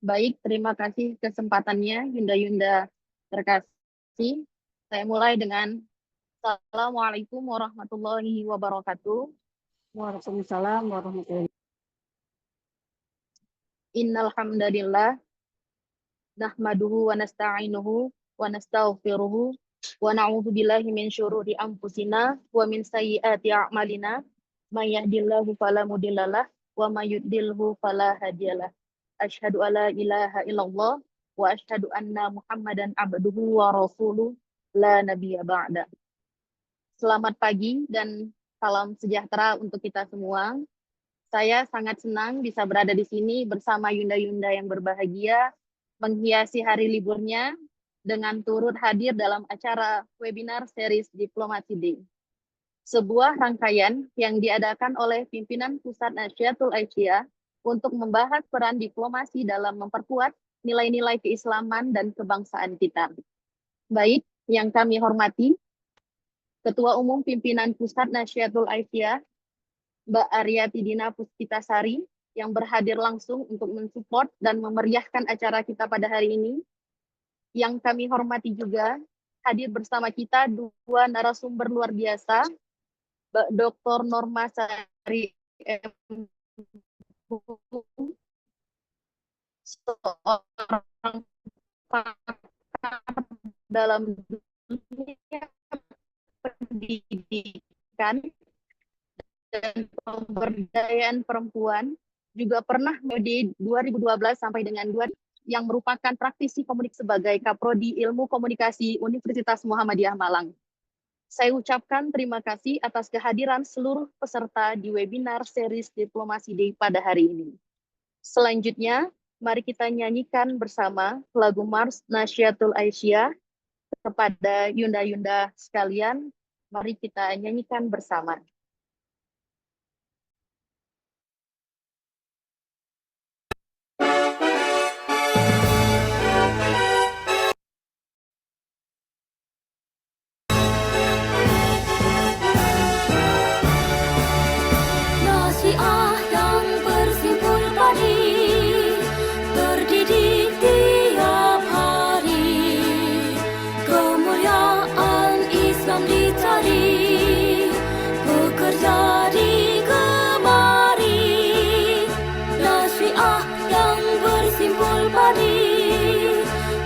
Baik, terima kasih kesempatannya, Yunda-Yunda terkasih. Saya mulai dengan Assalamualaikum warahmatullahi wabarakatuh. Waalaikumsalam warahmatullahi wabarakatuh. Innal hamdalillah nahmaduhu wa nasta'inuhu wa nastaghfiruhu wa na'udzu billahi min syururi anfusina wa min sayyiati a'malina. May yahdihillahu fala mudhillalah wa may yudlilhu fala hadiyalah. Asyhadu alla ilaha illallah wa asyhadu anna Muhammadan abduhu wa rasuluh la nabiyya ba'da. Selamat pagi dan salam sejahtera untuk kita semua. Saya sangat senang bisa berada di sini bersama Yunda-Yunda yang berbahagia, menghiasi hari liburnya dengan turut hadir dalam acara webinar series Diplomacy Day. Sebuah rangkaian yang diadakan oleh pimpinan Pusat Nasyatul Aisyah untuk membahas peran diplomasi dalam memperkuat nilai-nilai keislaman dan kebangsaan kita. Baik, yang kami hormati, Ketua Umum Pimpinan Pusat Nasyatul Aisyah, Mbak Aryati Dina Puspitasari, yang berhadir langsung untuk mensupport dan memeriahkan acara kita pada hari ini. Yang kami hormati juga, hadir bersama kita dua narasumber luar biasa, Mbak Dr. Norma Sari seorang pakar dalam dunia pendidikan dan pemberdayaan perempuan, juga pernah di 2012 sampai dengan 2000 yang merupakan praktisi komunikasi sebagai Kaprodi Ilmu Komunikasi Universitas Muhammadiyah Malang. Saya ucapkan terima kasih atas kehadiran seluruh peserta di webinar series Diplomasi Day pada hari ini. Selanjutnya, mari kita nyanyikan bersama lagu Mars Nasyatul Aisyah. Kepada Yunda-Yunda sekalian, mari kita nyanyikan bersama. Nasiah yang bersimpul padi, terdidik tiap hari, kemuliaan Islam dicari, bekerja digemari. Nasiah yang bersimpul padi,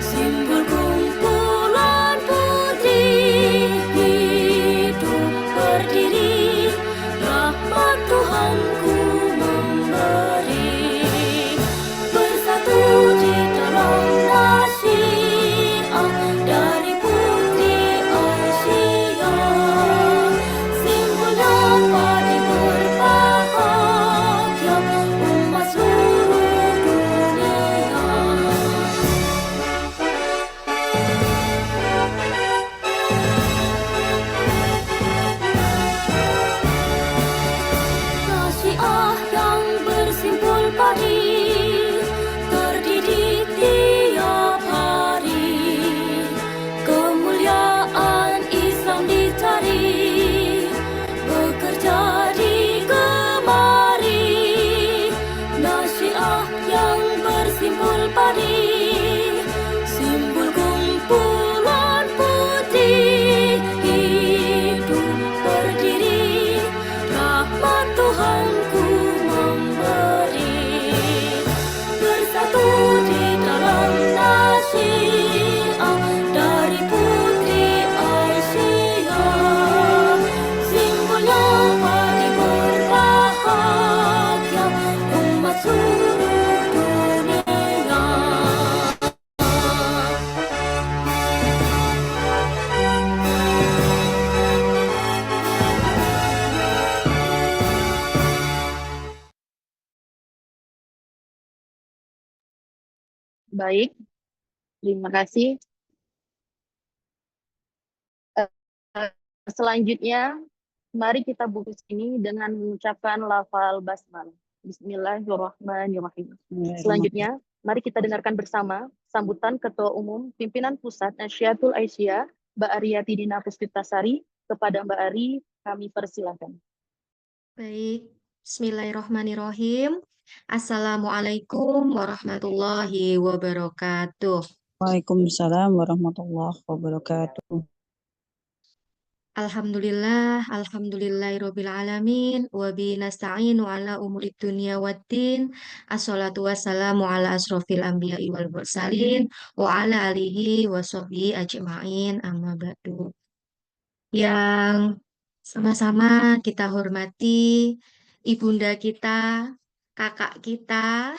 simbol kumpulan putri, hidup berdiri, rahmat Tuhanku memberi. Bersatu di dalam nasihat dari putri Aisyah, simbolnya padi berbahagia umat seluruh dunia. Nasiah yang bersimpul padi, terdidik tiap hari, kemuliaan Islam dicari, bekerja digemari. Nasiah yang bersimpul padi, simbol kumpulan putri, hidup berdiri, rahmat Tuhanku memberi. Bersatu di dalam nasihat dari putri Aisyah, simbolnya padi berbahagia umat seluruh dunia. Baik, terima kasih. Selanjutnya, mari kita buka ini dengan mengucapkan lafal basmalah. Bismillahirrahmanirrahim. Selanjutnya, mari kita dengarkan bersama sambutan Ketua Umum Pimpinan Pusat Nasyatul Aisyah, Mbak Aryati Dina Puspitasari. Kepada Mbak Ari, kami persilakan. Baik, Bismillahirrahmanirrahim. Assalamualaikum warahmatullahi wabarakatuh. Waalaikumsalam warahmatullahi wabarakatuh. Alhamdulillahirabbil alamin wa bihi nasta'inu ala umurid dunya waddin. Assalatu wassalamu ala asrofil anbiya'i wal mursalin wa ala alihi wa sahbihi ajma'in amma ba'du. Yang sama-sama kita hormati ibunda kita, kakak kita,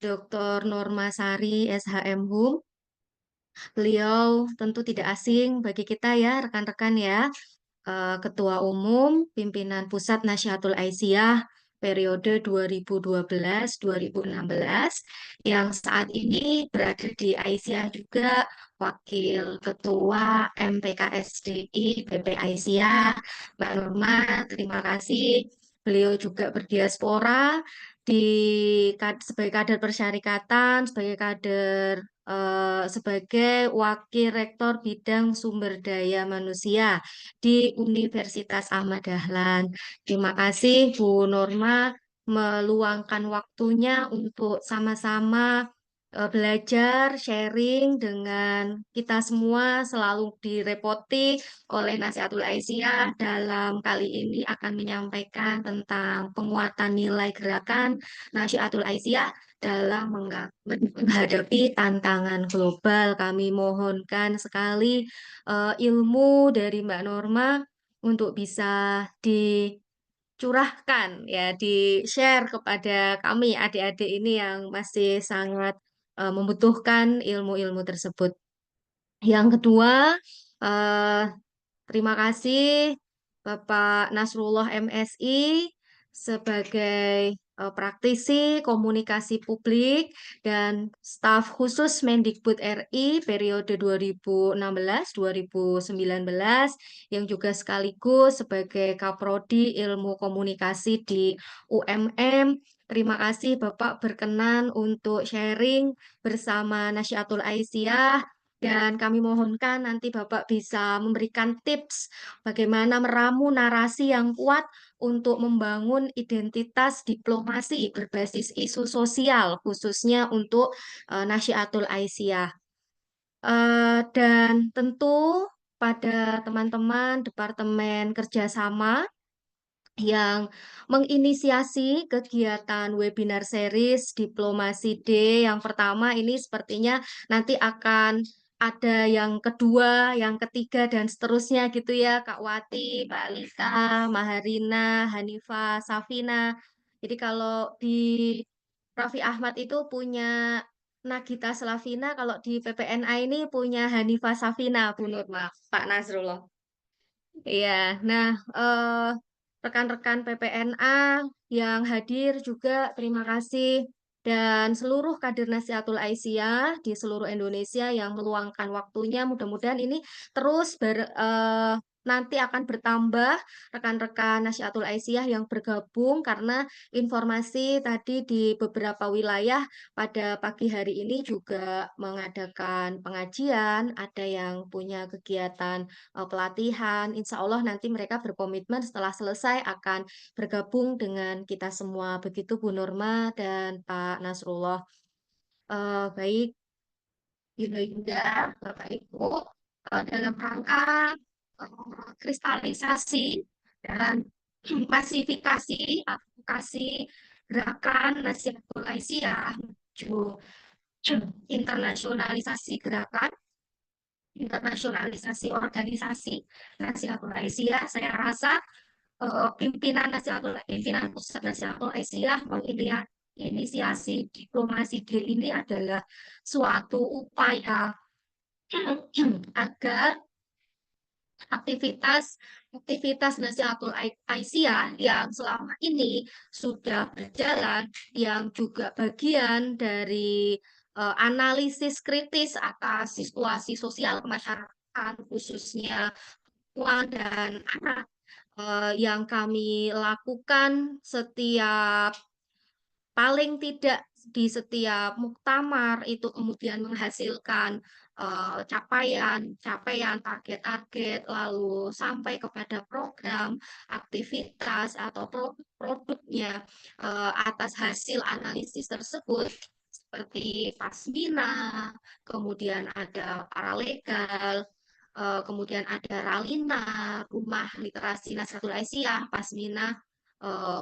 Dr. Norma Sari SHM Hum. Beliau tentu tidak asing bagi kita ya, rekan-rekan ya. Ketua Umum Pimpinan Pusat Nasyhatul Aisyah periode 2012-2016 yang saat ini berada di Aisyah juga, Wakil Ketua MPKSDI PP Aisyah, Mbak Norma, terima kasih. Beliau juga berdiaspora sebagai kader persyarikatan, sebagai wakil rektor bidang sumber daya manusia di Universitas Ahmad Dahlan. Terima kasih Bu Norma meluangkan waktunya untuk sama-sama belajar, sharing dengan kita semua, selalu direpoti oleh Nasihatul Aisyah. Dalam kali ini akan menyampaikan tentang penguatan nilai gerakan Nasihatul Aisyah dalam menghadapi tantangan global. Kami mohonkan sekali ilmu dari Mbak Norma untuk bisa dicurahkan ya, di-share kepada kami adik-adik ini yang masih sangat membutuhkan ilmu-ilmu tersebut. Yang kedua, eh, terima kasih Bapak Nasrullah MSI sebagai praktisi komunikasi publik dan staf khusus Mendikbud RI periode 2016-2019 yang juga sekaligus sebagai Kaprodi Ilmu Komunikasi di UMM. Terima kasih Bapak berkenan untuk sharing bersama Nasyhatul Aisyah. Dan kami mohonkan nanti Bapak bisa memberikan tips bagaimana meramu narasi yang kuat untuk membangun identitas diplomasi berbasis isu sosial, khususnya untuk Nasyhatul Aisyah. Dan tentu pada teman-teman Departemen Kerjasama yang menginisiasi kegiatan webinar series Diplomasi D yang pertama ini sepertinya nanti akan ada yang kedua, yang ketiga, dan seterusnya gitu ya, Kak Wati, Mbak Lisa, Maharina, Hanifah, Safina. Jadi kalau di Raffi Ahmad itu punya Nagita Slavina, kalau di PPNA ini punya Hanifah Safina, Bu Nurma, Pak Nasrullah. Iya, nah rekan-rekan PPNA yang hadir juga terima kasih dan seluruh kader Nasihatul Aisyah di seluruh Indonesia yang meluangkan waktunya. Mudah-mudahan ini terus nanti akan bertambah rekan-rekan Nasihatul Aisyah yang bergabung karena informasi tadi di beberapa wilayah pada pagi hari ini juga mengadakan pengajian, ada yang punya kegiatan pelatihan. Insya Allah nanti mereka berkomitmen setelah selesai akan bergabung dengan kita semua. Begitu Bu Norma dan Pak Nasrullah. Baik, Yunda, Bapak Ibu, dalam rangka kristalisasi dan masifikasi advokasi gerakan Nasihatul Aisyah menuju internasionalisasi organisasi Nasihatul Aisyah. Saya rasa pimpinan Pusat Nasihatul Aisyah menginisiasi diplomasi D ini adalah suatu upaya agar aktivitas Nasihatul Aisyah yang selama ini sudah berjalan, yang juga bagian dari analisis kritis atas situasi sosial masyarakat, khususnya perempuan dan anak, yang kami lakukan paling tidak di setiap muktamar itu kemudian menghasilkan capaian, target-target, lalu sampai kepada program, aktivitas, atau produknya atas hasil analisis tersebut, seperti Pasmina, kemudian ada paralegal, kemudian ada Ralina, Rumah Literasi Nasatul Aisyah, Pasmina, eh,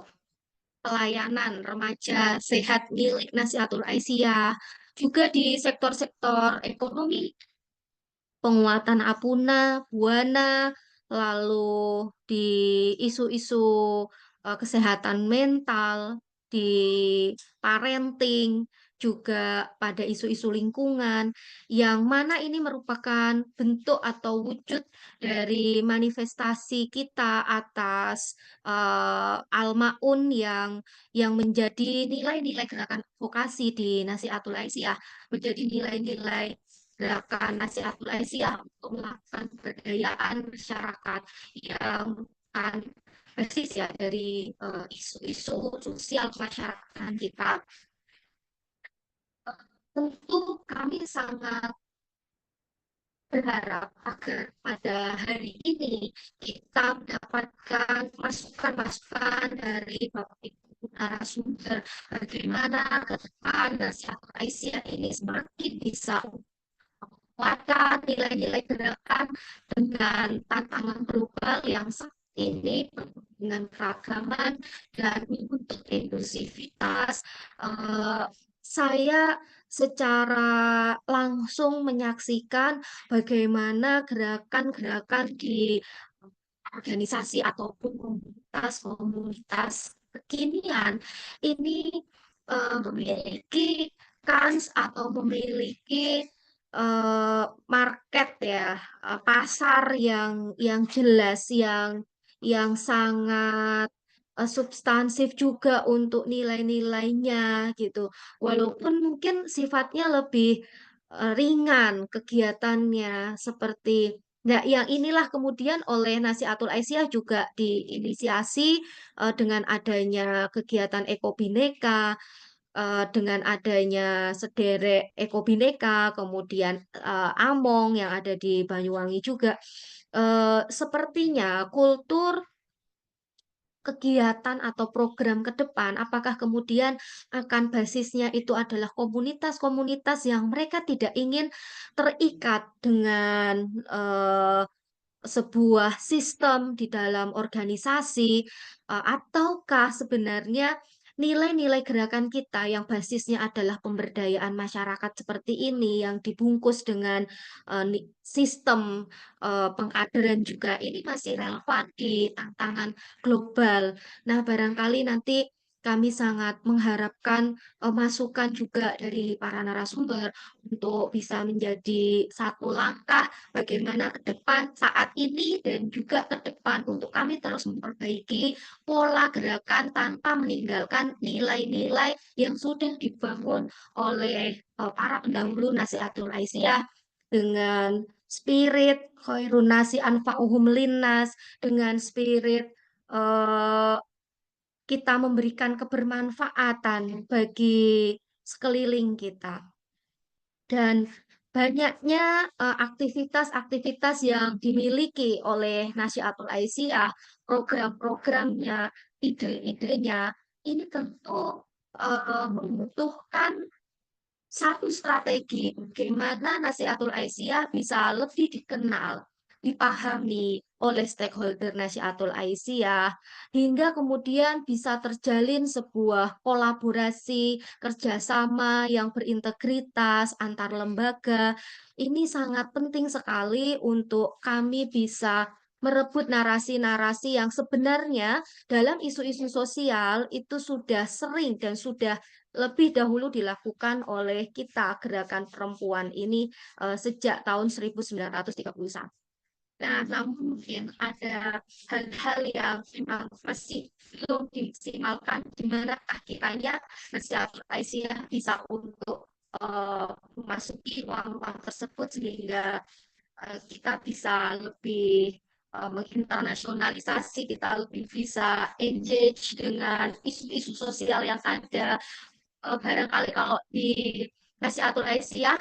pelayanan remaja sehat milik Nasatul Aisyah, juga di sektor-sektor ekonomi, penguatan Apuna, Buana, lalu di isu-isu kesehatan mental, di parenting, juga pada isu-isu lingkungan, yang mana ini merupakan bentuk atau wujud dari manifestasi kita atas Al-Maun yang menjadi nilai-nilai gerakan advokasi di Nasihatul Aisyah, menjadi nilai-nilai gerakan Nasihatul Aisyah untuk melakukan pemberdayaan masyarakat yang merupakan basis ya dari isu-isu sosial masyarakat kita. Tentu kami sangat berharap agar pada hari ini kita mendapatkan masukan-masukan dari Bapak Ibu narasumber bagaimana ke depan Nasihatul Aisyah ini semakin bisa menguatkan nilai-nilai gerakan dengan tantangan global yang saat ini penuh dengan keragaman dan untuk inklusivitas. Saya secara langsung menyaksikan bagaimana gerakan-gerakan di organisasi ataupun komunitas-komunitas kekinian ini memiliki kans atau memiliki market ya, pasar yang jelas, yang sangat substansif juga untuk nilai-nilainya gitu. Walaupun mungkin sifatnya lebih ringan kegiatannya seperti. Nah, yang inilah kemudian oleh Nasihatul Aisyah juga diinisiasi dengan adanya kegiatan Eko Bhinneka, dengan adanya sederek Eko Bhinneka, kemudian Among yang ada di Banyuwangi juga. Sepertinya kultur kegiatan atau program ke depan, apakah kemudian akan basisnya itu adalah komunitas-komunitas yang mereka tidak ingin terikat dengan sebuah sistem di dalam organisasi, ataukah sebenarnya nilai-nilai gerakan kita yang basisnya adalah pemberdayaan masyarakat seperti ini yang dibungkus dengan sistem pengkaderan juga ini masih relevan di tantangan global. Nah, barangkali nanti kami sangat mengharapkan masukan juga dari para narasumber untuk bisa menjadi satu langkah bagaimana ke depan saat ini dan juga ke depan untuk kami terus memperbaiki pola gerakan tanpa meninggalkan nilai-nilai yang sudah dibangun oleh para pendahulu Nasihatul Aisyah dengan spirit khairun nasi anfa'uhum linnas, dengan spirit kita memberikan kebermanfaatan bagi sekeliling kita. Dan banyaknya aktivitas-aktivitas yang dimiliki oleh Nasihatul Aisyah, program-programnya, ide-idenya, ini tentu membutuhkan satu strategi bagaimana Nasihatul Aisyah bisa lebih dikenal, dipahami oleh stakeholder Nasihatul Aisyah, hingga kemudian bisa terjalin sebuah kolaborasi kerjasama yang berintegritas antar lembaga. Ini sangat penting sekali untuk kami bisa merebut narasi-narasi yang sebenarnya dalam isu-isu sosial itu sudah sering dan sudah lebih dahulu dilakukan oleh kita gerakan perempuan ini sejak tahun 1931. Nah, namun mungkin ada hal-hal yang memang masih belum dimaksimalkan di manakah kiranya Nasihatul Aisyah bisa untuk memasuki ruang-ruang tersebut sehingga kita bisa lebih menginternasionalisasi, kita lebih bisa engage dengan isu-isu sosial yang ada. Barangkali kalau di Nasihatul Aisyah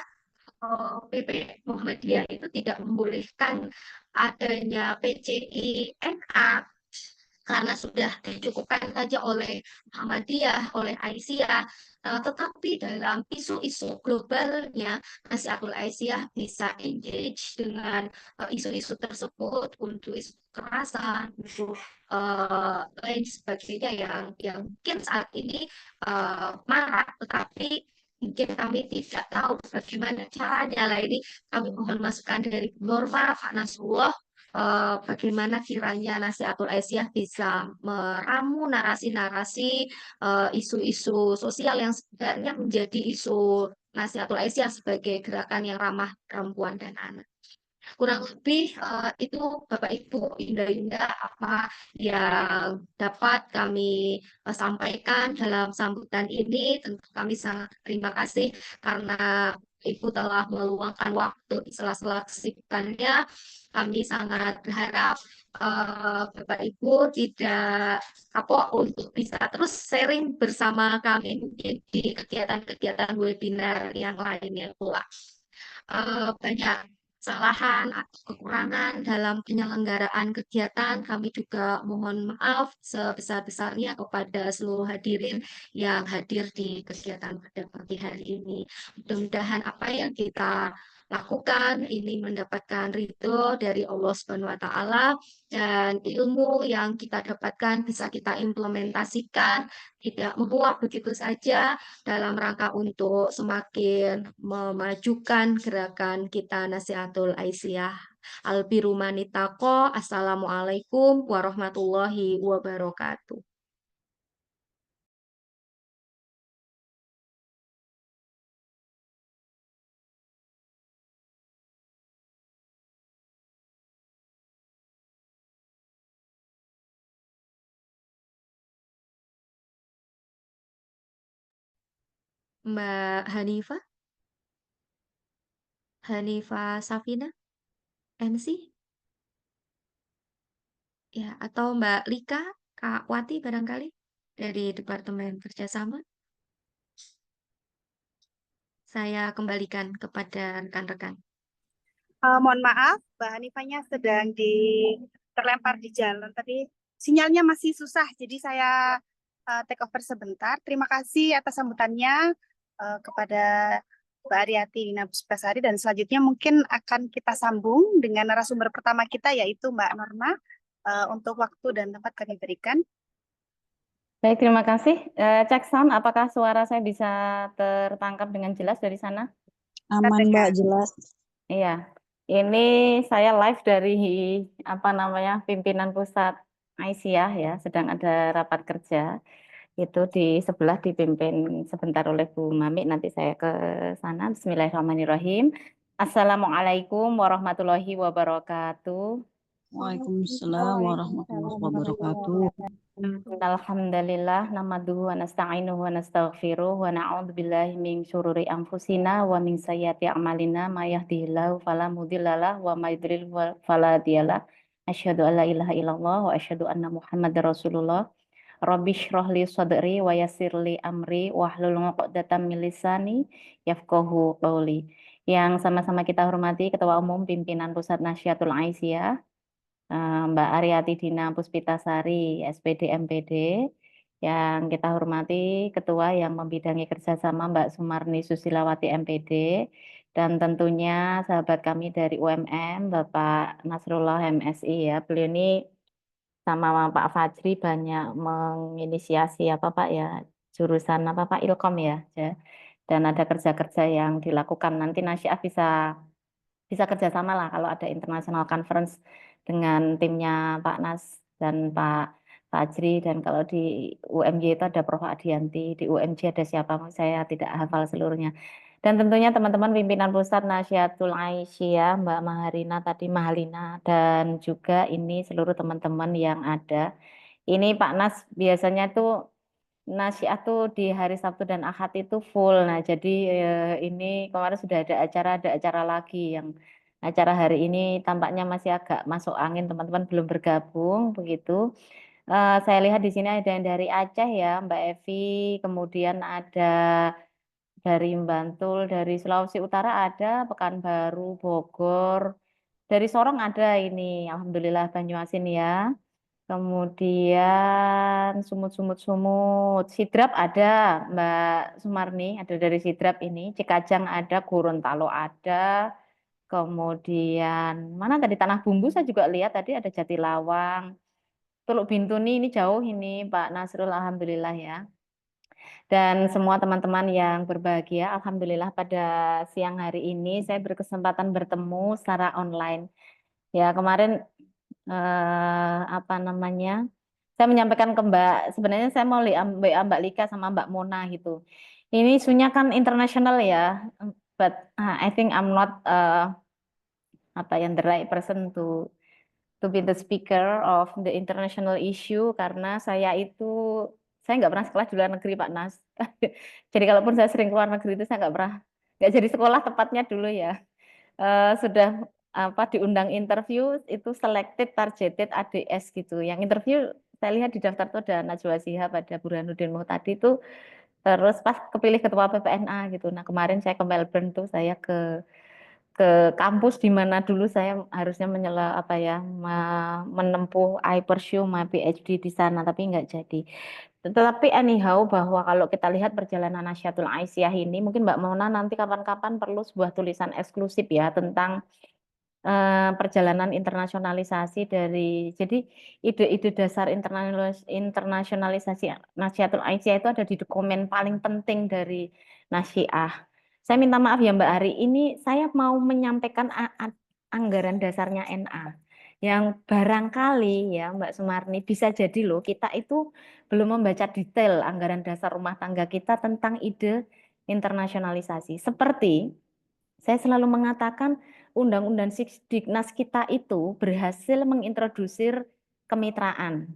PP Muhammadiyah itu tidak membolehkan adanya PCI-NA karena sudah dicukupkan saja oleh Muhammadiyah, oleh Aisyah. Tetapi dalam isu-isu globalnya, Nasihatul Aisyah bisa engage dengan isu-isu tersebut untuk isu kekerasan, untuk lain sebagainya yang mungkin saat ini marak, tetapi mungkin kami tidak tahu bagaimana caranya. Lah ini kami mohon masukan dari Norma, Pak Nasrullah, bagaimana kiranya Nasihatul Aisyah bisa meramu narasi-narasi isu-isu sosial yang sebenarnya menjadi isu Nasihatul Aisyah sebagai gerakan yang ramah perempuan dan anak. Kurang lebih itu Bapak Ibu Indah-Indah apa yang dapat kami sampaikan dalam sambutan ini. Tentu kami sangat terima kasih karena Ibu telah meluangkan waktu di sela-sela kesibukannya. Kami sangat berharap Bapak Ibu tidak kapok untuk bisa terus sharing bersama kami mungkin di kegiatan-kegiatan webinar yang lainnya pula. Banyak kesalahan atau kekurangan dalam penyelenggaraan kegiatan, kami juga mohon maaf sebesar-besarnya kepada seluruh hadirin yang hadir di kegiatan pada pagi hari ini. Mudah-mudahan apa yang kita lakukan ini mendapatkan ridho dari Allah Subhanahu wa Ta'ala, dan ilmu yang kita dapatkan bisa kita implementasikan, tidak menguap begitu saja dalam rangka untuk semakin memajukan gerakan kita Nasihatul Aisyah. Albiru manitaqo. Assalamualaikum warahmatullahi wabarakatuh. Mbak Hanifah Safina, MC, ya, atau Mbak Lika, Kak Wati barangkali dari Departemen Kerjasama. Saya kembalikan kepada rekan-rekan. Mohon maaf, Mbak Hanifahnya sedang terlempar di jalan. Tadi sinyalnya masih susah, jadi saya take over sebentar. Terima kasih atas sambutannya kepada Mbak Aryati Dina Puspitasari, dan selanjutnya mungkin akan kita sambung dengan narasumber pertama kita, yaitu Mbak Norma. Untuk waktu dan tempat kami berikan. Baik, terima kasih. Cek sound, apakah suara saya bisa tertangkap dengan jelas dari sana? Aman, Mbak, jelas. Iya, ini saya live dari pimpinan pusat Aisyah ya, sedang ada rapat kerja. Itu di sebelah dipimpin sebentar oleh Bu Mami, nanti saya ke sana. Bismillahirrahmanirrahim. Assalamualaikum warahmatullahi wabarakatuh. Waalaikumsalam warahmatullahi wabarakatuh. Alhamdulillah, namaduhu wa nasta'inuhu wa nastaghfiruh wa na'udzu billahi min syururi anfusina wa min sayyiati a'malina may yahdihillahu fala mudhillalah wa may yudlil fala hadiyalah. Asyhadu an la ilaha illallah wa asyhadu anna Muhammadar Rasulullah. Rabbi shrah li sadri wa yassir li amri wahlul 'uqdatam min lisani yafqahu qawli. Yang sama-sama kita hormati Ketua Umum Pimpinan Pusat Nasihatul Aisyah, Mbak Aryati Dina Puspitasari, SPD MPD, yang kita hormati Ketua yang membidangi kerjasama Mbak Sumarni Susilawati MPD, dan tentunya sahabat kami dari UMM, Bapak Nasrullah MSI ya. Beliau ini sama Pak Fajri banyak menginisiasi Pak ya, jurusan Pak Ilkom ya. Dan ada kerja-kerja yang dilakukan, nanti Nasiah bisa kerjasama lah kalau ada international conference dengan timnya Pak Nas dan Pak Fajri, dan kalau di UMY itu ada Prof Adianti, di UMJ ada siapa, saya tidak hafal seluruhnya. Dan tentunya teman-teman pimpinan pusat Nasihatul Aisyah, Mbak Mahalina, dan juga ini seluruh teman-teman yang ada. Ini Pak Nas biasanya tuh Nasihat tuh di hari Sabtu dan Ahad itu full. Nah, jadi ini kemarin sudah ada acara lagi yang acara hari ini tampaknya masih agak masuk angin, teman-teman belum bergabung begitu. Saya lihat di sini ada yang dari Aceh ya, Mbak Evi, kemudian ada dari Bantul, dari Sulawesi Utara ada, Pekanbaru, Bogor, dari Sorong ada ini, Alhamdulillah Banyuasin ya. Kemudian Sumut, Sidrap ada, Mbak Sumarni, ada dari Sidrap ini, Cikajang ada, Gorontalo ada, kemudian mana tadi Tanah Bumbu saya juga lihat tadi ada Jatilawang, Teluk Bintuni ini jauh ini Pak Nasrul, Alhamdulillah ya. Dan semua teman-teman yang berbahagia, Alhamdulillah pada siang hari ini saya berkesempatan bertemu secara online. Ya kemarin apa namanya? Saya menyampaikan ke Mbak, sebenarnya saya mau WA Mbak Lika sama Mbak Mona gitu. Ini isunya kan internasional ya, but I think I'm not the right person to be the speaker of the international issue karena saya nggak pernah sekolah di luar negeri Pak Nas. Jadi kalaupun saya sering keluar negeri itu saya nggak jadi sekolah tepatnya dulu ya. Sudah diundang interview itu selected targeted ADS gitu. Yang interview saya lihat di daftar itu ada Najwa Shihab, ada Burhanuddin Muhtadi itu terus pas kepilih ketua PPNA gitu. Nah kemarin saya ke Melbourne tuh saya ke kampus di mana dulu saya harusnya menempuh I pursue my PhD di sana tapi nggak jadi. Tetapi anyhow bahwa kalau kita lihat perjalanan Nasyatul Aisyah ini mungkin Mbak Mona nanti kapan-kapan perlu sebuah tulisan eksklusif ya tentang perjalanan internasionalisasi jadi ide-ide dasar internasionalisasi Nasyatul Aisyah itu ada di dokumen paling penting dari Nasyiah. Saya minta maaf ya Mbak Ari, ini saya mau menyampaikan anggaran dasarnya NA yang barangkali ya Mbak Sumarni bisa jadi loh kita itu belum membaca detail anggaran dasar rumah tangga kita tentang ide internasionalisasi. Seperti saya selalu mengatakan Undang-Undang Sikdiknas kita itu berhasil mengintrodusir kemitraan,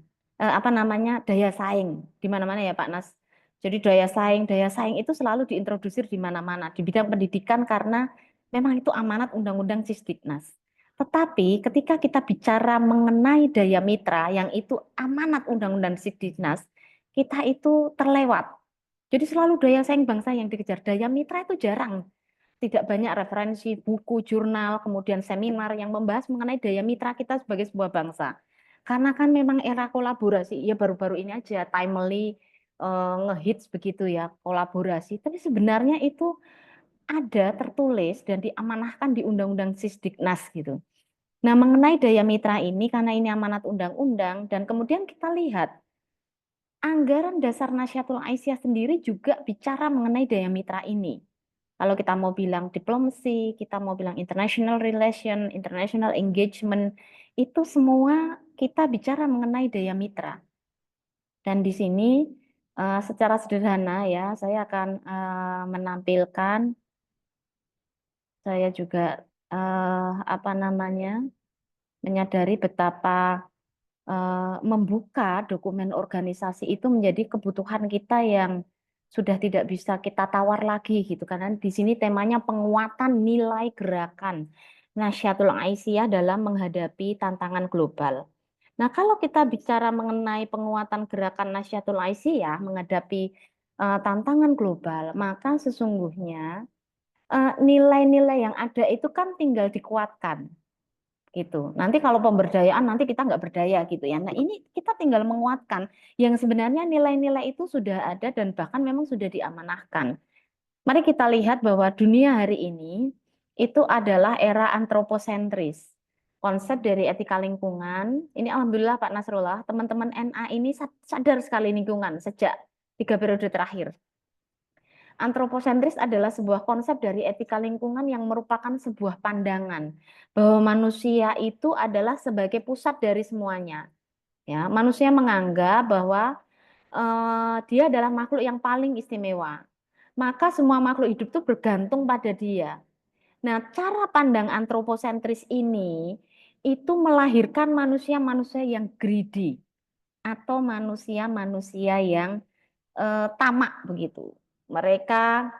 daya saing di mana-mana ya Pak Nas. Jadi daya saing itu selalu diintrodusir di mana-mana di bidang pendidikan karena memang itu amanat Undang-Undang Sikdiknas. Tetapi ketika kita bicara mengenai daya mitra yang itu amanat Undang-Undang Sikdiknas, kita itu terlewat. Jadi selalu daya saing bangsa yang dikejar, daya mitra itu jarang. Tidak banyak referensi buku, jurnal, kemudian seminar yang membahas mengenai daya mitra kita sebagai sebuah bangsa. Karena kan memang era kolaborasi, ya baru-baru ini aja timely ngehits begitu ya, kolaborasi. Tapi sebenarnya itu ada tertulis dan diamanahkan di Undang-Undang Sisdiknas gitu. Nah, mengenai daya mitra ini karena ini amanat undang-undang dan kemudian kita lihat anggaran dasar Nasyatul Aisyah sendiri juga bicara mengenai daya mitra ini. Kalau kita mau bilang diplomasi, kita mau bilang international relation, international engagement, itu semua kita bicara mengenai daya mitra. Dan di sini secara sederhana ya, saya akan menampilkan, saya juga menyadari betapa membuka dokumen organisasi itu menjadi kebutuhan kita yang sudah tidak bisa kita tawar lagi gitu karena di sini temanya penguatan nilai gerakan Nasyatul Aisyah dalam menghadapi tantangan global. Nah, kalau kita bicara mengenai penguatan gerakan Nasyatul Aisyah menghadapi tantangan global, maka sesungguhnya nilai-nilai yang ada itu kan tinggal dikuatkan gitu. Nanti kalau pemberdayaan nanti kita nggak berdaya gitu ya. Nah ini kita tinggal menguatkan yang sebenarnya nilai-nilai itu sudah ada dan bahkan memang sudah diamanahkan. Mari kita lihat bahwa dunia hari ini itu adalah era antroposentris. Konsep dari etika lingkungan, ini alhamdulillah Pak Nasrullah, teman-teman NA ini sadar sekali lingkungan sejak 3 periode terakhir. Antroposentris adalah sebuah konsep dari etika lingkungan yang merupakan sebuah pandangan bahwa manusia itu adalah sebagai pusat dari semuanya. Ya, manusia menganggap bahwa dia adalah makhluk yang paling istimewa. Maka semua makhluk hidup itu bergantung pada dia. Nah, cara pandang antroposentris ini itu melahirkan manusia-manusia yang greedy atau manusia-manusia yang tamak begitu. Mereka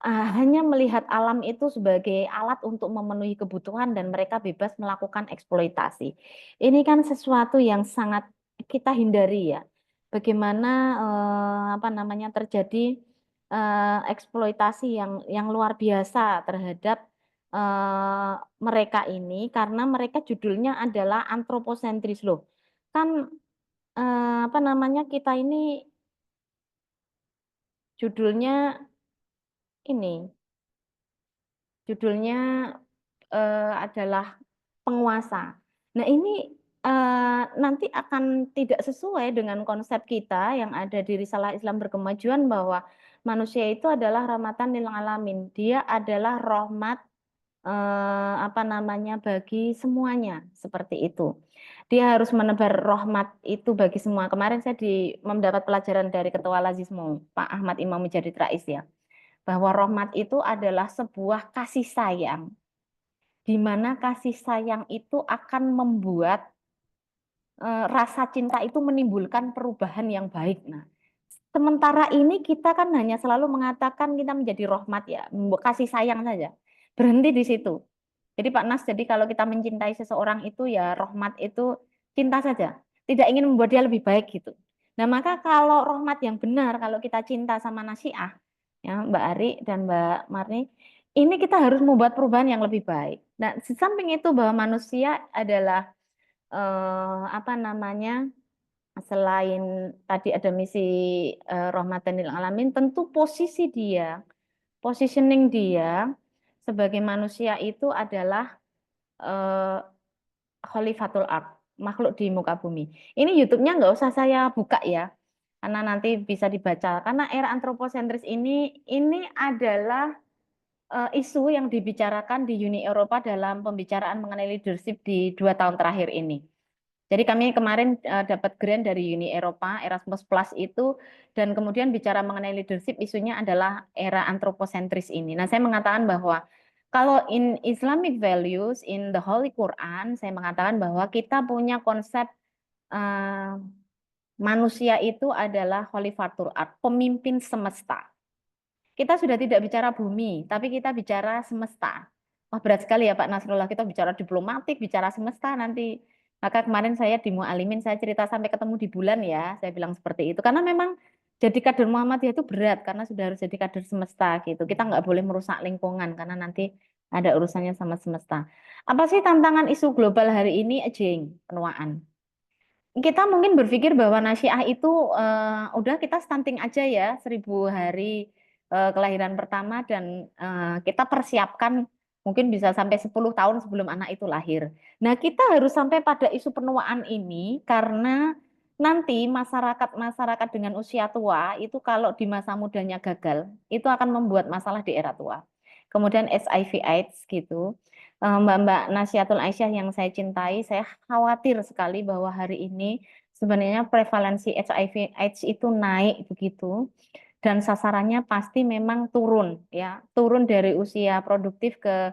hanya melihat alam itu sebagai alat untuk memenuhi kebutuhan dan mereka bebas melakukan eksploitasi. Ini kan sesuatu yang sangat kita hindari ya. bagaimana apa namanya terjadi eksploitasi yang luar biasa terhadap mereka ini karena mereka judulnya adalah antroposentris loh. Kan apa namanya kita ini judulnya ini judulnya adalah penguasa. Nah, ini nanti akan tidak sesuai dengan konsep kita yang ada di Risalah Islam Berkemajuan bahwa manusia itu adalah rahmatan lil alamin. Dia adalah rahmat apa namanya bagi semuanya seperti itu. Dia harus menebar rahmat itu bagi semua. Kemarin saya mendapat pelajaran dari Ketua Lazismo, Pak Ahmad Imam Mujadid Rais ya, bahwa rahmat itu adalah sebuah kasih sayang, di mana kasih sayang itu akan membuat rasa cinta itu menimbulkan perubahan yang baik. Nah, sementara ini kita kan hanya selalu mengatakan kita menjadi rahmat ya, kasih sayang saja. Berhenti di situ. Jadi Pak Nas, jadi kalau kita mencintai seseorang itu ya rahmat itu cinta saja. Tidak ingin membuat dia lebih baik gitu. Nah, maka kalau rahmat yang benar, kalau kita cinta sama nasiah, ya Mbak Ari dan Mbak Marni, ini kita harus membuat perubahan yang lebih baik. Nah, di samping itu bahwa manusia adalah apa namanya, selain tadi ada misi rahmatan lil alamin, tentu positioning dia sebagai manusia itu adalah khalifatul ard, makhluk di muka bumi. Ini YouTube-nya nggak usah saya buka ya, karena nanti bisa dibaca. Karena era antroposentris ini adalah isu yang dibicarakan di Uni Eropa dalam pembicaraan mengenai leadership di 2 tahun terakhir ini. Jadi kami kemarin dapat grant dari Uni Eropa, Erasmus Plus itu, dan kemudian bicara mengenai leadership, isunya adalah era antroposentris ini. Nah, saya mengatakan bahwa kalau in Islamic values, in the Holy Quran, saya mengatakan bahwa kita punya konsep manusia itu adalah khalifatul ard, pemimpin semesta. Kita sudah tidak bicara bumi, tapi kita bicara semesta. Wah, berat sekali ya Pak Nasrullah, kita bicara diplomatik, bicara semesta nanti. Maka kemarin saya di Mu'alimin, saya cerita sampai ketemu di bulan ya, saya bilang seperti itu. Karena memang jadi kader Muhammadiyah itu berat, karena sudah harus jadi kader semesta gitu. Kita nggak boleh merusak lingkungan, karena nanti ada urusannya sama semesta. Apa sih tantangan isu global hari ini, Ejeng? Penuaan. Kita mungkin berpikir bahwa nasiah itu udah kita stunting aja ya, 1000 hari kelahiran pertama, dan kita persiapkan mungkin bisa sampai 10 tahun sebelum anak itu lahir. Nah, kita harus sampai pada isu penuaan ini karena nanti masyarakat dengan usia tua itu kalau di masa mudanya gagal, itu akan membuat masalah di era tua. Kemudian HIV AIDS gitu. Mbak Nasiatul Aisyah yang saya cintai, saya khawatir sekali bahwa hari ini sebenarnya prevalensi HIV AIDS itu naik begitu. Dan sasarannya pasti memang turun ya, turun dari usia produktif ke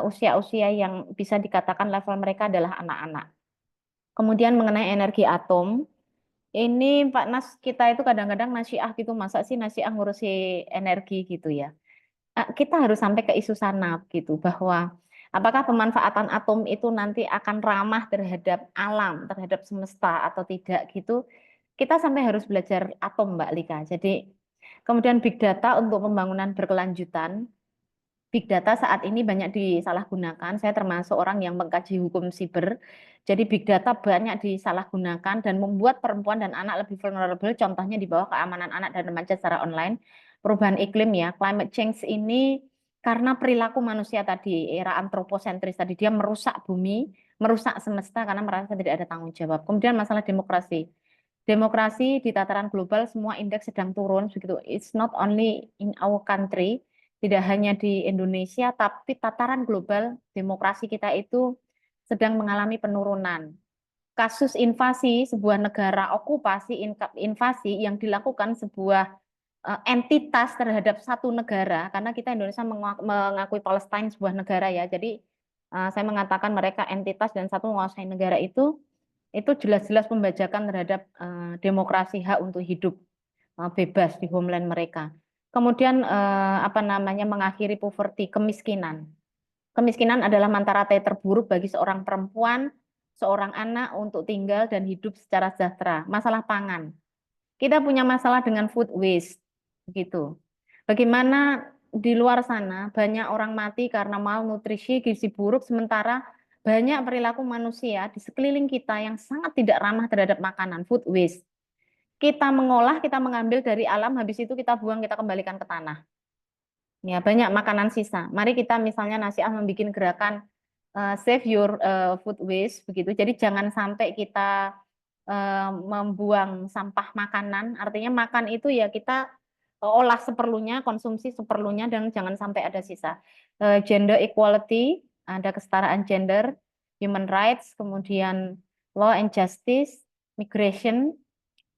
usia-usia yang bisa dikatakan level mereka adalah anak-anak. Kemudian mengenai energi atom, ini Pak Nas, kita itu kadang-kadang nasiah gitu, masa sih nasiah ngurusi energi gitu ya. Kita harus sampai ke isu sanab gitu, bahwa apakah pemanfaatan atom itu nanti akan ramah terhadap alam, terhadap semesta atau tidak gitu. Kita sampai harus belajar atom Mbak Lika. Jadi kemudian big data untuk pembangunan berkelanjutan. Big data saat ini banyak disalahgunakan. Saya termasuk orang yang mengkaji hukum siber. Jadi big data banyak disalahgunakan dan membuat perempuan dan anak lebih vulnerable. Contohnya di bawah keamanan anak dan remaja secara online. Perubahan iklim ya, climate change ini karena perilaku manusia tadi, era antroposentris tadi, dia merusak bumi, merusak semesta karena merasa tidak ada tanggung jawab. Kemudian masalah demokrasi. Demokrasi di tataran global semua indeks sedang turun begitu. It's not only in our country, tidak hanya di Indonesia, tapi tataran global demokrasi kita itu sedang mengalami penurunan. Kasus invasi sebuah negara, okupasi invasi yang dilakukan sebuah entitas terhadap satu negara, karena kita Indonesia mengakui Palestina sebuah negara ya. Jadi saya mengatakan mereka entitas dan satu menguasai negara itu jelas-jelas pembajakan terhadap demokrasi, hak untuk hidup bebas di homeland mereka. Kemudian apa namanya mengakhiri poverty, kemiskinan. Kemiskinan adalah mata rantai terburuk bagi seorang perempuan, seorang anak untuk tinggal dan hidup secara sejahtera. Masalah pangan. Kita punya masalah dengan food waste, begitu. Bagaimana di luar sana banyak orang mati karena malnutrisi, gizi buruk, sementara banyak perilaku manusia di sekeliling kita yang sangat tidak ramah terhadap makanan, food waste. Kita mengolah, kita mengambil dari alam, habis itu kita buang, kita kembalikan ke tanah. Ya, banyak makanan sisa. Mari kita misalnya Nasiah membuat gerakan save your food waste, begitu. Jadi jangan sampai kita membuang sampah makanan. Artinya makan itu ya kita olah seperlunya, konsumsi seperlunya, dan jangan sampai ada sisa. Gender equality, ada kesetaraan gender, human rights, kemudian law and justice, migration.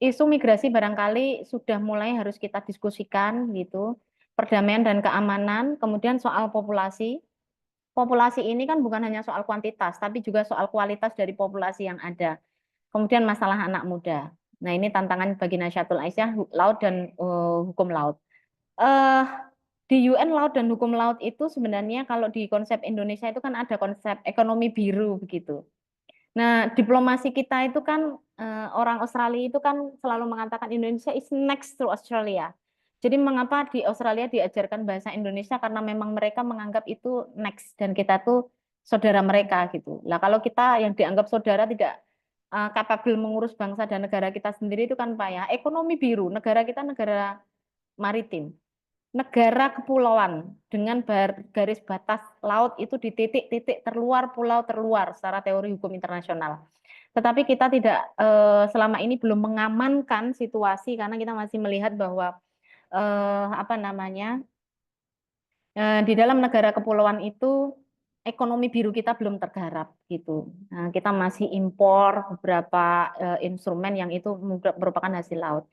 Isu migrasi barangkali sudah mulai harus kita diskusikan gitu. Perdamaian dan keamanan, kemudian soal populasi. Populasi ini kan bukan hanya soal kuantitas, tapi juga soal kualitas dari populasi yang ada. Kemudian masalah anak muda. Nah, ini tantangan bagi Nahdlatul Aisyah, laut dan hukum laut. Di UN laut dan hukum laut itu sebenarnya kalau di konsep Indonesia itu kan ada konsep ekonomi biru begitu. Nah, diplomasi kita itu kan orang Australia itu kan selalu mengatakan Indonesia is next to Australia. Jadi mengapa di Australia diajarkan bahasa Indonesia karena memang mereka menganggap itu next dan kita tuh saudara mereka gitu. Lah kalau kita yang dianggap saudara tidak kapabel mengurus bangsa dan negara kita sendiri itu kan Pak ya, ekonomi biru, negara kita negara maritim. Negara kepulauan dengan garis batas laut itu di titik-titik terluar, pulau terluar secara teori hukum internasional. Tetapi kita tidak selama ini belum mengamankan situasi karena kita masih melihat bahwa di dalam negara kepulauan itu ekonomi biru kita belum tergarap gitu. Nah, kita masih impor beberapa instrumen yang itu merupakan hasil laut.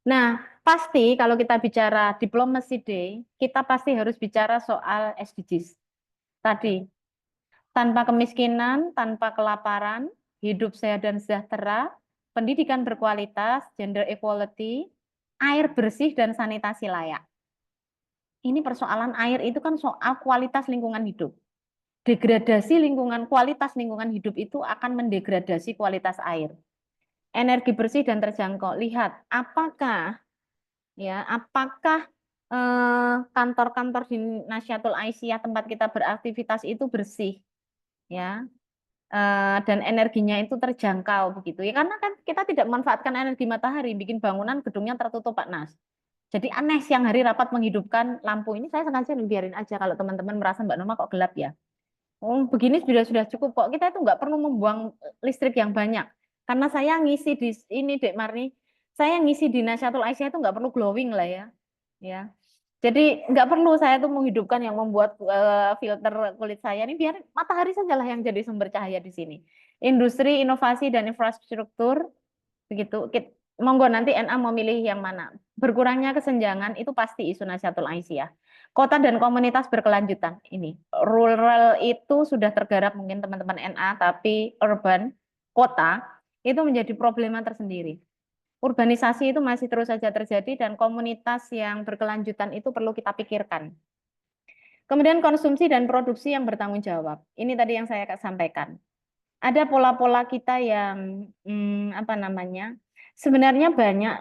Nah, pasti kalau kita bicara Diplomacy Day, kita pasti harus bicara soal SDGs. Tadi, tanpa kemiskinan, tanpa kelaparan, hidup sehat dan sejahtera, pendidikan berkualitas, gender equality, air bersih dan sanitasi layak. Ini persoalan air itu kan soal kualitas lingkungan hidup. Degradasi lingkungan, kualitas lingkungan hidup itu akan mendegradasi kualitas air. Energi bersih dan terjangkau. Lihat, apakah kantor-kantor di Nahdlatul Aisyah tempat kita beraktivitas itu bersih, ya, dan energinya itu terjangkau begitu ya, karena kan kita tidak memanfaatkan energi matahari, bikin bangunan gedungnya tertutup Pak Nas. Jadi aneh siang hari rapat menghidupkan lampu ini, saya sengaja biarin aja kalau teman-teman merasa Mbak Noma kok gelap ya. Oh, begini sudah cukup kok. Kita itu nggak perlu membuang listrik yang banyak. Karena saya ngisi di ini Dek Marni, saya ngisi di Nahdlatul Aisyah itu nggak perlu glowing lah ya. Ya. Jadi nggak perlu saya tuh menghidupkan yang membuat filter kulit saya ini, biar matahari sajalah yang jadi sumber cahaya di sini. Industri, inovasi dan infrastruktur begitu. Monggo nanti NA mau milih yang mana. Berkurangnya kesenjangan itu pasti isu Nahdlatul Aisyah. Kota dan komunitas berkelanjutan ini. Rural itu sudah tergarap mungkin teman-teman NA, tapi urban, kota itu menjadi problema tersendiri. Urbanisasi itu masih terus saja terjadi dan komunitas yang berkelanjutan itu perlu kita pikirkan. Kemudian konsumsi dan produksi yang bertanggung jawab. Ini tadi yang saya sampaikan. Ada pola-pola kita yang sebenarnya banyak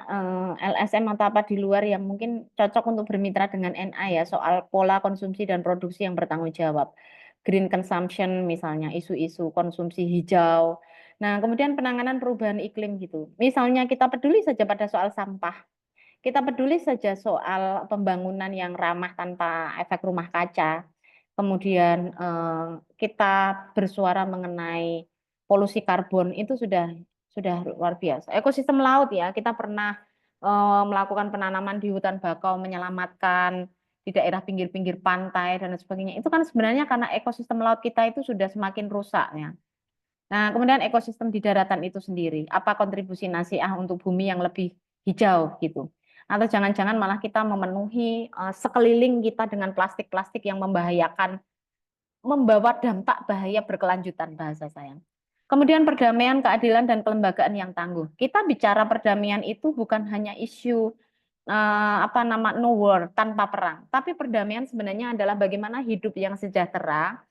LSM atau apa di luar yang mungkin cocok untuk bermitra dengan NA ya, soal pola konsumsi dan produksi yang bertanggung jawab. Green consumption misalnya, isu-isu konsumsi hijau. Nah, kemudian penanganan perubahan iklim gitu. Misalnya kita peduli saja pada soal sampah. Kita peduli saja soal pembangunan yang ramah tanpa efek rumah kaca. Kemudian kita bersuara mengenai polusi karbon itu sudah luar biasa. Ekosistem laut ya, kita pernah melakukan penanaman di hutan bakau, menyelamatkan di daerah pinggir-pinggir pantai dan sebagainya. Itu kan sebenarnya karena ekosistem laut kita itu sudah semakin rusak ya. Nah, kemudian ekosistem di daratan itu sendiri, apa kontribusi Nasiah untuk bumi yang lebih hijau gitu. Atau jangan-jangan malah kita memenuhi sekeliling kita dengan plastik-plastik yang membahayakan, membawa dampak bahaya berkelanjutan bahasa saya. Kemudian perdamaian, keadilan, dan kelembagaan yang tangguh. Kita bicara perdamaian itu bukan hanya isu no war, tanpa perang. Tapi perdamaian sebenarnya adalah bagaimana hidup yang sejahtera,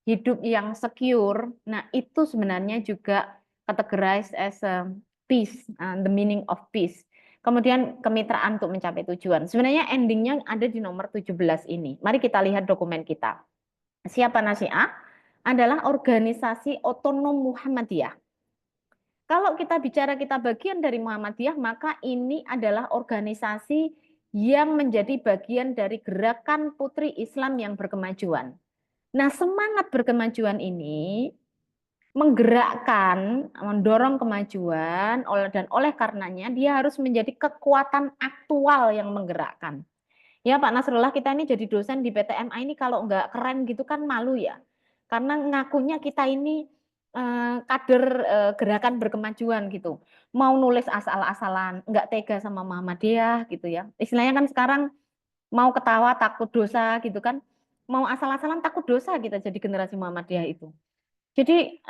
hidup yang secure. Nah, itu sebenarnya juga categorized as peace, the meaning of peace. Kemudian kemitraan untuk mencapai tujuan. Sebenarnya endingnya ada di nomor 17 ini. Mari kita lihat dokumen kita. Siapa Nasiah? Adalah organisasi otonom Muhammadiyah. Kalau kita bicara kita bagian dari Muhammadiyah, maka ini adalah organisasi yang menjadi bagian dari gerakan putri Islam yang berkemajuan. Nah, semangat berkemajuan ini menggerakkan, mendorong kemajuan, dan oleh karenanya dia harus menjadi kekuatan aktual yang menggerakkan. Ya Pak Nasrullah, kita ini jadi dosen di PTMA ini kalau nggak keren gitu kan malu ya. Karena ngakunya kita ini kader gerakan berkemajuan gitu. Mau nulis asal-asalan, nggak tega sama Muhammadiyah gitu ya. Istilahnya kan sekarang mau ketawa takut dosa gitu kan. Mau asal-asalan takut dosa kita jadi generasi Muhammadiyah itu. Jadi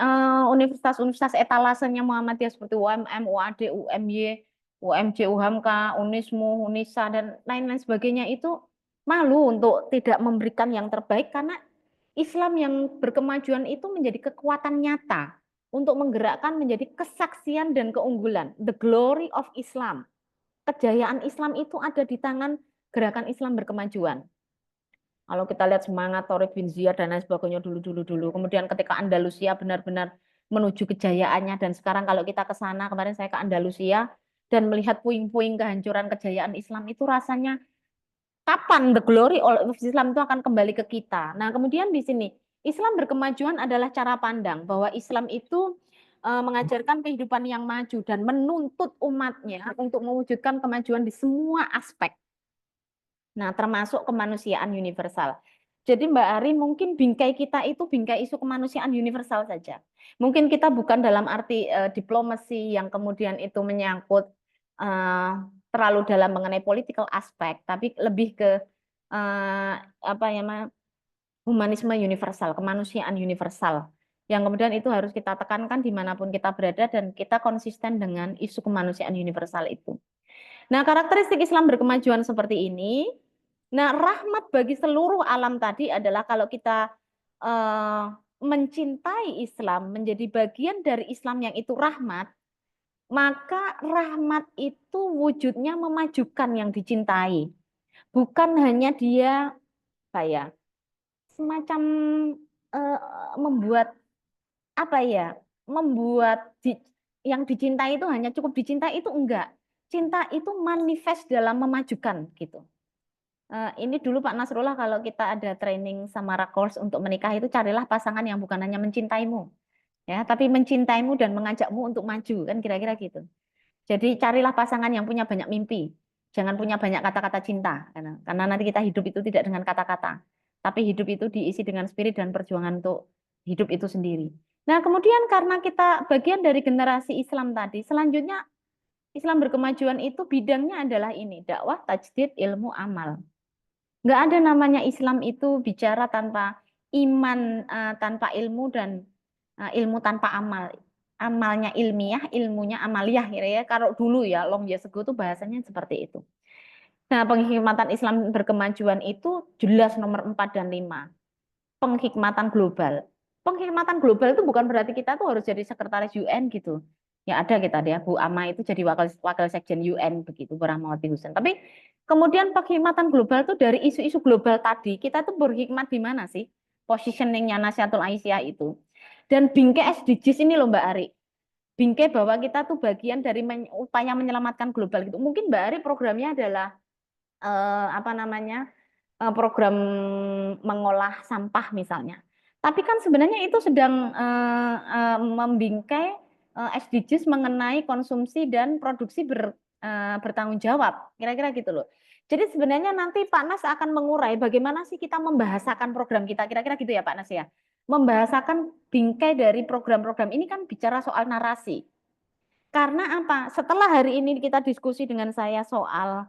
universitas-universitas etalasenya Muhammadiyah seperti UMM, UAD, UMY, UMJ, UHAMKA, Unismu, Unisa, dan lain-lain sebagainya itu malu untuk tidak memberikan yang terbaik karena Islam yang berkemajuan itu menjadi kekuatan nyata untuk menggerakkan menjadi kesaksian dan keunggulan. The glory of Islam. Kejayaan Islam itu ada di tangan gerakan Islam berkemajuan. Kalau kita lihat semangat Tariq bin Ziyad dan lain sebagainya dulu. Kemudian ketika Andalusia benar-benar menuju kejayaannya dan sekarang kalau kita ke sana, kemarin saya ke Andalusia dan melihat puing-puing kehancuran kejayaan Islam itu rasanya kapan the glory of Islam itu akan kembali ke kita. Nah, kemudian di sini Islam berkemajuan adalah cara pandang bahwa Islam itu mengajarkan kehidupan yang maju dan menuntut umatnya untuk mewujudkan kemajuan di semua aspek. Nah, termasuk kemanusiaan universal. Jadi Mbak Ari, mungkin bingkai kita itu bingkai isu kemanusiaan universal saja. Mungkin kita bukan dalam arti diplomasi yang kemudian itu menyangkut terlalu dalam mengenai political aspek, tapi lebih ke humanisme universal, kemanusiaan universal. Yang kemudian itu harus kita tekankan dimanapun kita berada dan kita konsisten dengan isu kemanusiaan universal itu. Nah, karakteristik Islam berkemajuan seperti ini. Nah, rahmat bagi seluruh alam tadi adalah kalau kita mencintai Islam, menjadi bagian dari Islam yang itu rahmat, maka rahmat itu wujudnya memajukan yang dicintai. Bukan hanya dia semacam membuat yang dicintai itu hanya cukup dicintai itu enggak. Cinta itu manifest dalam memajukan gitu. Ini dulu Pak Nasrullah kalau kita ada training sama Rakors untuk menikah itu carilah pasangan yang bukan hanya mencintaimu, ya, tapi mencintaimu dan mengajakmu untuk maju kan kira-kira gitu. Jadi carilah pasangan yang punya banyak mimpi, jangan punya banyak kata-kata cinta, karena nanti kita hidup itu tidak dengan kata-kata, tapi hidup itu diisi dengan spirit dan perjuangan untuk hidup itu sendiri. Nah kemudian karena kita bagian dari generasi Islam tadi, selanjutnya Islam berkemajuan itu bidangnya adalah ini, dakwah, tajdid, ilmu, amal. Nggak ada namanya Islam itu bicara tanpa iman, tanpa ilmu, dan ilmu tanpa amal. Amalnya ilmiah, ilmunya amaliyah. Ya. Kalau dulu ya, long years ago itu bahasanya seperti itu. Nah, penghikmatan Islam berkemajuan itu jelas nomor 4 dan 5. Penghikmatan global. Penghikmatan global itu bukan berarti kita tuh harus jadi sekretaris UN gitu. Ya ada kita dia Bu Ama itu jadi wakil sekjen UN begitu, Bu Rahmawati Hussein. Tapi kemudian penghikmatan global itu dari isu-isu global tadi, kita tuh berhikmat di mana sih? Positioningnya Nasihatul Aisyah itu. Dan bingkai SDGs ini loh Mbak Ari. Bingkai bahwa kita tuh bagian dari upaya menyelamatkan global gitu. Mungkin Mbak Ari programnya adalah program mengolah sampah misalnya. Tapi kan sebenarnya itu sedang membingkai SDGs mengenai konsumsi dan produksi bertanggung jawab, kira-kira gitu loh. Jadi sebenarnya nanti Pak Nas akan mengurai bagaimana sih kita membahasakan program kita, kira-kira gitu ya Pak Nas ya. Membahasakan bingkai dari program-program ini kan bicara soal narasi. Karena apa? Setelah hari ini kita diskusi dengan saya soal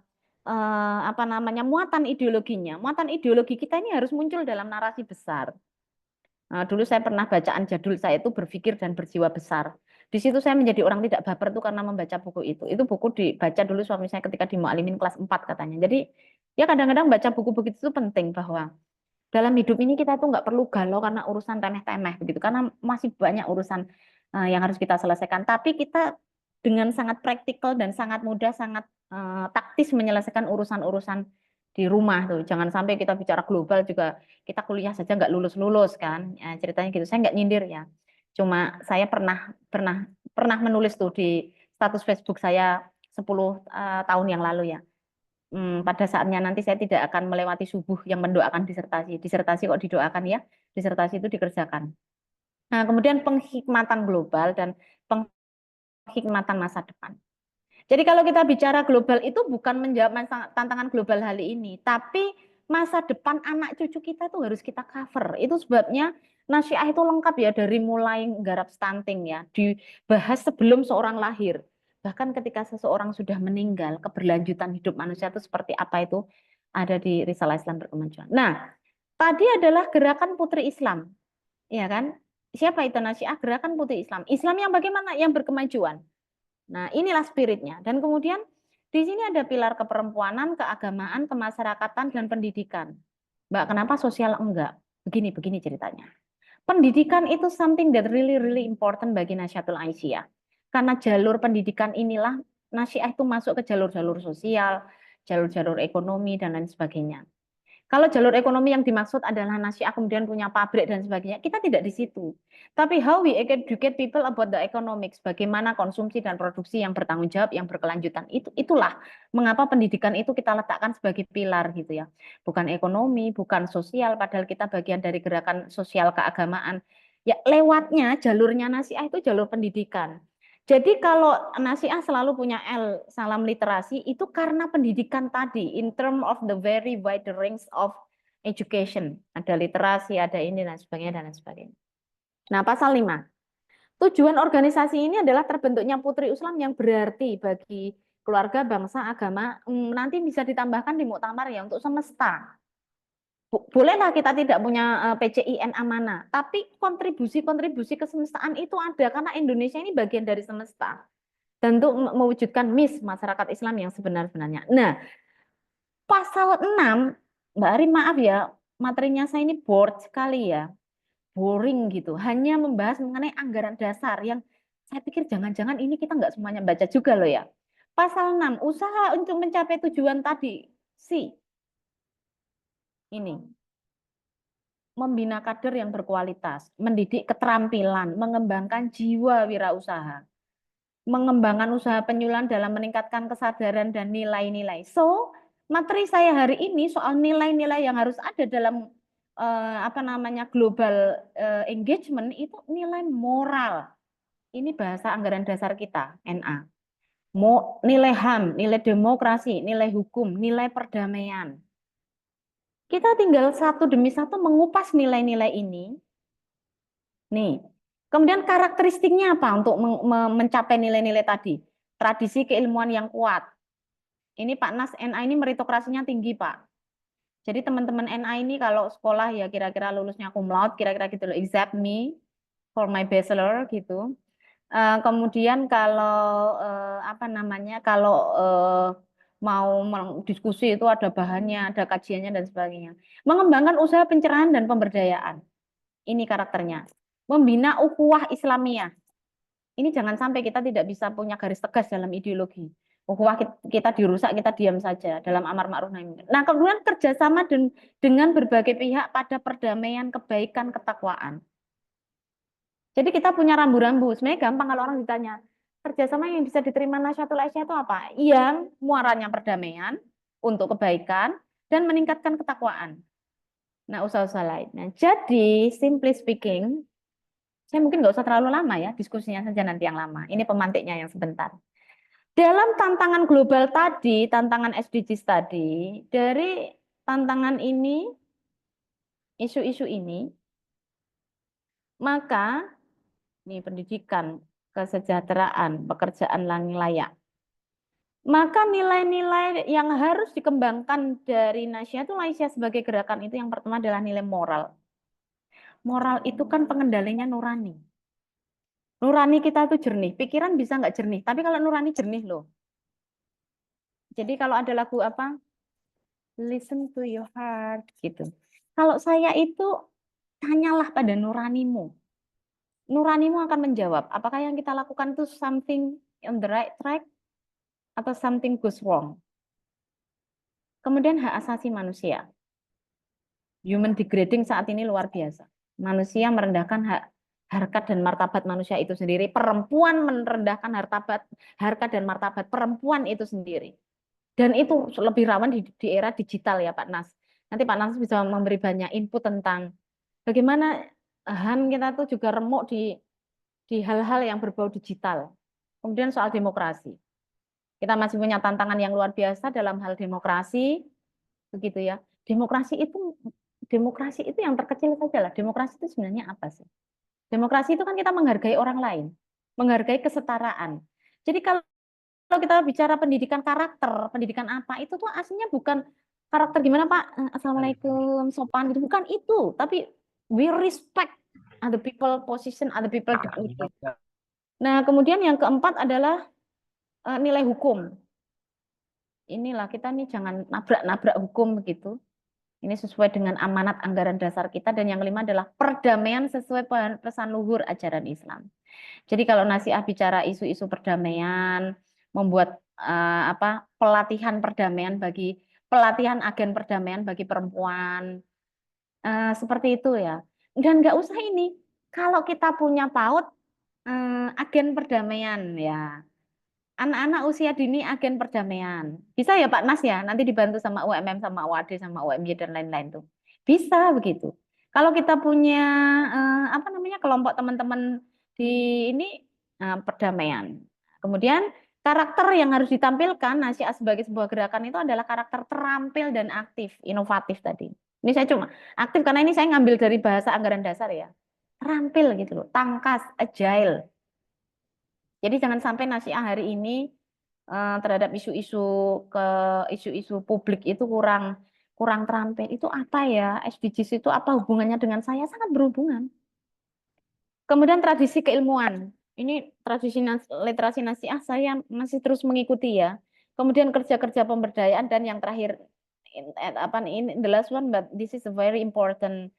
muatan ideologinya. Muatan ideologi kita ini harus muncul dalam narasi besar. Dulu saya pernah bacaan jadul saya itu berpikir dan berjiwa besar. Di situ saya menjadi orang tidak baper tuh karena membaca buku itu. Itu buku dibaca dulu suami saya ketika di Mu'alimin kelas 4 katanya. Jadi ya kadang-kadang baca buku-buku itu penting bahwa dalam hidup ini kita tuh nggak perlu galau karena urusan remeh-temeh begitu. Karena masih banyak urusan yang harus kita selesaikan. Tapi kita dengan sangat praktikal dan sangat mudah, sangat taktis menyelesaikan urusan-urusan di rumah tuh. Jangan sampai kita bicara global juga kita kuliah saja nggak lulus-lulus kan. Ya, ceritanya gitu. Saya nggak nyindir ya. Cuma saya pernah menulis tuh di status Facebook saya 10 tahun yang lalu ya. Pada saatnya nanti saya tidak akan melewati subuh yang mendoakan disertasi. Disertasi kok didoakan ya, disertasi itu dikerjakan. Nah, kemudian penghikmatan global dan penghikmatan masa depan. Jadi kalau kita bicara global itu bukan menjawab tantangan global hari ini, tapi masa depan anak cucu kita tuh harus kita cover. Itu sebabnya Nasiah itu lengkap ya, dari mulai garap stunting ya, dibahas sebelum seorang lahir. Bahkan ketika seseorang sudah meninggal, keberlanjutan hidup manusia itu seperti apa itu ada di Risalah Islam Berkemajuan. Nah, tadi adalah gerakan Putri Islam. Ya kan? Siapa itu Nasiah? Gerakan Putri Islam. Islam yang bagaimana? Yang berkemajuan. Nah, inilah spiritnya. Dan kemudian di sini ada pilar keperempuanan, keagamaan, kemasyarakatan, dan pendidikan. Mbak, kenapa sosial enggak? Begini ceritanya. Pendidikan itu something that really important bagi Nasyatul Aisyah. Karena jalur pendidikan inilah Nasiah itu masuk ke jalur-jalur sosial, jalur-jalur ekonomi, dan lain sebagainya. Kalau jalur ekonomi yang dimaksud adalah Nasiah kemudian punya pabrik dan sebagainya, kita tidak di situ. Tapi how we educate people about the economics, bagaimana konsumsi dan produksi yang bertanggung jawab, yang berkelanjutan, itulah mengapa pendidikan itu kita letakkan sebagai pilar gitu ya. Bukan ekonomi, bukan sosial, padahal kita bagian dari gerakan sosial keagamaan. Ya lewatnya jalurnya Nasiah itu jalur pendidikan. Jadi kalau Nasiah selalu punya L, salam literasi, itu karena pendidikan tadi, in term of the very wide range of education. Ada literasi, ada ini, dan sebagainya, dan sebagainya. Nah, pasal 5. Tujuan organisasi ini adalah terbentuknya Putri Islam yang berarti bagi keluarga, bangsa, agama, nanti bisa ditambahkan di muktamar ya, untuk semesta. Bolehlah kita tidak punya PCIN amanah, tapi kontribusi-kontribusi kesemestaan itu ada, karena Indonesia ini bagian dari semesta. Dan untuk mewujudkan masyarakat Islam yang sebenar-benarnya. Nah, pasal 6, Mbak Ari maaf ya, materinya saya ini bored sekali ya, boring gitu, hanya membahas mengenai anggaran dasar yang saya pikir jangan-jangan ini kita nggak semuanya baca juga loh ya. Pasal 6, usaha untuk mencapai tujuan tadi, ini membina kader yang berkualitas, mendidik keterampilan, mengembangkan jiwa wirausaha, mengembangkan usaha penyuluhan dalam meningkatkan kesadaran dan nilai-nilai. So, materi saya hari ini soal nilai-nilai yang harus ada dalam global engagement itu nilai moral. Ini bahasa anggaran dasar kita, NA. Nilai HAM, nilai demokrasi, nilai hukum, nilai perdamaian. Kita tinggal satu demi satu mengupas nilai-nilai ini. Nih, kemudian karakteristiknya apa untuk mencapai nilai-nilai tadi? Tradisi keilmuan yang kuat. Ini Pak Nas NA ini meritokrasinya tinggi, Pak. Jadi teman-teman NA ini kalau sekolah ya kira-kira lulusnya cum laude, kira-kira gitu loh, except me for my bachelor gitu. Kemudian kalau mau diskusi itu ada bahannya, ada kajiannya dan sebagainya. Mengembangkan usaha pencerahan dan pemberdayaan. Ini karakternya. Membina ukhuwah Islamiyah. Ini jangan sampai kita tidak bisa punya garis tegas dalam ideologi. Ukhuwah kita dirusak, kita diam saja dalam amar ma'ruf nahi munkar. Nah, kemudian kerjasama dengan berbagai pihak pada perdamaian, kebaikan, ketakwaan. Jadi kita punya rambu-rambu. Sebenarnya gampang kalau orang ditanya, kerjasama yang bisa diterima Nasyatul Aisyah itu apa? Yang muaranya perdamaian untuk kebaikan dan meningkatkan ketakwaan. Nah, usaha-usaha lain. Nah, jadi simply speaking, saya mungkin nggak usah terlalu lama ya, diskusinya saja nanti yang lama. Ini pemantiknya yang sebentar. Dalam tantangan global tadi, tantangan SDGs tadi, dari tantangan ini, isu-isu ini, maka ini pendidikan, kesejahteraan, pekerjaan yang layak. Maka nilai-nilai yang harus dikembangkan dari Nasyatul Aisyah sebagai gerakan itu yang pertama adalah nilai moral. Moral itu kan pengendalinya nurani. Nurani kita itu jernih, pikiran bisa nggak jernih, tapi kalau nurani jernih loh. Jadi kalau ada lagu apa? Listen to your heart gitu. Kalau saya itu tanyalah pada nuranimu. Nuranimu akan menjawab, apakah yang kita lakukan itu something on the right track? atau something goes wrong. Kemudian hak asasi manusia. Human degrading saat ini luar biasa. Manusia merendahkan harkat dan martabat manusia itu sendiri. Perempuan merendahkan harkat dan martabat perempuan itu sendiri. Dan itu lebih rawan di era digital ya Pak Nas. Nanti Pak Nas bisa memberi banyak input tentang bagaimana HAM kita tuh juga remuk di hal-hal yang berbau digital. Kemudian soal demokrasi. Kita masih punya tantangan yang luar biasa dalam hal demokrasi, begitu ya. Demokrasi itu yang terkecil saja lah. Demokrasi itu sebenarnya apa sih? Demokrasi itu kan kita menghargai orang lain, menghargai kesetaraan. Jadi kalau kita bicara pendidikan karakter, pendidikan apa, itu tuh aslinya bukan karakter gimana Pak, Assalamualaikum, sopan gitu, bukan itu. Tapi we respect other people position, other people dignity. Nah, kemudian yang keempat adalah nilai hukum. Inilah kita nih jangan nabrak-nabrak hukum begitu. Ini sesuai dengan amanat anggaran dasar kita. Dan yang kelima adalah perdamaian sesuai pesan luhur ajaran Islam. Jadi kalau Nasiah bicara isu-isu perdamaian, membuat pelatihan agen perdamaian bagi perempuan, seperti itu ya. Dan nggak usah ini. Kalau kita punya PAUD agen perdamaian ya. Anak-anak usia dini agen perdamaian. Bisa ya Pak Nas ya, nanti dibantu sama UMM, sama UAD, sama UMY dan lain-lain tuh. Bisa begitu. Kalau kita punya kelompok teman-teman di ini perdamaian. Kemudian karakter yang harus ditampilkan Nasiah sebagai sebuah gerakan itu adalah karakter terampil dan aktif, inovatif tadi. Ini saya cuma aktif karena ini saya ngambil dari bahasa anggaran dasar ya. Terampil gitu loh, tangkas, agile. Jadi jangan sampai Nasiah hari ini terhadap isu-isu publik itu kurang terampil. Itu apa ya? SDGs itu apa hubungannya dengan saya? Sangat berhubungan. Kemudian tradisi keilmuan. Ini tradisi literasi Nasiah saya masih terus mengikuti ya. Kemudian kerja-kerja pemberdayaan dan yang terakhir the last one, but this is a very important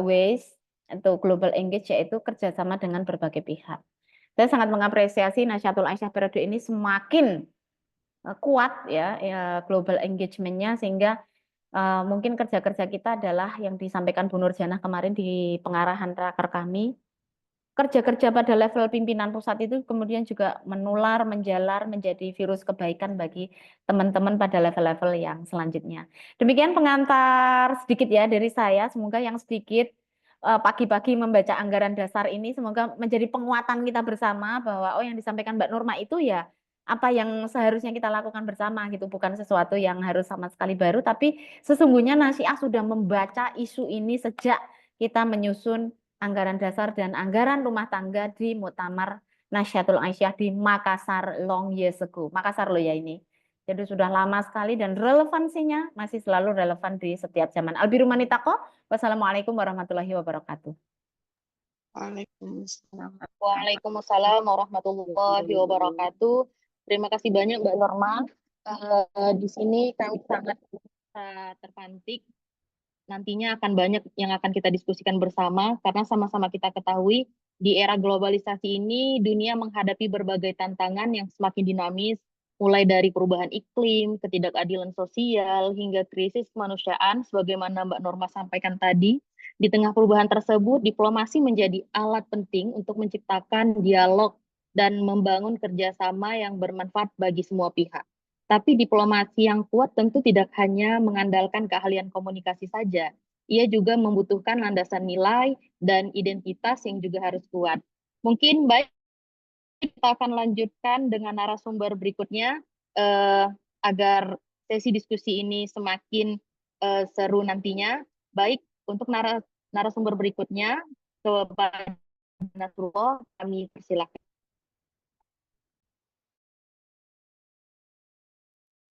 ways untuk global engage, yaitu kerjasama dengan berbagai pihak. Saya sangat mengapresiasi Nasyatul Aisyah periode ini semakin kuat ya global engagement-nya, sehingga mungkin kerja-kerja kita adalah yang disampaikan Bu Nurjanah kemarin di pengarahan raker kami. Kerja-kerja pada level pimpinan pusat itu kemudian juga menular, menjalar menjadi virus kebaikan bagi teman-teman pada level-level yang selanjutnya. Demikian pengantar sedikit ya dari saya, semoga yang sedikit pagi-pagi membaca anggaran dasar ini semoga menjadi penguatan kita bersama bahwa yang disampaikan Mbak Nurma itu ya apa yang seharusnya kita lakukan bersama gitu, bukan sesuatu yang harus sama sekali baru, tapi sesungguhnya Nasiah sudah membaca isu ini sejak kita menyusun anggaran dasar dan anggaran rumah tangga di Muktamar Nasyatul Aisyah di Makassar long years ago. Makassar loh ya ini. Jadi sudah lama sekali dan relevansinya masih selalu relevan di setiap zaman. Albiru manitaqo. Wassalamualaikum warahmatullahi wabarakatuh. Waalaikumsalam warahmatullahi wabarakatuh. Terima kasih banyak Mbak Norma. Di sini kami sangat terpantik. Nantinya akan banyak yang akan kita diskusikan bersama karena sama-sama kita ketahui di era globalisasi ini dunia menghadapi berbagai tantangan yang semakin dinamis, mulai dari perubahan iklim, ketidakadilan sosial, hingga krisis kemanusiaan, sebagaimana Mbak Norma sampaikan tadi. Di tengah perubahan tersebut, diplomasi menjadi alat penting untuk menciptakan dialog dan membangun kerjasama yang bermanfaat bagi semua pihak. Tapi diplomasi yang kuat tentu tidak hanya mengandalkan keahlian komunikasi saja. Ia juga membutuhkan landasan nilai dan identitas yang juga harus kuat. Mungkin baik kita akan lanjutkan dengan narasumber berikutnya agar sesi diskusi ini semakin seru nantinya. Baik, untuk narasumber berikutnya, kepada Nasrullah kami persilakan.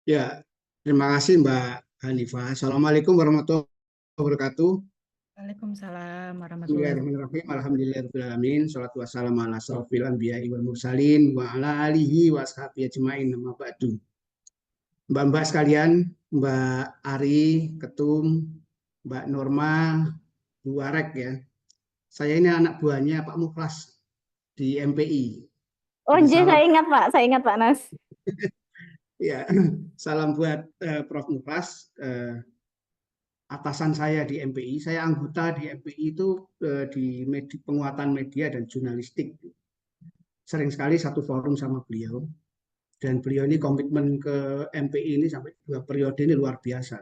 Ya, terima kasih Mbak Hanifah. Assalamualaikum warahmatullahi wabarakatuh. Waalaikumsalam warahmatullahi Bismillahirrahmanirrahim. Alhamdulillahirrahmanirrahim. Salatu wassalamu ala asrofil anbiya'i wal mursalin wa ala alihi wa ashabihi ajma'in, amma ba'du. Mbak-mbak sekalian, Mbak Ari, Ketum, Mbak Norma, Bu Arek ya. Saya ini anak buahnya Pak Mukhlas di MPI. Oh, saya ingat Pak Nas. Ya, salam buat Prof. Muklas, atasan saya di MPI. Saya anggota di MPI itu di penguatan media dan jurnalistik. Sering sekali satu forum sama beliau. Dan beliau ini komitmen ke MPI ini sampai 2 periode ini luar biasa.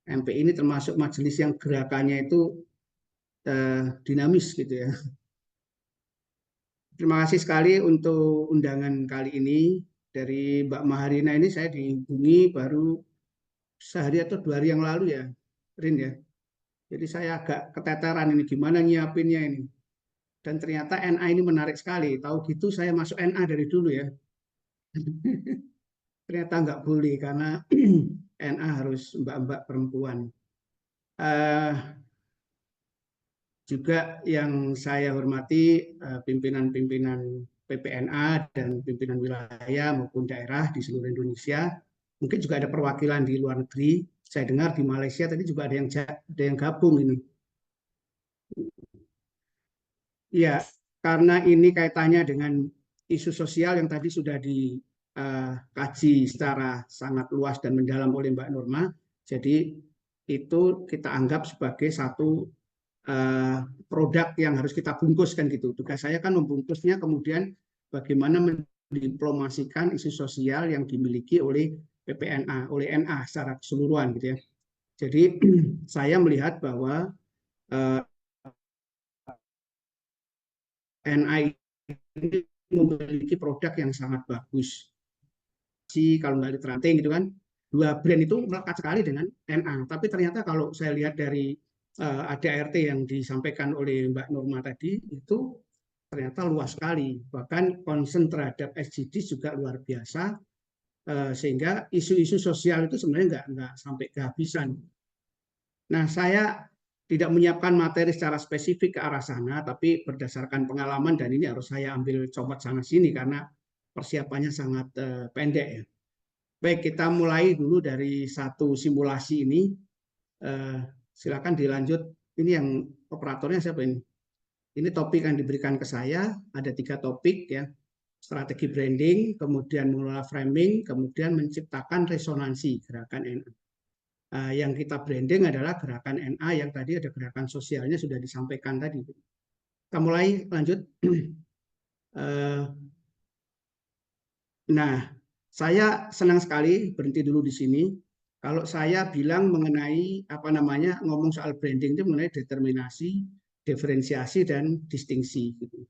MPI ini termasuk majelis yang gerakannya itu dinamis gitu ya. Terima kasih sekali untuk undangan kali ini. Dari Mbak Maharina ini saya dihubungi baru sehari atau 2 hari yang lalu ya, Rin ya. Jadi saya agak keteteran ini gimana nyiapinnya ini. Dan ternyata NA ini menarik sekali. Tahu gitu saya masuk NA dari dulu ya. Ternyata nggak boleh karena NA harus mbak-mbak perempuan. Juga yang saya hormati pimpinan-pimpinan PPNA dan pimpinan wilayah maupun daerah di seluruh Indonesia. Mungkin juga ada perwakilan di luar negeri. Saya dengar di Malaysia tadi juga ada yang gabung ini. Ya, karena ini kaitannya dengan isu sosial yang tadi sudah dikaji secara sangat luas dan mendalam oleh Mbak Nurma. Jadi itu kita anggap sebagai satu produk yang harus kita bungkuskan gitu. Tugas saya kan membungkusnya, kemudian bagaimana mendiplomasikan isu sosial yang dimiliki oleh PPNA, oleh NA secara keseluruhan gitu ya. Jadi saya melihat bahwa NA ini memiliki produk yang sangat bagus. Kalau nggak diteranting gitu kan, 2 brand itu melekat sekali dengan NA. Tapi ternyata kalau saya lihat dari ADART yang disampaikan oleh Mbak Nurma tadi itu ternyata luas sekali, bahkan concern terhadap SDGs juga luar biasa, sehingga isu-isu sosial itu sebenarnya nggak sampai kehabisan. Nah, saya tidak menyiapkan materi secara spesifik ke arah sana, tapi berdasarkan pengalaman dan ini harus saya ambil comot sana sini karena persiapannya sangat pendek ya. Baik, kita mulai dulu dari satu simulasi ini. Silakan dilanjut. Ini yang operatornya siapa ini? Ini topik yang diberikan ke saya. Ada 3 topik ya. Strategi branding, kemudian mengelola framing, kemudian menciptakan resonansi gerakan NA. Yang kita branding adalah gerakan NA yang tadi ada gerakan sosialnya sudah disampaikan tadi. Kita mulai lanjut. Nah, saya senang sekali berhenti dulu di sini. Kalau saya bilang mengenai ngomong soal branding itu mengenai determinasi, diferensiasi dan distingsi gitu.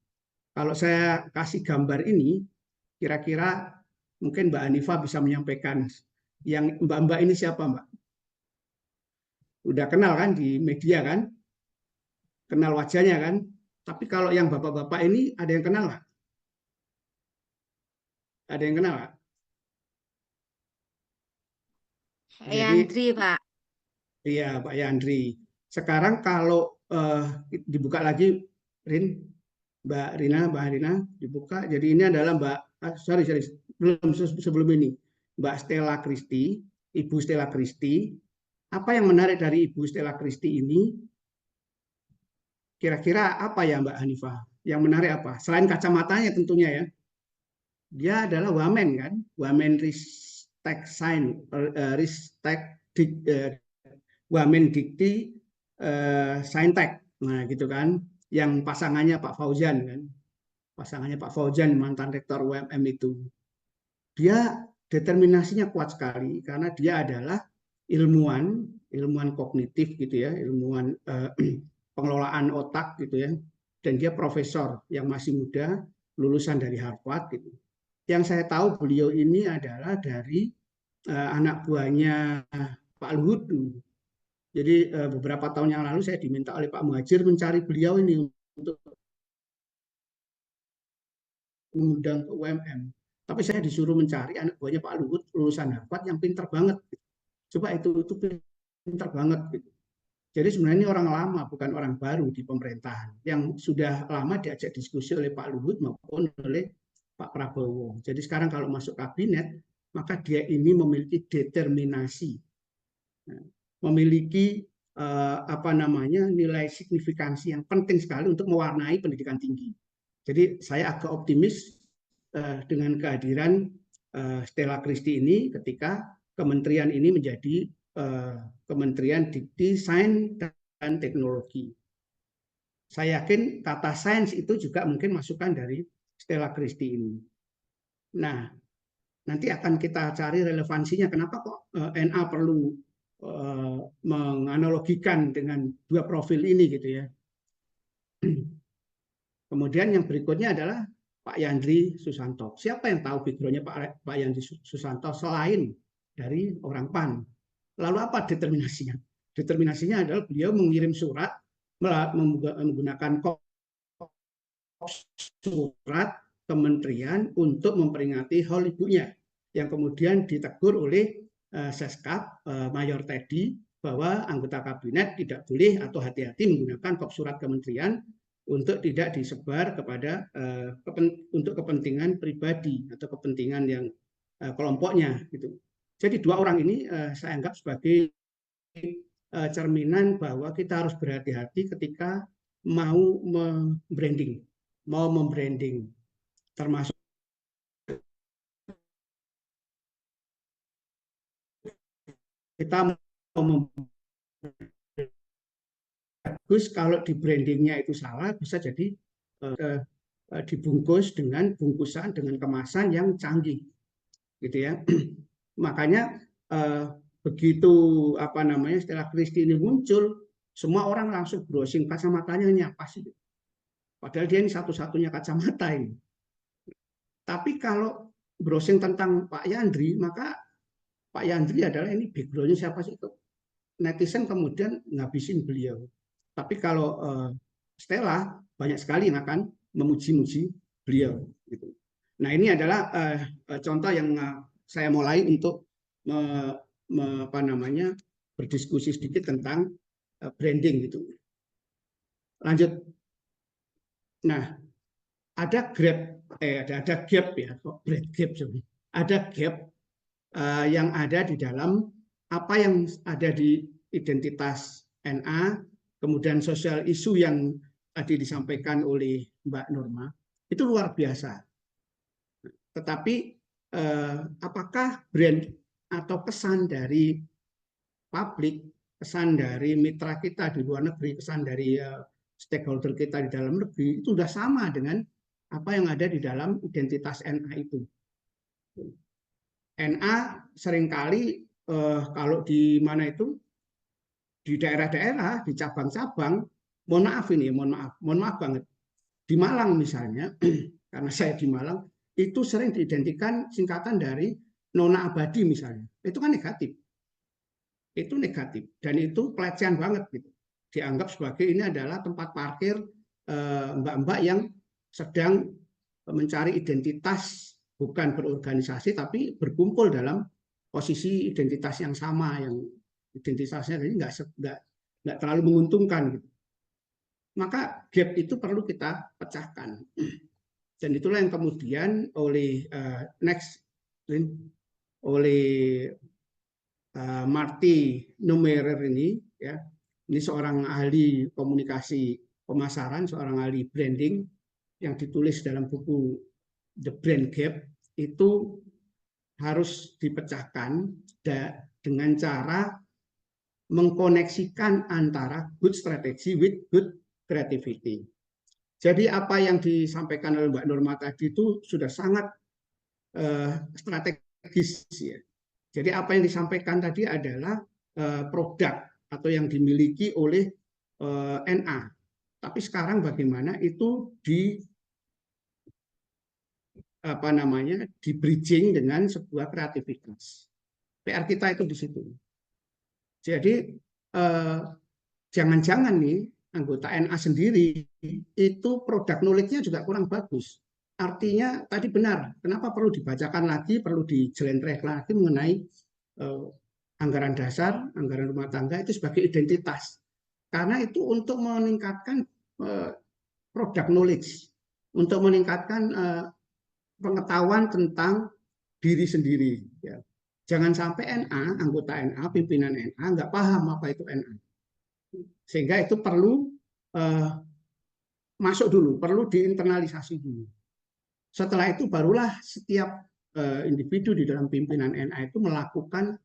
Kalau saya kasih gambar ini, kira-kira mungkin Mbak Hanifa bisa menyampaikan yang mbak-mbak ini siapa, Mbak? Udah kenal kan di media kan? Kenal wajahnya kan? Tapi kalau yang bapak-bapak ini ada yang kenal nggak? Ada yang kenal nggak? Yandri, Pak. Iya, Pak Yandri. Sekarang kalau dibuka lagi, Rin, Mbak Rina, dibuka. Jadi ini adalah sorry, belum sebelum ini, Mbak Stella Christy, Ibu Stella Christy. Apa yang menarik dari Ibu Stella Christy ini? Kira-kira apa ya Mbak Hanifah? Yang menarik apa? Selain kacamatanya tentunya ya. Dia adalah wamen kan, wamen Ristek Wamen Dikti Saintek. Nah, gitu kan. Yang pasangannya Pak Fauzan kan. Pasangannya Pak Fauzan mantan rektor UMM itu. Dia determinasinya kuat sekali karena dia adalah ilmuwan kognitif gitu ya, ilmuwan pengelolaan otak gitu ya. Dan dia profesor yang masih muda, lulusan dari Harvard gitu. Yang saya tahu beliau ini adalah dari anak buahnya Pak Luhut. Jadi beberapa tahun yang lalu saya diminta oleh Pak Muhajir mencari beliau ini untuk mengundang ke UMM. Tapi saya disuruh mencari anak buahnya Pak Luhut lulusan Harvard yang pintar banget. Coba itu pintar banget. Gitu. Jadi sebenarnya ini orang lama, bukan orang baru di pemerintahan. Yang sudah lama diajak diskusi oleh Pak Luhut maupun oleh Pak Prabowo. Jadi sekarang kalau masuk kabinet, maka dia ini memiliki determinasi. Memiliki nilai signifikansi yang penting sekali untuk mewarnai pendidikan tinggi. Jadi saya agak optimis dengan kehadiran Stella Christie ini ketika kementerian ini menjadi Kementerian Dikti, Sains dan Teknologi. Saya yakin kata sains itu juga mungkin masukan dari Stella Christie ini. Nah, nanti akan kita cari relevansinya kenapa kok NA perlu menganalogikan dengan dua profil ini gitu ya. Kemudian yang berikutnya adalah Pak Yandri Susanto. Siapa yang tahu background-nya Pak Yandri Susanto selain dari orang PAN? Lalu apa determinasinya? Determinasinya adalah beliau mengirim surat menggunakan surat kementerian untuk memperingati HOL ibunya, yang kemudian ditegur oleh Seskap Mayor Teddy bahwa anggota kabinet tidak boleh atau hati-hati menggunakan kop surat kementerian untuk tidak disebar kepada untuk kepentingan pribadi atau kepentingan yang kelompoknya gitu. Jadi dua orang ini saya anggap sebagai cerminan bahwa kita harus berhati-hati ketika mau membranding, termasuk kita mau bagus kalau di brandingnya itu salah, bisa jadi dibungkus dengan bungkusan dengan kemasan yang canggih, gitu ya. Makanya begitu Stella Christie ini muncul, semua orang langsung browsing kacamatanya ini apa sih? Padahal dia ini satu-satunya kacamata ini. Tapi kalau browsing tentang Pak Yandri, maka Pak Yandri adalah ini background-nya siapa sih itu? Netizen kemudian ngabisin beliau. Tapi kalau Stella banyak sekali yang akan memuji-muji beliau. Gitu. Nah ini adalah contoh yang saya mulai untuk berdiskusi sedikit tentang branding gitu. Lanjut. Nah, ada gap ya, ada gap yang ada di dalam apa yang ada di identitas NA, kemudian sosial isu yang tadi disampaikan oleh Mbak Norma, itu luar biasa. Tetapi apakah brand atau kesan dari publik, kesan dari mitra kita di luar negeri, kesan dari stakeholder kita di dalam negeri, itu sudah sama dengan apa yang ada di dalam identitas NA itu. NA seringkali kalau di mana itu, di daerah-daerah, di cabang-cabang, mohon maaf banget. Di Malang misalnya, karena saya di Malang, itu sering diidentikan singkatan dari Nona Abadi misalnya. Itu kan negatif. Itu negatif. Dan itu pelecehan banget gitu. Dianggap sebagai ini adalah tempat parkir mbak-mbak yang sedang mencari identitas, bukan berorganisasi, tapi berkumpul dalam posisi identitas yang sama, yang identitasnya jadi nggak terlalu menguntungkan gitu. Maka gap itu perlu kita pecahkan. Dan itulah yang kemudian oleh Marty Numerer ini, ya, ini seorang ahli komunikasi pemasaran, seorang ahli branding yang ditulis dalam buku The Brand Gap, itu harus dipecahkan dengan cara mengkoneksikan antara good strategy with good creativity. Jadi apa yang disampaikan oleh Mbak Norma tadi itu sudah sangat strategis ya. Jadi apa yang disampaikan tadi adalah produk atau yang dimiliki oleh NA. Tapi sekarang bagaimana itu di bridging dengan sebuah kreativitas. PR kita itu di situ. Jadi jangan-jangan nih anggota NA sendiri itu produk knowledge-nya juga kurang bagus. Artinya tadi benar, kenapa perlu dibacakan lagi, perlu dijelentrehkan lagi mengenai anggaran dasar, anggaran rumah tangga itu sebagai identitas. Karena itu untuk meningkatkan produk knowledge, untuk meningkatkan pengetahuan tentang diri sendiri. Ya. Jangan sampai NA, anggota NA, pimpinan NA nggak paham apa itu NA. Sehingga itu perlu masuk dulu, perlu diinternalisasi dulu. Setelah itu barulah setiap individu di dalam pimpinan NA itu melakukan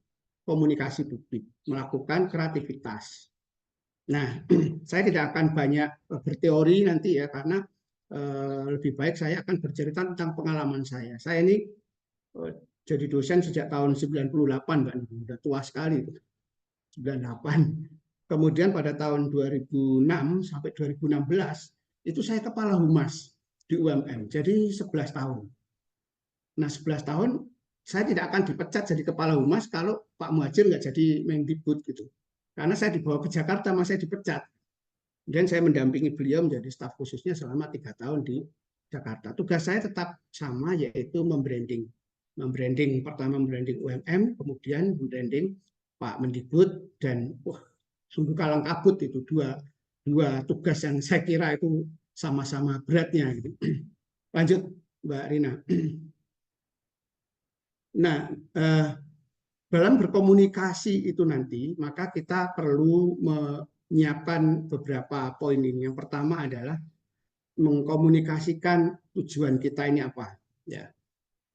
komunikasi publik, melakukan kreativitas. Nah, saya tidak akan banyak berteori nanti ya, karena lebih baik saya akan bercerita tentang pengalaman saya. Saya ini jadi dosen sejak tahun 98, Mbak, udah tua sekali, 98. Kemudian pada tahun 2006 sampai 2016 itu saya kepala humas di UMM, jadi 11 tahun. Nah, 11 tahun saya tidak akan dipecat jadi kepala humas kalau Pak Muhadjir nggak jadi Mendikbud gitu. Karena saya dibawa ke Jakarta, saya dipecat. Dan saya mendampingi beliau menjadi staf khususnya selama 3 tahun di Jakarta. Tugas saya tetap sama, yaitu membranding. Pertama membranding UMM, kemudian membranding Pak Mendikbud, dan sungguh kalang kabut itu dua tugas yang saya kira itu sama-sama beratnya. Gitu. Lanjut, Mbak Rina. Nah, dalam berkomunikasi itu nanti, maka kita perlu menyiapkan beberapa poin ini. Yang pertama adalah mengkomunikasikan tujuan kita ini apa. Ya.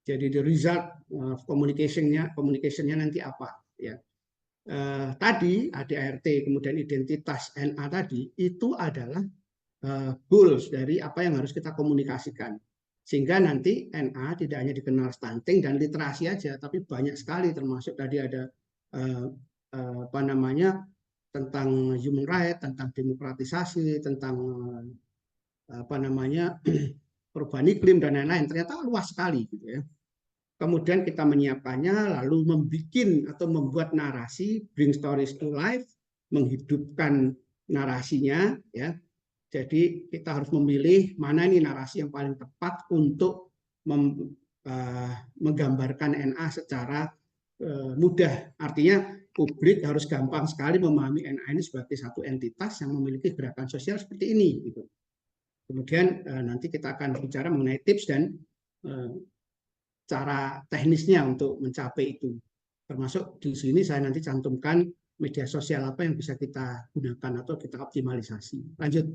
Jadi the result of communication-nya nanti apa. Ya. Tadi ADART, kemudian identitas NA tadi, itu adalah goals dari apa yang harus kita komunikasikan. Sehingga nanti NA tidak hanya dikenal stunting dan literasi aja, tapi banyak sekali, termasuk tadi ada tentang human right, tentang demokratisasi, tentang perubahan iklim dan lain-lain. Ternyata luas sekali, gitu ya. Kemudian kita menyiapkannya, lalu membuat narasi, bring stories to life, menghidupkan narasinya, ya. Jadi kita harus memilih mana ini narasi yang paling tepat untuk menggambarkan NA secara mudah. Artinya publik harus gampang sekali memahami NA ini sebagai satu entitas yang memiliki gerakan sosial seperti ini. Gitu. Kemudian nanti kita akan bicara mengenai tips dan cara teknisnya untuk mencapai itu. Termasuk di sini saya nanti cantumkan media sosial apa yang bisa kita gunakan atau kita optimalisasi. Lanjut.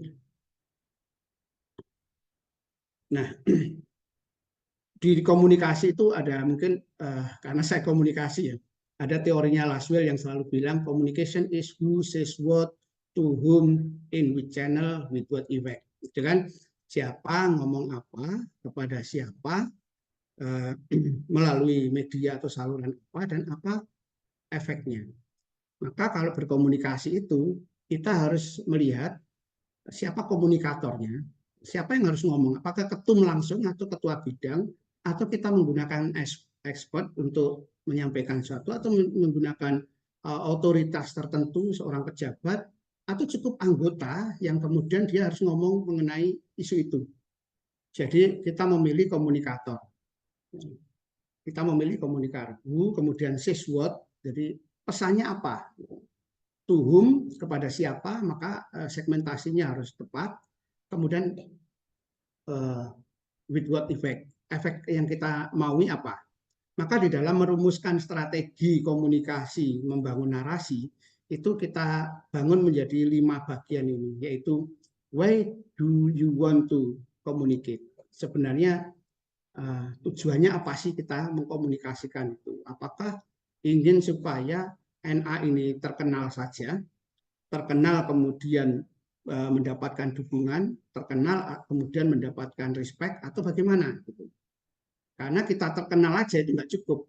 Nah, di komunikasi itu ada mungkin, karena saya komunikasi ya, ada teorinya Laswell yang selalu bilang communication is who says what, to whom, in which channel, with what effect. Itu kan, siapa ngomong apa, kepada siapa, melalui media atau saluran apa, dan apa efeknya. Maka kalau berkomunikasi itu, kita harus melihat siapa komunikatornya, siapa yang harus ngomong, apakah ketum langsung atau ketua bidang, atau kita menggunakan expert untuk menyampaikan sesuatu, atau menggunakan otoritas tertentu, seorang pejabat, atau cukup anggota yang kemudian dia harus ngomong mengenai isu itu. Jadi kita memilih komunikator. Kita memilih komunikator, kemudian says what, jadi pesannya apa, to whom, kepada siapa, maka segmentasinya harus tepat, kemudian with what effect, efek yang kita maui apa. Maka di dalam merumuskan strategi komunikasi, membangun narasi, itu kita bangun menjadi 5 bagian ini, yaitu why do you want to communicate. Sebenarnya tujuannya apa sih kita mengkomunikasikan itu? Apakah ingin supaya NA ini terkenal saja, terkenal kemudian mendapatkan dukungan, terkenal kemudian mendapatkan respect, atau bagaimana? Karena kita terkenal aja itu nggak cukup.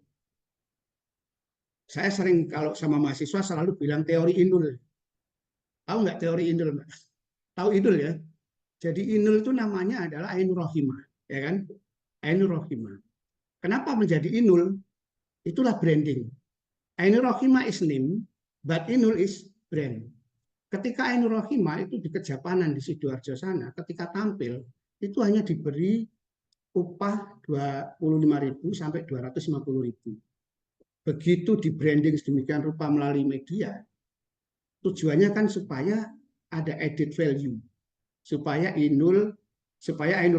Saya sering kalau sama mahasiswa selalu bilang teori Inul. Tahu nggak teori Inul? Tahu Inul ya? Jadi Inul itu namanya adalah Ainur Rohimah, ya kan? Ainur Rohimah. Kenapa menjadi Inul? Itulah branding. Ainur Rohimah is name, but Inul is brand. Ketika Ainur Rohimah itu di Kejapanan di Sidoarjo sana, ketika tampil itu hanya diberi upah 25.000 sampai 250.000. Begitu di branding sedemikian rupa melalui media, tujuannya kan supaya ada added value, supaya Ainur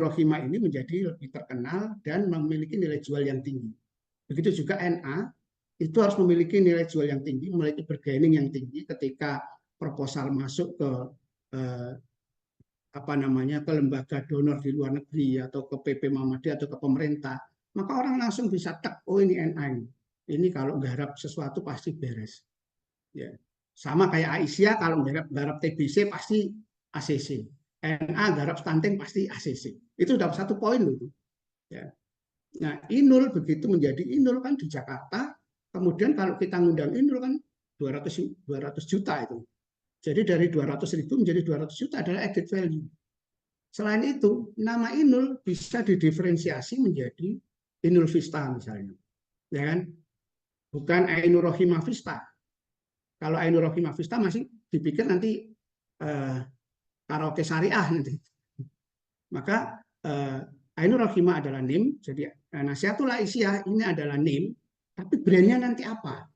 Rohimah ini menjadi lebih terkenal dan memiliki nilai jual yang tinggi. Begitu juga NA itu harus memiliki nilai jual yang tinggi, memiliki bargaining yang tinggi ketika proposal masuk ke ke lembaga donor di luar negeri atau ke PP Muhammadiyah atau ke pemerintah. maka orang langsung bisa tek, oh ini NA ini. Ini kalau nggarap sesuatu pasti beres. Ya. Sama kayak Aisyah kalau nggarap TBC pasti ACC. NA garap stunting pasti ACC. Itu udah satu poin loh itu. Ya. Nah, Inul begitu menjadi Inul kan di Jakarta, kemudian kalau kita ngundang Inul kan 200 juta itu. Jadi dari 200.000 menjadi 200 juta adalah added value. Selain itu, nama Inul bisa didiferensiasi menjadi Inul Vista misalnya. Ya kan? Bukan Ainur Rohimah Vista. Kalau Ainur Rohimah Vista masih dipikir nanti karaoke syariah nanti. Maka Ainur Rohimah adalah NIM, jadi Nasihatul Aisyah ini adalah NIM, tapi brandnya nanti apa?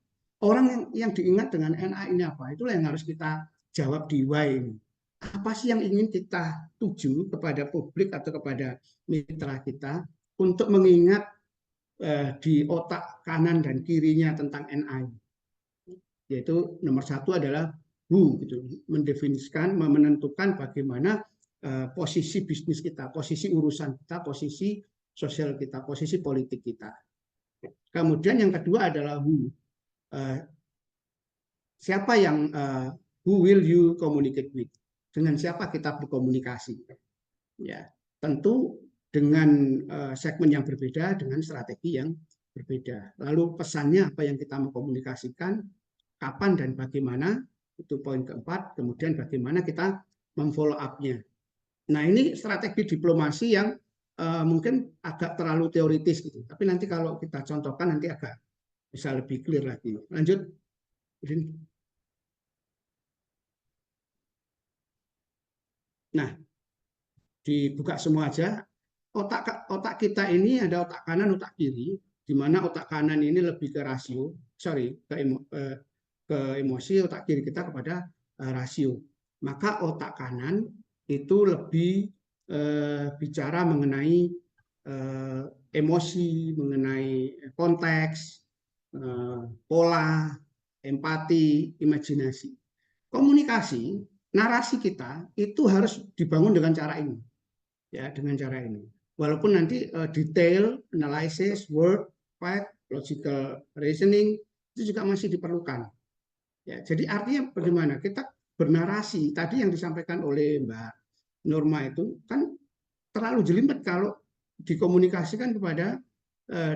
Orang yang diingat dengan NA ini apa? Itulah yang harus kita jawab di Y ini. Apa sih yang ingin kita tuju kepada publik atau kepada mitra kita untuk mengingat di otak kanan dan kirinya tentang NA ini? Yaitu nomor satu adalah who, gitu, mendefinisikan, menentukan bagaimana posisi bisnis kita, posisi urusan kita, posisi sosial kita, posisi politik kita. Kemudian yang kedua adalah who. Siapa yang who will you communicate with? Dengan siapa kita berkomunikasi? Ya, tentu dengan segmen yang berbeda, dengan strategi yang berbeda. Lalu pesannya apa yang kita mau komunikasikan, kapan dan bagaimana, itu poin keempat. Kemudian bagaimana kita memfollow up-nya. Nah, ini strategi diplomasi yang mungkin agak terlalu teoritis gitu. Tapi nanti kalau kita contohkan nanti agak bisa lebih clear lagi. Lanjut. Nah, dibuka semua aja. Otak kita ini ada otak kanan, otak kiri, di mana otak kanan ini lebih ke rasio, ke emosi, otak kiri kita kepada rasio. Maka otak kanan itu lebih bicara mengenai emosi, mengenai konteks, pola, empati, imajinasi. Komunikasi, narasi kita itu harus dibangun dengan cara ini. Ya, dengan cara ini. Walaupun nanti detail, analysis, word, fact, logical reasoning itu juga masih diperlukan. Ya, jadi artinya bagaimana? Kita bernarasi. Tadi yang disampaikan oleh Mbak Norma itu kan terlalu jelimet kalau dikomunikasikan kepada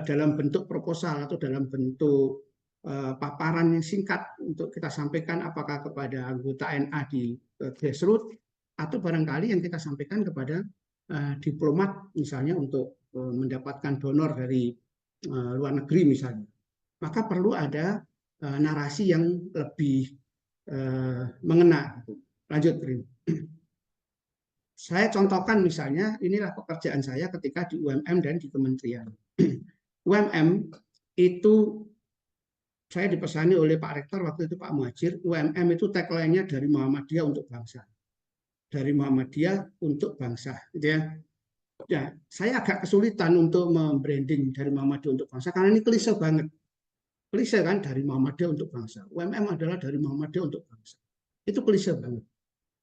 dalam bentuk proposal atau dalam bentuk paparan yang singkat untuk kita sampaikan apakah kepada anggota NA di grassroots atau barangkali yang kita sampaikan kepada diplomat misalnya untuk mendapatkan donor dari luar negeri misalnya. Maka perlu ada narasi yang lebih mengena. Lanjut, Rin. Saya contohkan misalnya, inilah pekerjaan saya ketika di UMM dan di kementerian. UMM itu saya dipesani oleh Pak Rektor waktu itu Pak Muhajir, UMM itu tagline-nya dari Muhammadiyah untuk bangsa. Dari Muhammadiyah untuk bangsa. Gitu ya. Ya, saya agak kesulitan untuk membranding dari Muhammadiyah untuk bangsa, karena ini klise banget. Klise kan, dari Muhammadiyah untuk bangsa. UMM adalah dari Muhammadiyah untuk bangsa. Itu klise banget.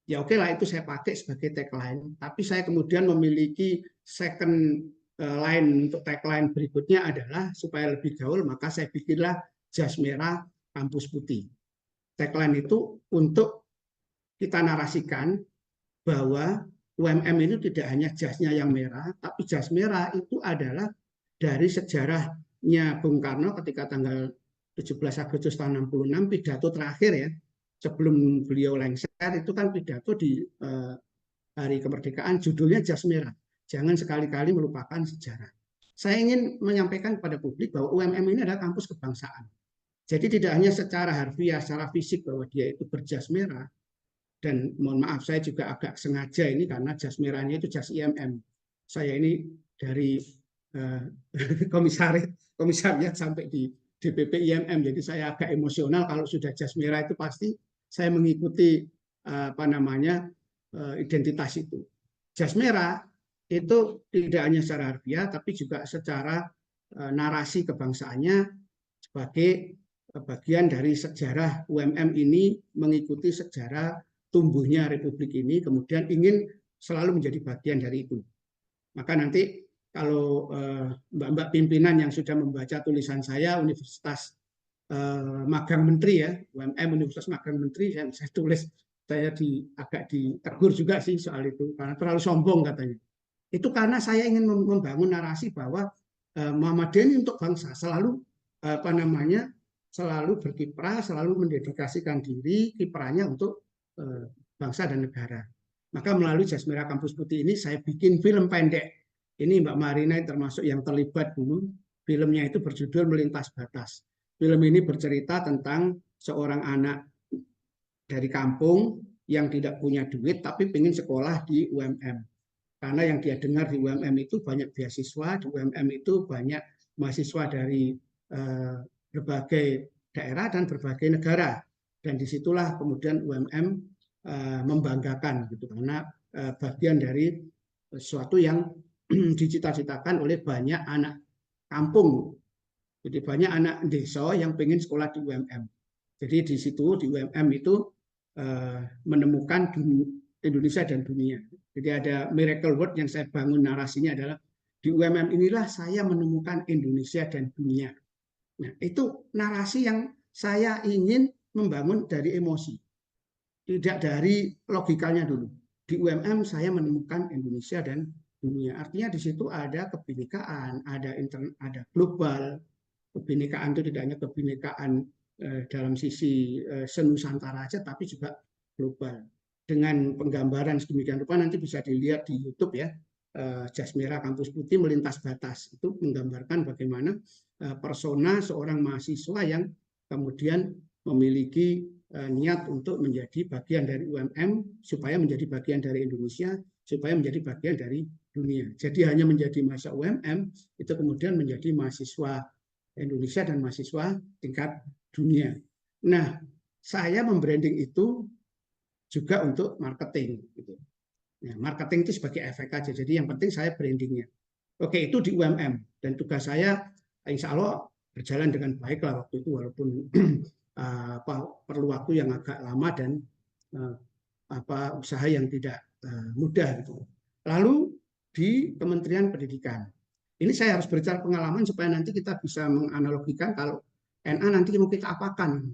Ya oke lah, itu saya pakai sebagai tagline, tapi saya kemudian memiliki second line untuk tagline berikutnya adalah supaya lebih gaul, maka saya bikinlah jas merah kampus putih. Tagline itu untuk kita narasikan bahwa UMM itu tidak hanya jasnya yang merah, tapi jas merah itu adalah dari sejarahnya Bung Karno ketika tanggal 17 Agustus tahun 66, pidato terakhir ya, sebelum beliau lengser itu kan pidato di hari kemerdekaan, judulnya jas merah. Jangan sekali-kali melupakan sejarah. Saya ingin menyampaikan kepada publik bahwa UMM ini adalah kampus kebangsaan. Jadi tidak hanya secara harfiah, secara fisik bahwa dia itu berjas merah, dan mohon maaf saya juga agak sengaja ini karena jas merahnya itu jas IMM. Saya ini dari komisariat sampai di DPP IMM, jadi saya agak emosional kalau sudah jas merah itu pasti saya mengikuti identitas itu. Jas merah itu tidak hanya secara harfiah tapi juga secara narasi kebangsaannya sebagai bagian dari sejarah UMM ini, mengikuti sejarah tumbuhnya Republik ini, kemudian ingin selalu menjadi bagian dari itu. Maka nanti kalau mbak-mbak pimpinan yang sudah membaca tulisan saya, Universitas Magang Menteri ya, UMM Universitas Magang Menteri, saya tulis, saya agak ditegur juga sih soal itu, karena terlalu sombong katanya. Itu karena saya ingin membangun narasi bahwa Muhammadiyah ini untuk bangsa, selalu selalu berkiprah, selalu mendedikasikan diri kiprahnya untuk bangsa dan negara. Maka melalui Jas Merah Kampus Putih ini saya bikin film pendek. Ini Mbak Marina termasuk yang terlibat dulu. Filmnya itu berjudul Melintas Batas. Film ini bercerita tentang seorang anak dari kampung yang tidak punya duit tapi ingin sekolah di UMM. Karena yang dia dengar di UMM itu banyak beasiswa, di UMM itu banyak mahasiswa dari berbagai daerah dan berbagai negara. Dan disitulah kemudian UMM membanggakan gitu, karena bagian dari sesuatu yang dicita-citakan oleh banyak anak kampung. Jadi banyak anak desa yang pengen sekolah di UMM. Jadi di situ di UMM itu menemukan Indonesia dan dunia. Jadi ada miracle word yang saya bangun narasinya adalah di UMM inilah saya menemukan Indonesia dan dunia. Nah, itu narasi yang saya ingin membangun dari emosi. Tidak dari logikanya dulu. Di UMM saya menemukan Indonesia dan dunia. Artinya di situ ada kebinekaan, ada global. Kebinekaan itu tidak hanya kebinekaan dalam sisi senusantara saja, tapi juga global. Dengan penggambaran sedemikian rupa nanti bisa dilihat di YouTube ya, Jas Merah Kampus Putih Melintas Batas. Itu menggambarkan bagaimana persona seorang mahasiswa yang kemudian memiliki niat untuk menjadi bagian dari UMM, supaya menjadi bagian dari Indonesia, supaya menjadi bagian dari dunia. Jadi hanya menjadi mahasiswa UMM, itu kemudian menjadi mahasiswa Indonesia dan mahasiswa tingkat dunia. Nah, saya membranding itu juga untuk marketing. Gitu. Nah, marketing itu sebagai efek aja, jadi yang penting saya brandingnya. Oke, itu di UMM, dan tugas saya insya Allah berjalan dengan baik lah waktu itu, walaupun perlu waktu yang agak lama dan usaha yang tidak mudah gitu. Lalu di Kementerian Pendidikan, ini saya harus berbicara pengalaman supaya nanti kita bisa menganalogikan kalau NA nanti mau kita apakan.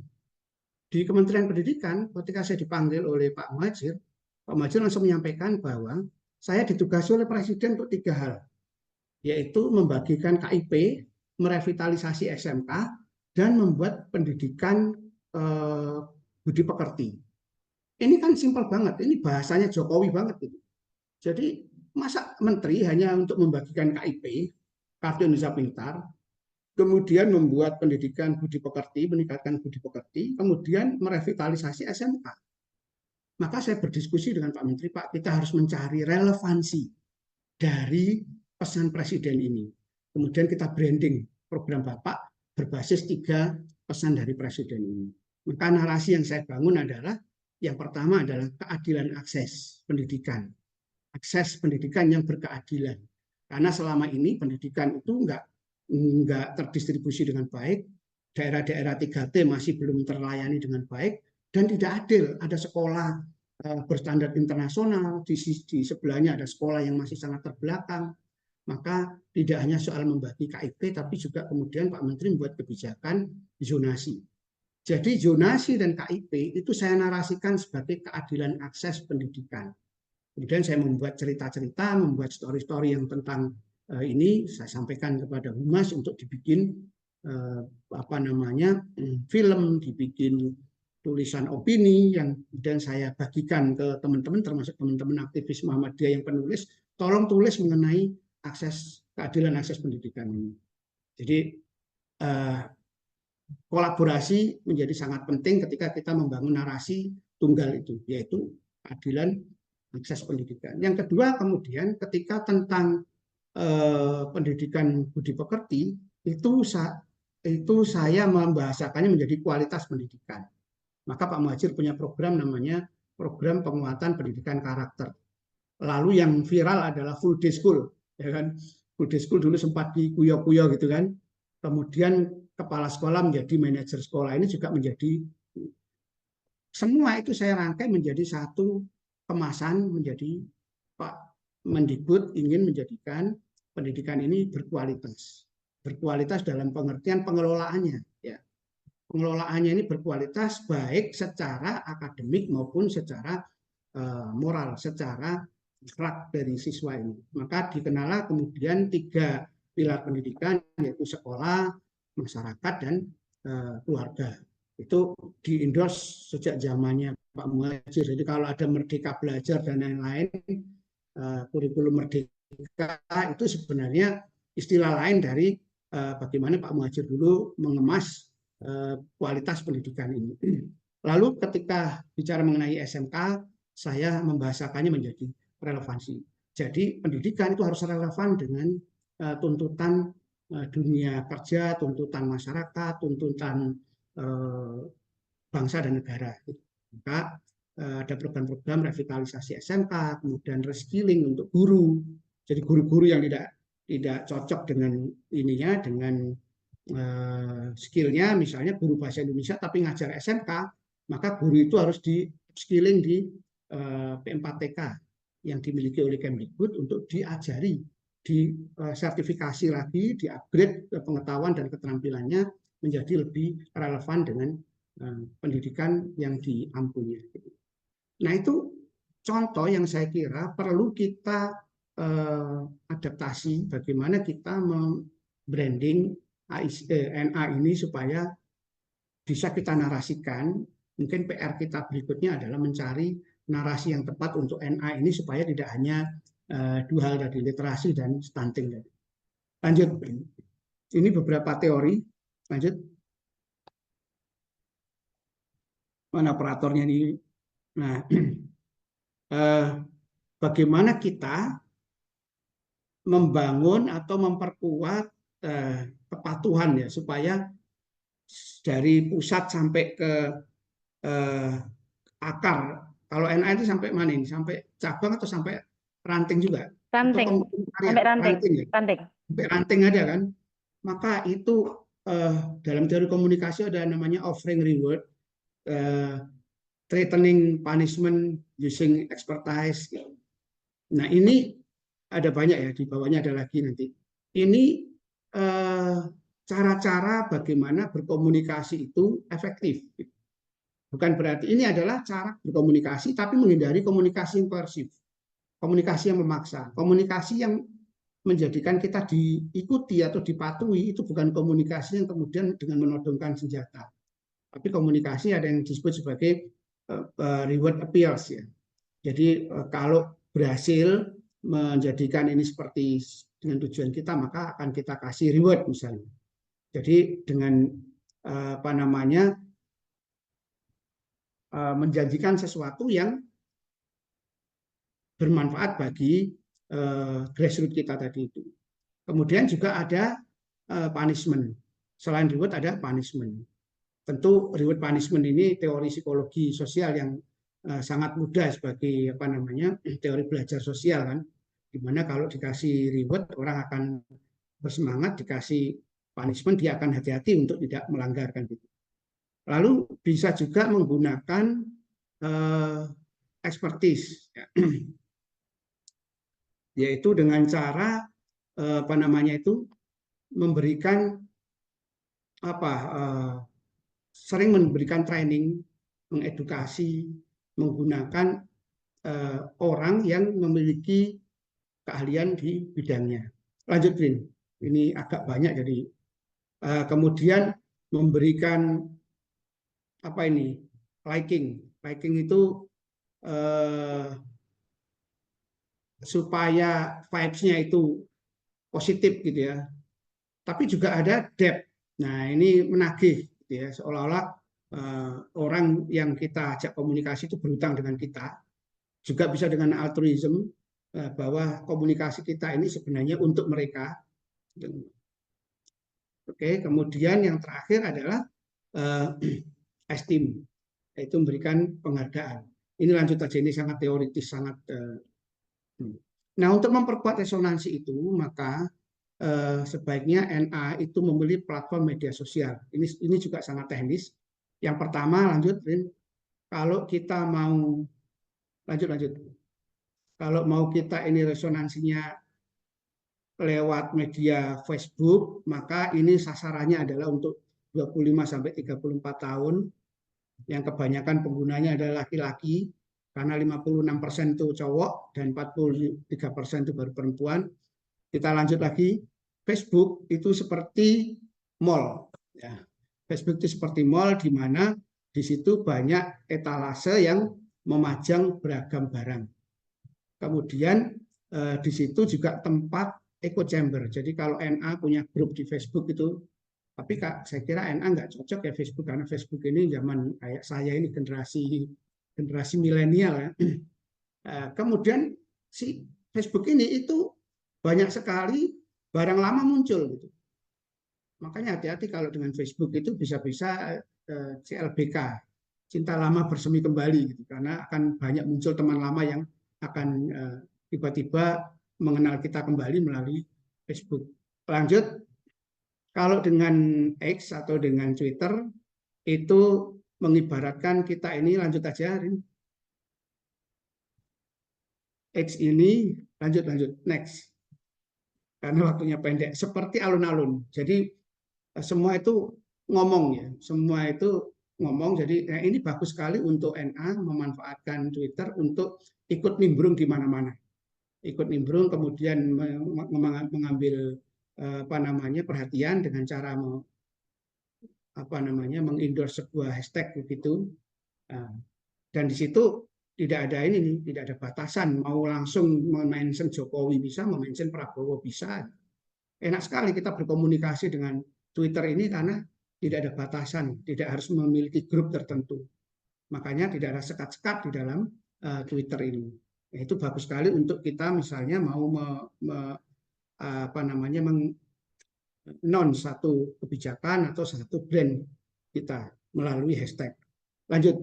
Di Kementerian Pendidikan, ketika saya dipanggil oleh Pak Muhadjir langsung menyampaikan bahwa saya ditugasi oleh Presiden untuk 3 hal, yaitu membagikan KIP, merevitalisasi SMK, dan membuat pendidikan budi pekerti. Ini kan simpel banget, ini bahasanya Jokowi banget gitu. Jadi masa menteri hanya untuk membagikan KIP, Kartu Indonesia Pintar, kemudian membuat pendidikan budi pekerti, meningkatkan budi pekerti, kemudian merevitalisasi SMK. Maka saya berdiskusi dengan Pak Menteri, Pak, kita harus mencari relevansi dari pesan Presiden ini. Kemudian kita branding program Bapak berbasis 3 pesan dari Presiden ini. Maka narasi yang saya bangun adalah, yang pertama adalah keadilan akses pendidikan. Akses pendidikan yang berkeadilan. Karena selama ini pendidikan itu enggak terdistribusi dengan baik, daerah-daerah 3T masih belum terlayani dengan baik, dan tidak adil. Ada sekolah berstandar internasional, di sebelahnya ada sekolah yang masih sangat terbelakang. Maka tidak hanya soal membagi KIP, tapi juga kemudian Pak Menteri membuat kebijakan zonasi. Jadi zonasi dan KIP itu saya narasikan sebagai keadilan akses pendidikan. Kemudian saya membuat cerita-cerita, membuat story-story yang tentang ini, saya sampaikan kepada Humas untuk dibikin film, dibikin tulisan opini yang kemudian saya bagikan ke teman-teman, termasuk teman-teman aktivis Muhammadiyah yang penulis, tolong tulis mengenai keadilan akses pendidikan ini. Jadi kolaborasi menjadi sangat penting ketika kita membangun narasi tunggal itu, yaitu keadilan akses pendidikan. Yang kedua kemudian ketika tentang pendidikan budi pekerti, itu saya membahasakannya menjadi kualitas pendidikan. Maka Pak Muhadjir punya program namanya program penguatan pendidikan karakter. Lalu yang viral adalah full day school, ya kan? Full day school dulu sempat dikuyo-kuyo gitu kan. Kemudian kepala sekolah menjadi manajer sekolah, ini juga menjadi, semua itu saya rangkai menjadi satu kemasan, menjadi Pak Mendikbud ingin menjadikan pendidikan ini berkualitas. Berkualitas dalam pengertian pengelolaannya. Ya. Pengelolaannya ini berkualitas baik secara akademik maupun secara moral, secara akhlak dari siswa ini. Maka dikenallah kemudian 3 pilar pendidikan, yaitu sekolah, masyarakat, dan keluarga. Itu di-endorse sejak zamannya Pak Muhadjir. Jadi kalau ada Merdeka Belajar dan lain-lain, kurikulum Merdeka itu sebenarnya istilah lain dari bagaimana Pak Muhadjir dulu mengemas kualitas pendidikan ini. Lalu ketika bicara mengenai SMK, saya membahasakannya menjadi relevansi. Jadi pendidikan itu harus relevan dengan tuntutan dunia kerja, tuntutan masyarakat, tuntutan bangsa dan negara. Maka ada program-program revitalisasi SMK, kemudian reskilling untuk guru. Jadi guru-guru yang tidak cocok dengan ininya, dengan skillnya, misalnya guru bahasa Indonesia tapi ngajar SMK, maka guru itu harus di skilling di P4TK yang dimiliki oleh Kemdikbud untuk diajari, disertifikasi lagi, di-upgrade pengetahuan dan keterampilannya menjadi lebih relevan dengan pendidikan yang diampuni. Nah, itu contoh yang saya kira perlu kita adaptasi bagaimana kita membranding NA ini supaya bisa kita narasikan. Mungkin PR kita berikutnya adalah mencari narasi yang tepat untuk NA ini supaya tidak hanya 2 hal tadi, literasi dan stunting. Lanjut, ini beberapa teori. Lanjut. Mana operatornya ini? Nah, bagaimana kita membangun atau memperkuat kepatuhan ya, supaya dari pusat sampai ke akar. Kalau NA itu sampai mana ini? Sampai cabang atau sampai ranting juga? Ranting, sampai ranting, ya? ranting. Sampai ranting ada kan? Maka itu dalam teori komunikasi ada namanya offering reward, threatening punishment using expertise. Nah, ini ada banyak ya, di bawahnya ada lagi nanti. Ini cara-cara bagaimana berkomunikasi itu efektif. Bukan berarti ini adalah cara berkomunikasi, tapi menghindari komunikasi impulsif, komunikasi yang memaksa, komunikasi yang menjadikan kita diikuti atau dipatuhi. Itu bukan komunikasi yang kemudian dengan menodongkan senjata, tapi komunikasi ada yang disebut sebagai reward appeals ya. Jadi kalau berhasil menjadikan ini seperti dengan tujuan kita, maka akan kita kasih reward misalnya. Jadi dengan apa namanya, menjanjikan sesuatu yang bermanfaat bagi grassroots kita tadi itu. Kemudian juga ada punishment. Selain reward ada punishment. Tentu reward punishment ini teori psikologi sosial yang sangat mudah sebagai apa namanya, teori belajar sosial kan. Dimana kalau dikasih reward orang akan bersemangat, dikasih punishment dia akan hati-hati untuk tidak melanggar kan gitu. Lalu bisa juga menggunakan expertise, yaitu dengan cara apa namanya itu memberikan apa sering memberikan training, mengedukasi, menggunakan orang yang memiliki keahlian di bidangnya. Lanjut, Rin. Ini agak banyak jadi. Kemudian memberikan apa ini, liking itu supaya vibes-nya itu positif gitu ya. Tapi juga ada depth. Nah, ini menagih gitu ya, seolah-olah orang yang kita ajak komunikasi itu berhutang dengan kita. Juga bisa dengan altruism, bahwa komunikasi kita ini sebenarnya untuk mereka. Oke, kemudian yang terakhir adalah esteem, yaitu memberikan penghargaan. Ini lanjut aja, ini sangat teoritis, sangat. Nah, untuk memperkuat resonansi itu, maka sebaiknya NA itu memilih platform media sosial. Ini juga sangat teknis. Yang pertama, lanjut, Rin. Kalau kita mau lanjut. Kalau mau kita ini resonansinya lewat media Facebook, maka ini sasarannya adalah untuk 25-34 tahun, yang kebanyakan penggunanya adalah laki-laki, karena 56% itu cowok dan 43% itu baru perempuan. Kita lanjut lagi, Facebook itu seperti mall. Ya. Facebook itu seperti mall di mana di situ banyak etalase yang memajang beragam barang. Kemudian di situ juga tempat echo chamber. Jadi kalau NA punya grup di Facebook itu, tapi saya kira NA nggak cocok ya Facebook, karena Facebook ini zaman kayak saya ini generasi milenial ya. Kemudian si Facebook ini itu banyak sekali barang lama muncul gitu. Makanya hati-hati kalau dengan Facebook itu bisa-bisa CLBK, cinta lama bersemi kembali gitu, karena akan banyak muncul teman lama yang akan tiba-tiba mengenal kita kembali melalui Facebook. Lanjut, kalau dengan X atau dengan Twitter itu mengibaratkan kita ini, lanjut aja Rin. X ini lanjut next, karena waktunya pendek, seperti alun-alun. Jadi semua itu ngomong ya, semua itu ngomong. Jadi ini bagus sekali untuk NA memanfaatkan Twitter untuk ikut nimbrung di mana-mana, ikut nimbrung, kemudian mengambil perhatian dengan cara mengendorse sebuah hashtag begitu. Dan di situ tidak ada tidak ada batasan, mau langsung mention Jokowi bisa, mention Prabowo bisa. Enak sekali kita berkomunikasi dengan Twitter ini karena tidak ada batasan, tidak harus memiliki grup tertentu. Makanya tidak ada sekat-sekat di dalam Twitter ini. Itu bagus sekali untuk kita misalnya mau non satu kebijakan atau satu brand kita melalui hashtag. Lanjut.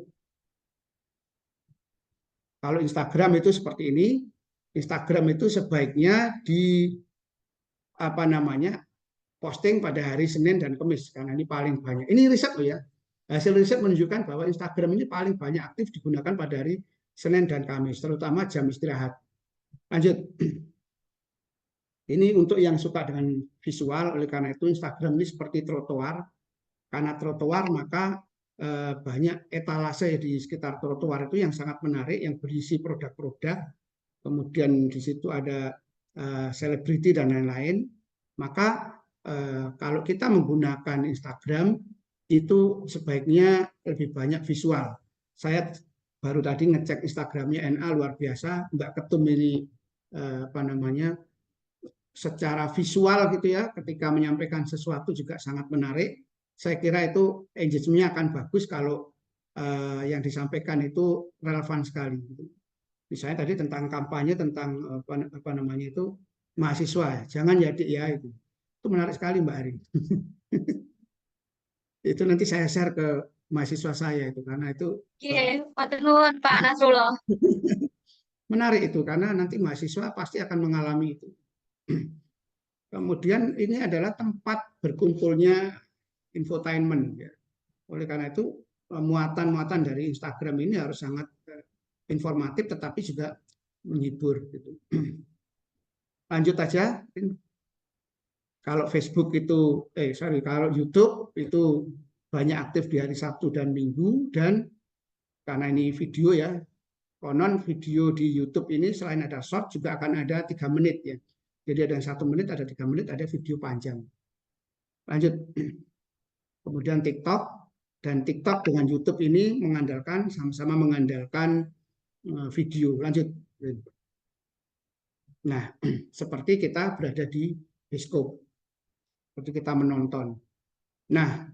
Kalau Instagram itu seperti ini. Instagram itu sebaiknya posting pada hari Senin dan Kamis, karena ini paling banyak. Ini riset loh ya. Hasil riset menunjukkan bahwa Instagram ini paling banyak aktif digunakan pada hari Senin dan Kamis, terutama jam istirahat. Lanjut. Ini untuk yang suka dengan visual, oleh karena itu Instagram ini seperti trotoar. Karena trotoar maka banyak etalase di sekitar trotoar itu yang sangat menarik, yang berisi produk-produk. Kemudian di situ ada selebriti dan lain-lain. Maka kalau kita menggunakan Instagram itu sebaiknya lebih banyak visual. Saya baru tadi ngecek Instagramnya NA, luar biasa, Mbak Ketum ini secara visual gitu ya, ketika menyampaikan sesuatu juga sangat menarik. Saya kira itu engagement-nya akan bagus kalau yang disampaikan itu relevan sekali. Misalnya tadi tentang kampanye, tentang mahasiswa, jangan jadi ya itu menarik sekali Mbak Ari. Itu nanti saya share ke mahasiswa saya itu, karena itu Pak Nasrullah. menarik itu, karena nanti mahasiswa pasti akan mengalami itu. Kemudian ini adalah tempat berkumpulnya infotainment ya. Oleh karena itu muatan-muatan dari Instagram ini harus sangat informatif tetapi juga menghibur gitu. Lanjut aja. Kalau Facebook itu kalau YouTube itu banyak aktif di hari Sabtu dan Minggu, dan karena ini video ya, konon video di YouTube ini selain ada short juga akan ada 3 menit ya. Jadi ada yang 1 menit, ada 3 menit, ada video panjang. Lanjut. Kemudian TikTok, dan TikTok dengan YouTube ini sama-sama mengandalkan video. Lanjut. Nah, seperti kita berada di bioskop, seperti kita menonton. Nah,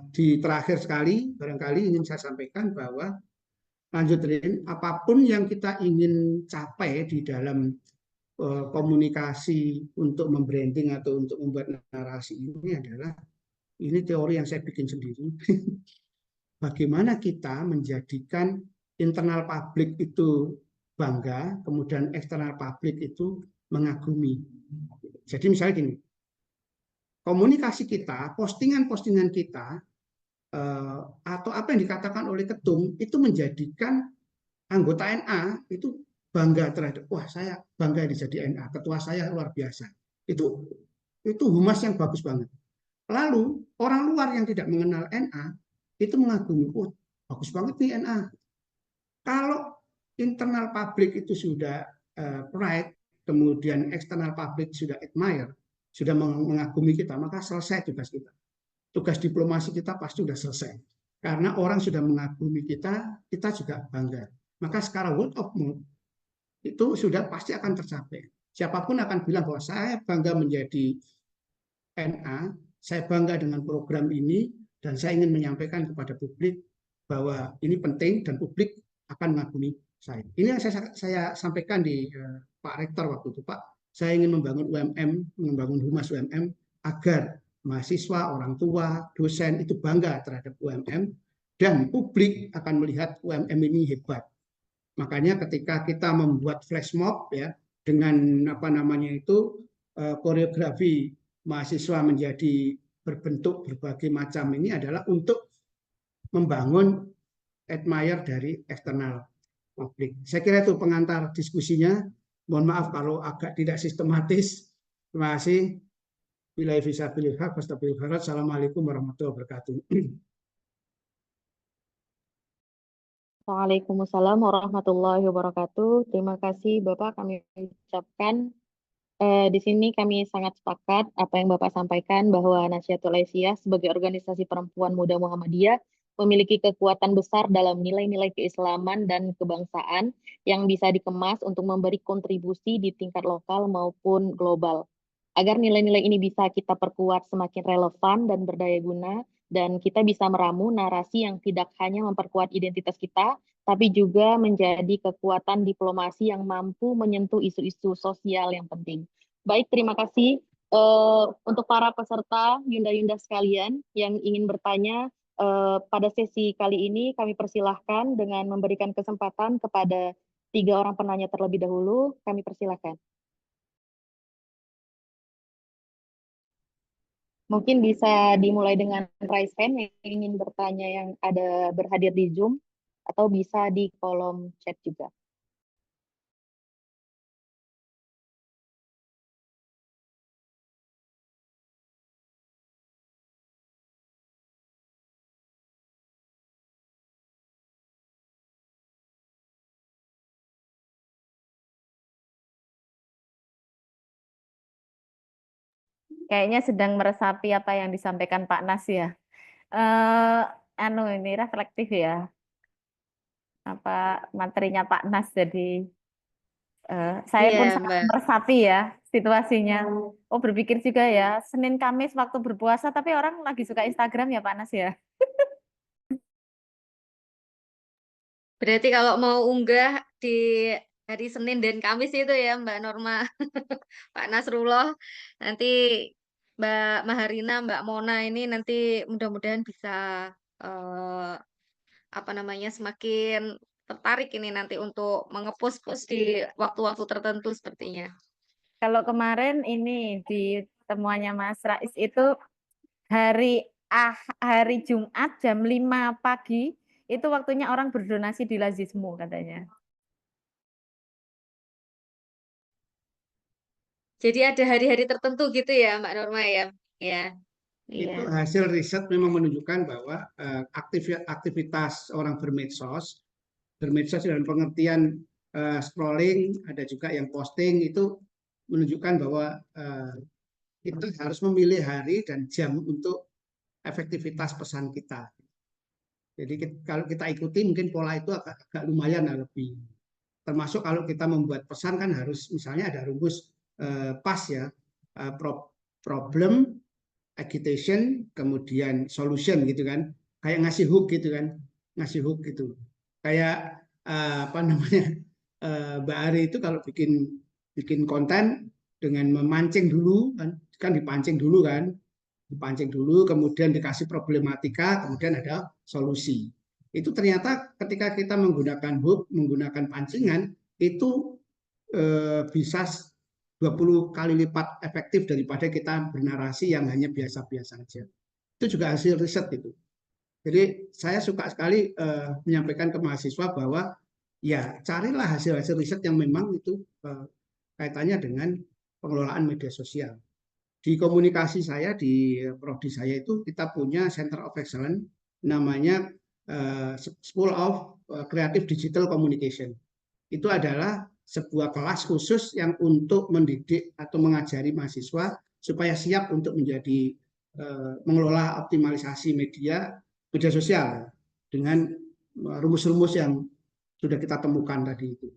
di terakhir sekali, barangkali ingin saya sampaikan bahwa apapun yang kita ingin capai di dalam komunikasi untuk membranding atau untuk membuat narasi ini adalah, ini teori yang saya bikin sendiri, bagaimana kita menjadikan internal publik itu bangga, kemudian eksternal publik itu mengagumi. Jadi misalnya gini, komunikasi kita, postingan-postingan kita, atau apa yang dikatakan oleh ketum, itu menjadikan anggota NA itu bangga terhadap, wah saya bangga jadi NA, ketua saya luar biasa. Itu humas yang bagus banget. Lalu orang luar yang tidak mengenal NA itu mengagumi, oh bagus banget nih NA. Kalau internal public itu sudah pride, kemudian eksternal public sudah admire, sudah mengagumi kita, maka selesai tugas kita. Tugas diplomasi kita pasti sudah selesai. Karena orang sudah mengagumi kita, kita juga bangga. Maka sekarang word of mouth itu sudah pasti akan tercapai. Siapapun akan bilang bahwa saya bangga menjadi NA, saya bangga dengan program ini, dan saya ingin menyampaikan kepada publik bahwa ini penting dan publik akan mengagumi saya. Ini yang saya sampaikan di Pak Rektor waktu itu, Pak. Saya ingin membangun UMM, membangun humas UMM agar mahasiswa, orang tua, dosen itu bangga terhadap UMM dan publik akan melihat UMM ini hebat. Makanya ketika kita membuat flash mob ya dengan koreografi mahasiswa menjadi berbentuk berbagai macam ini adalah untuk membangun admire dari eksternal publik. Saya kira itu pengantar diskusinya. Mohon maaf kalau agak tidak sistematis. Terima kasih. Billahi fisabilillah, astagfirullah. Assalamualaikum warahmatullahi wabarakatuh. Waalaikumsalam warahmatullahi wabarakatuh. Terima kasih Bapak, kami ucapkan. Di sini kami sangat sepakat apa yang Bapak sampaikan bahwa Nahdlatul Aisyah sebagai organisasi perempuan muda Muhammadiyah memiliki kekuatan besar dalam nilai-nilai keislaman dan kebangsaan yang bisa dikemas untuk memberi kontribusi di tingkat lokal maupun global. Agar nilai-nilai ini bisa kita perkuat semakin relevan dan berdaya guna, dan kita bisa meramu narasi yang tidak hanya memperkuat identitas kita, tapi juga menjadi kekuatan diplomasi yang mampu menyentuh isu-isu sosial yang penting. Baik, terima kasih untuk para peserta Yunda-Yunda sekalian yang ingin bertanya. Pada sesi kali ini kami persilahkan dengan memberikan kesempatan kepada 3 orang penanya terlebih dahulu. Kami persilahkan. Mungkin bisa dimulai dengan raise hand yang ingin bertanya yang ada berhadir di Zoom, atau bisa di kolom chat juga. Kayaknya sedang meresapi apa yang disampaikan Pak Nas ya. Ini reflektif ya. Apa materinya Pak Nas, jadi saya pun Iya, sangat Mbak. meresapi ya situasinya. Oh, berpikir juga ya, Senin Kamis waktu berpuasa tapi orang lagi suka Instagram ya Pak Nas ya. Berarti kalau mau unggah di hari Senin dan Kamis itu ya Mbak Norma, Pak Nasrullah, nanti Mbak Maharina, Mbak Mona ini nanti mudah-mudahan bisa semakin tertarik ini nanti untuk mengepost-post di waktu-waktu tertentu sepertinya. Kalau kemarin ini di temuannya Mas Rais itu hari Jumat jam 5 pagi itu waktunya orang berdonasi di Lazismu katanya. Jadi ada hari-hari tertentu gitu ya Mbak Norma ya? Ya. Itu Iya. hasil riset memang menunjukkan bahwa aktivitas orang bermedsos dalam pengertian scrolling, ada juga yang posting, itu menunjukkan bahwa kita harus memilih hari dan jam untuk efektivitas pesan kita. Jadi kalau kita ikuti mungkin pola itu agak lumayan lebih. Termasuk kalau kita membuat pesan kan harus misalnya ada rumus PAS ya, problem, agitation, kemudian solution gitu kan, kayak ngasih hook gitu kan, ngasih hook gitu, kayak Mbak Ari itu kalau bikin konten dengan memancing dulu kan dipancing dulu kan, kemudian dikasih problematika, kemudian ada solusi. Itu ternyata ketika kita menggunakan hook, menggunakan pancingan itu bisa 20 kali lipat efektif daripada kita bernarasi yang hanya biasa-biasa saja. Itu juga hasil riset itu. Jadi saya suka sekali menyampaikan ke mahasiswa bahwa ya carilah hasil-hasil riset yang memang itu kaitannya dengan pengelolaan media sosial. Di komunikasi saya, di prodi saya itu kita punya Center of Excellence namanya School of Creative Digital Communication. Itu adalah sebuah kelas khusus yang untuk mendidik atau mengajari mahasiswa supaya siap untuk menjadi mengelola optimalisasi media sosial dengan rumus-rumus yang sudah kita temukan tadi itu.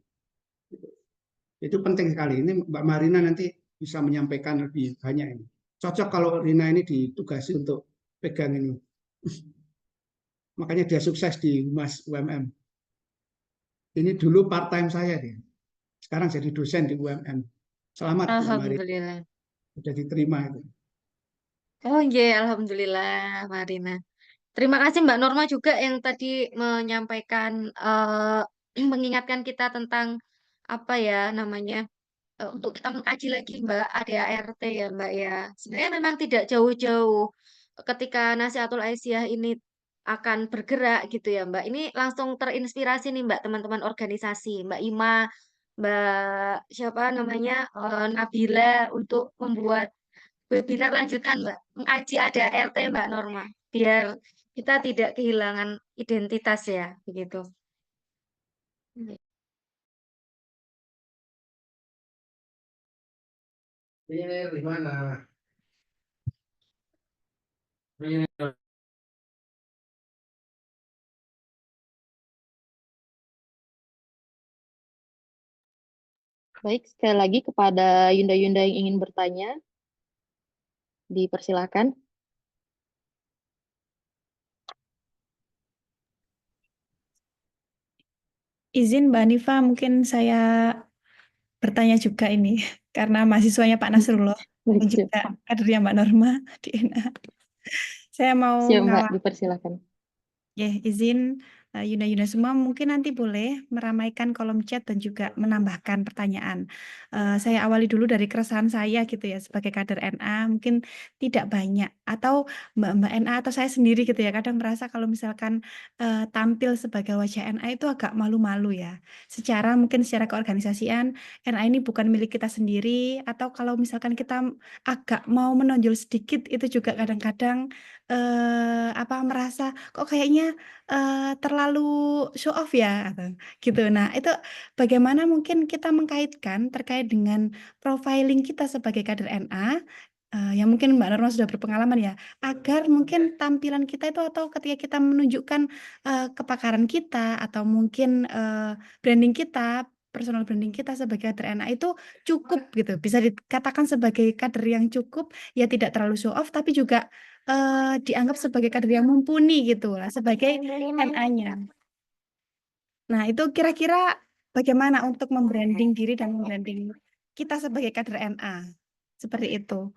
Itu penting sekali. Ini Mbak Marina nanti bisa menyampaikan lebih banyak ini. Cocok kalau Rina ini ditugasi untuk pegang ini. Makanya dia sukses di Humas UMM. Ini dulu part time saya dia. Sekarang jadi dosen di UMM. Selamat Mbak Marina, Alhamdulillah. sudah diterima itu. Oh iya, alhamdulillah, Marina. Terima kasih Mbak Norma juga yang tadi menyampaikan, mengingatkan kita tentang apa ya namanya, untuk kita mengkaji lagi Mbak ADART ya Mbak ya. Sebenarnya memang tidak jauh-jauh ketika Nasihatul Aisyah ini akan bergerak gitu ya Mbak. Ini langsung terinspirasi nih Mbak teman-teman organisasi, Mbak Ima, Mbak siapa namanya, Nabila untuk membuat webinar lanjutan Mbak, mengkaji ADART Mbak Norma, biar kita tidak kehilangan identitas ya, begitu. Ini gimana? Baik, sekali lagi kepada Yunda-Yunda yang ingin bertanya, dipersilakan. Izin Mbak Nifa, mungkin saya bertanya juga ini, karena mahasiswanya Pak Nasrullah dan Baik, juga kadernya Mbak Norma di NA. Saya mau siap Mbak, ngawal. dipersilakan. Ya, izin Yunda-Yunda semua mungkin nanti boleh meramaikan kolom chat dan juga menambahkan pertanyaan. Saya awali dulu dari keresahan saya gitu ya sebagai kader NA, mungkin tidak banyak atau Mbak-Mbak NA atau saya sendiri gitu ya kadang merasa kalau misalkan tampil sebagai wajah NA itu agak malu-malu ya. Mungkin secara keorganisasian NA ini bukan milik kita sendiri atau kalau misalkan kita agak mau menonjol sedikit itu juga kadang-kadang merasa kok kayaknya terlalu show off ya atau gitu. Nah, itu bagaimana mungkin kita mengkaitkan terkait dengan profiling kita sebagai kader NA yang mungkin Mbak Norma sudah berpengalaman ya, agar mungkin tampilan kita itu atau ketika kita menunjukkan kepakaran kita atau mungkin branding kita, personal branding kita sebagai kader NA itu cukup gitu, bisa dikatakan sebagai kader yang cukup, ya tidak terlalu show off tapi juga dianggap sebagai kader yang mumpuni gitu lah, sebagai NA-nya. Nah, itu kira-kira bagaimana untuk membranding diri dan membranding kita sebagai kader NA? Seperti itu.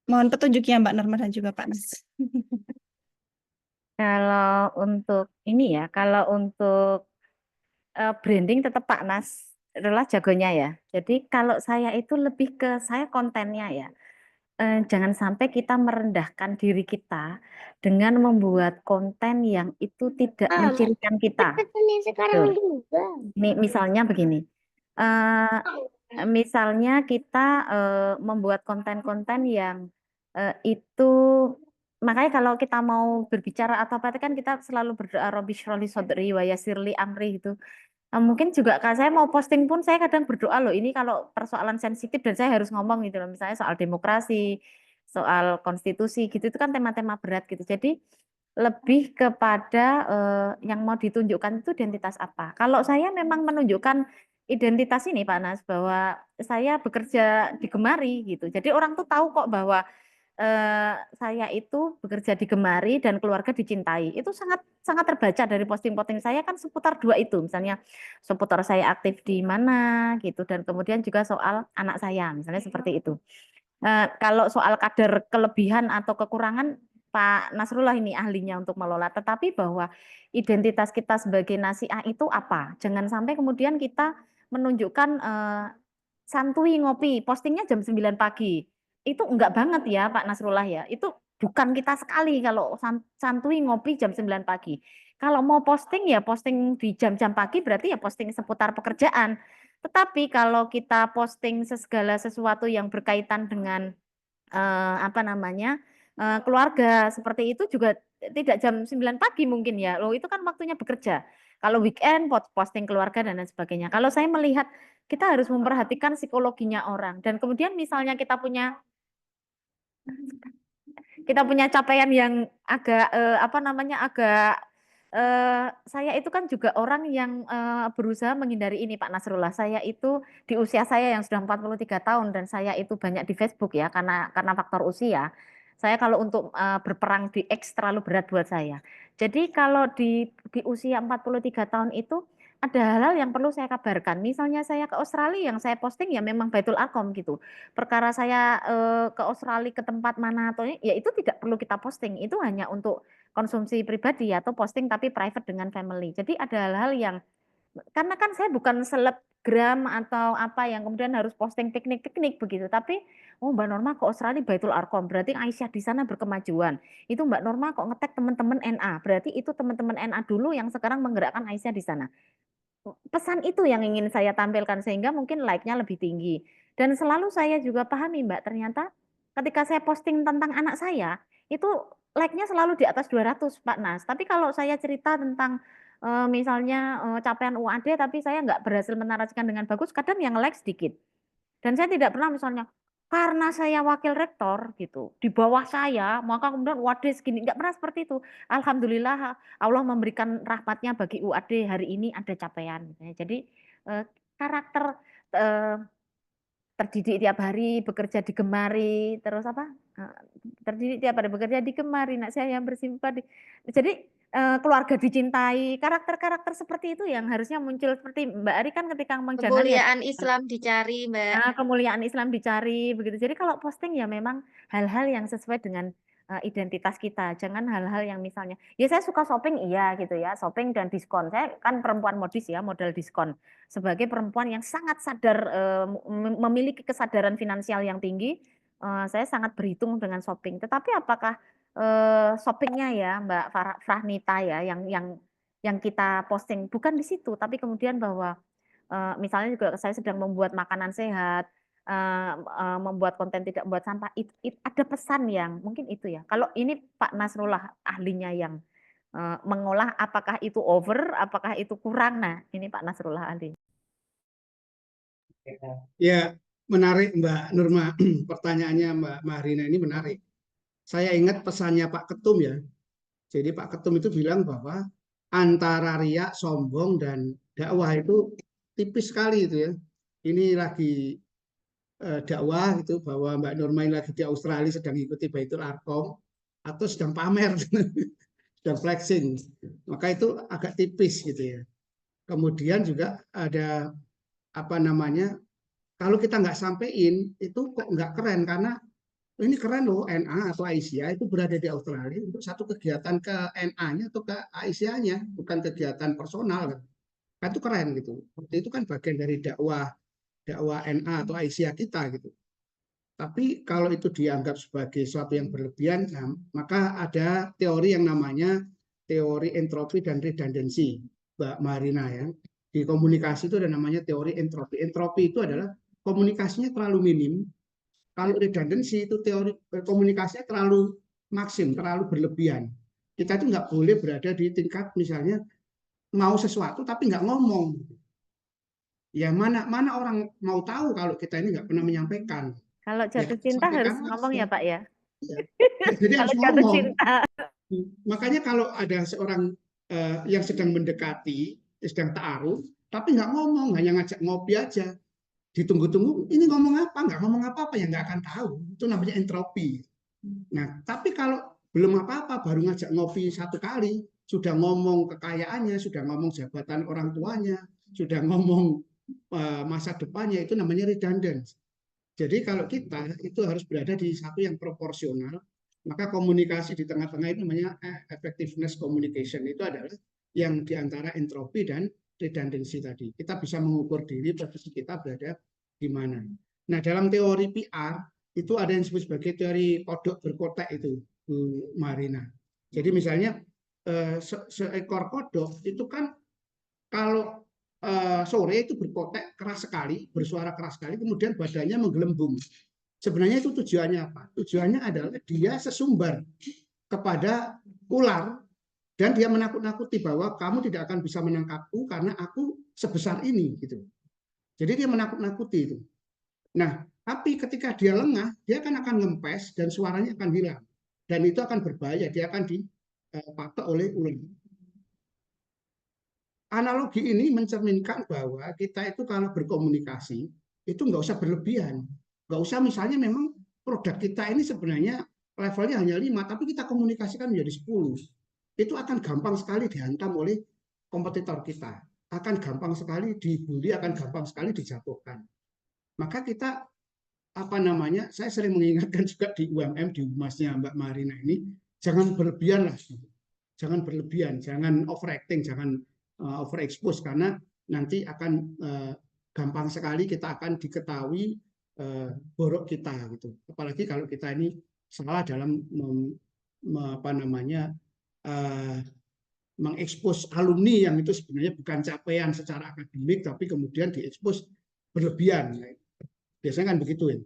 Mohon petunjuknya Mbak Norma dan juga Pak Nas. Kalau untuk ini ya, kalau untuk branding tetap Pak Nas adalah jagonya ya. Jadi kalau saya itu lebih ke saya kontennya ya. Jangan sampai kita merendahkan diri kita dengan membuat konten yang itu tidak mencirikan kita. Tuh. Misalnya begini, misalnya kita membuat konten-konten yang itu, makanya kalau kita mau berbicara atau apa kan kita selalu berdoa Robbi shroli sodri wa yassirli amri itu. Mungkin juga kalau saya mau posting pun saya kadang berdoa loh ini kalau persoalan sensitif dan saya harus ngomong gitu loh, misalnya soal demokrasi, soal konstitusi gitu itu kan tema-tema berat gitu. Jadi lebih kepada yang mau ditunjukkan itu identitas apa. Kalau saya memang menunjukkan identitas ini Pak Nas bahwa saya bekerja di Gemari gitu. Jadi orang tuh tahu kok bahwa saya itu bekerja di Gemari dan keluarga dicintai. Itu sangat sangat terbaca dari posting-posting saya kan seputar dua itu. Misalnya seputar saya aktif di mana gitu dan kemudian juga soal anak saya misalnya seperti itu. Kalau soal kader kelebihan atau kekurangan Pak Nasrullah ini ahlinya untuk melola, tetapi bahwa identitas kita sebagai nasiah itu apa? Jangan sampai kemudian kita menunjukkan santuy ngopi, postingnya jam 9 pagi. Itu enggak banget ya Pak Nasrullah ya. Itu bukan kita sekali kalau santuy ngopi jam 9 pagi. Kalau mau posting ya posting di jam-jam pagi berarti ya posting seputar pekerjaan. Tetapi kalau kita posting segala sesuatu yang berkaitan dengan keluarga seperti itu juga tidak jam 9 pagi mungkin ya. Loh itu kan waktunya bekerja. Kalau weekend posting keluarga dan lain sebagainya. Kalau saya melihat kita harus memperhatikan psikologinya orang dan kemudian misalnya kita punya capaian yang agak saya itu kan juga orang yang berusaha menghindari ini Pak Nasrullah. Saya itu di usia saya yang sudah 43 tahun dan saya itu banyak di Facebook ya karena faktor usia. Saya kalau untuk berperang di X terlalu berat buat saya. Jadi kalau di usia 43 tahun itu ada hal-hal yang perlu saya kabarkan. Misalnya saya ke Australia yang saya posting ya memang Baitul Arqam gitu. Perkara saya ke Australia ke tempat mana atau ya itu tidak perlu kita posting. Itu hanya untuk konsumsi pribadi atau posting tapi private dengan family. Jadi ada hal-hal yang karena kan saya bukan selebgram atau apa yang kemudian harus posting piknik-piknik begitu. Tapi Mbak Norma ke Australia Baitul Arqam, berarti Aisyah di sana berkemajuan. Itu Mbak Norma kok ngetek teman-teman NA, berarti itu teman-teman NA dulu yang sekarang menggerakkan Aisyah di sana. Pesan itu yang ingin saya tampilkan sehingga mungkin like-nya lebih tinggi. Dan selalu saya juga pahami Mbak, ternyata ketika saya posting tentang anak saya, itu like-nya selalu di atas 200 Pak Nas. Tapi kalau saya cerita tentang misalnya capaian UAD tapi saya nggak berhasil menarasikan dengan bagus, kadang yang like sedikit. Dan saya tidak pernah misalnya karena saya wakil rektor gitu, di bawah saya, maka kemudian UAD segini, nggak pernah seperti itu. Alhamdulillah Allah memberikan rahmatnya bagi UAD hari ini ada capaian. Jadi karakter terdidik tiap hari, bekerja digemari, terus terdidik tiap hari, bekerja digemari, nak saya yang bersimpati. Jadi keluarga dicintai, karakter-karakter seperti itu yang harusnya muncul seperti Mbak Ari kan ketika ngomong jangan ya. Kemuliaan Islam dicari, Mbak. Nah, kemuliaan Islam dicari begitu. Jadi kalau posting ya memang hal-hal yang sesuai dengan identitas kita. Jangan hal-hal yang misalnya, ya saya suka shopping iya gitu ya, shopping dan diskon. Saya kan perempuan modis ya, modal diskon. Sebagai perempuan yang sangat sadar memiliki kesadaran finansial yang tinggi, saya sangat berhitung dengan shopping. Tetapi apakah shoppingnya ya Mbak Frahnita ya yang kita posting bukan di situ, tapi kemudian bahwa misalnya juga saya sedang membuat makanan sehat, membuat konten tidak membuat sampah, ada pesan yang mungkin itu ya. Kalau ini Pak Nasrullah ahlinya yang mengolah apakah itu over, apakah itu kurang. Nah, ini Pak Nasrullah ahli. Ya, menarik Mbak Nurma. Pertanyaannya Mbak Mahrina ini menarik. Saya ingat pesannya Pak Ketum ya. Jadi Pak Ketum itu bilang bahwa antara riak, sombong, dan dakwah itu tipis sekali itu ya. Ini lagi dakwah itu bahwa Mbak Nurma ini lagi di Australia sedang ikuti Baitul Arqam atau sedang pamer, sedang flexing. Maka itu agak tipis gitu ya. Kemudian juga ada kalau kita nggak sampein itu kok nggak keren karena ini keren loh NA atau Aisyah itu berada di Australia untuk satu kegiatan ke NA-nya atau ke Aisyah-nya, bukan kegiatan personal kan. Itu keren gitu. Itu kan bagian dari dakwah NA atau Aisyah kita gitu. Tapi kalau itu dianggap sebagai sesuatu yang berlebihan, nah, maka ada teori yang namanya teori entropi dan redundancy, Mbak Marina ya. Di komunikasi itu ada namanya teori entropi. Entropi itu adalah komunikasinya terlalu minim. Kalau redundancy itu teori komunikasinya terlalu maksim, terlalu berlebihan. Kita itu nggak boleh berada di tingkat misalnya mau sesuatu tapi nggak ngomong. Ya mana orang mau tahu kalau kita ini nggak pernah menyampaikan. Kalau jatuh cinta harus ngomong ya Pak ya. Jadi Kalau harus jatuh ngomong. cinta. Makanya kalau ada seorang yang sedang mendekati, sedang ta'aruf, tapi nggak ngomong, hanya ngajak ngopi aja. Ditunggu-tunggu, ini ngomong apa? Nggak ngomong apa-apa, ya nggak akan tahu. Itu namanya entropi. Nah, tapi kalau belum apa-apa, baru ngajak ngopi satu kali, sudah ngomong kekayaannya, sudah ngomong jabatan orang tuanya, sudah ngomong masa depannya, itu namanya redundant. Jadi kalau kita itu harus berada di satu yang proporsional, maka komunikasi di tengah-tengah itu namanya effectiveness communication. Itu adalah yang diantara entropi dan redundancy tadi. Kita bisa mengukur diri posisi kita berada di mana. Nah, dalam teori PR itu ada yang disebut sebagai teori kodok berkotak itu, Bu Marina. Jadi misalnya seekor kodok itu kan kalau sore itu berkotek keras sekali, bersuara keras sekali, kemudian badannya menggelembung. Sebenarnya itu tujuannya apa? Tujuannya adalah dia sesumbar kepada ular dan dia menakut-nakuti bahwa kamu tidak akan bisa menangkapku karena aku sebesar ini gitu. Jadi dia menakut-nakuti itu. Nah, tapi ketika dia lengah, dia akan ngempes dan suaranya akan hilang. Dan itu akan berbahaya, dia akan dipatok oleh ular. Analogi ini mencerminkan bahwa kita itu kalau berkomunikasi, itu nggak usah berlebihan. Nggak usah misalnya memang produk kita ini sebenarnya levelnya hanya 5, tapi kita komunikasikan menjadi 10. Itu akan gampang sekali dihantam oleh kompetitor kita. Akan gampang sekali dibully, akan gampang sekali dijatuhkan. Maka kita saya sering mengingatkan juga di UMM, di humasnya Mbak Marina ini, jangan berlebihan lah. Jangan berlebihan, jangan overacting, jangan overexpose, karena nanti akan gampang sekali kita akan diketahui borok kita gitu. Apalagi kalau kita ini salah dalam mengekspos alumni yang itu sebenarnya bukan capaian secara akademik, tapi kemudian diekspos berlebihan. Biasanya kan begitu ya.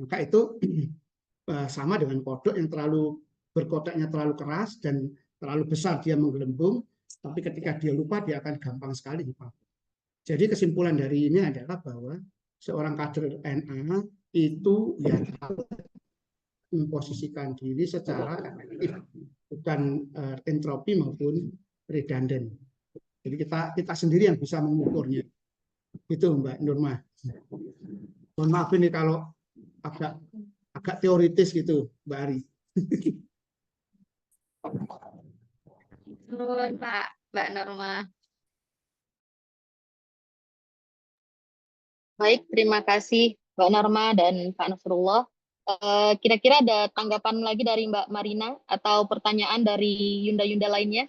Maka itu sama dengan kodok yang berkodoknya terlalu keras dan terlalu besar, dia menggelembung, tapi ketika dia lupa dia akan gampang sekali dipatok. Jadi kesimpulan dari ini adalah bahwa seorang kader NA itu ya memposisikan diri secara efektif, bukan entropi maupun redundant. Jadi kita sendiri yang bisa mengukurnya. Itu Mbak Nurma. Mohon maaf ini kalau agak teoritis gitu, Mbak Ari. Mbak Norma. Baik, terima kasih Mbak Norma dan Pak Nasrullah. Kira-kira ada tanggapan lagi dari Mbak Marina atau pertanyaan dari Yunda-Yunda lainnya?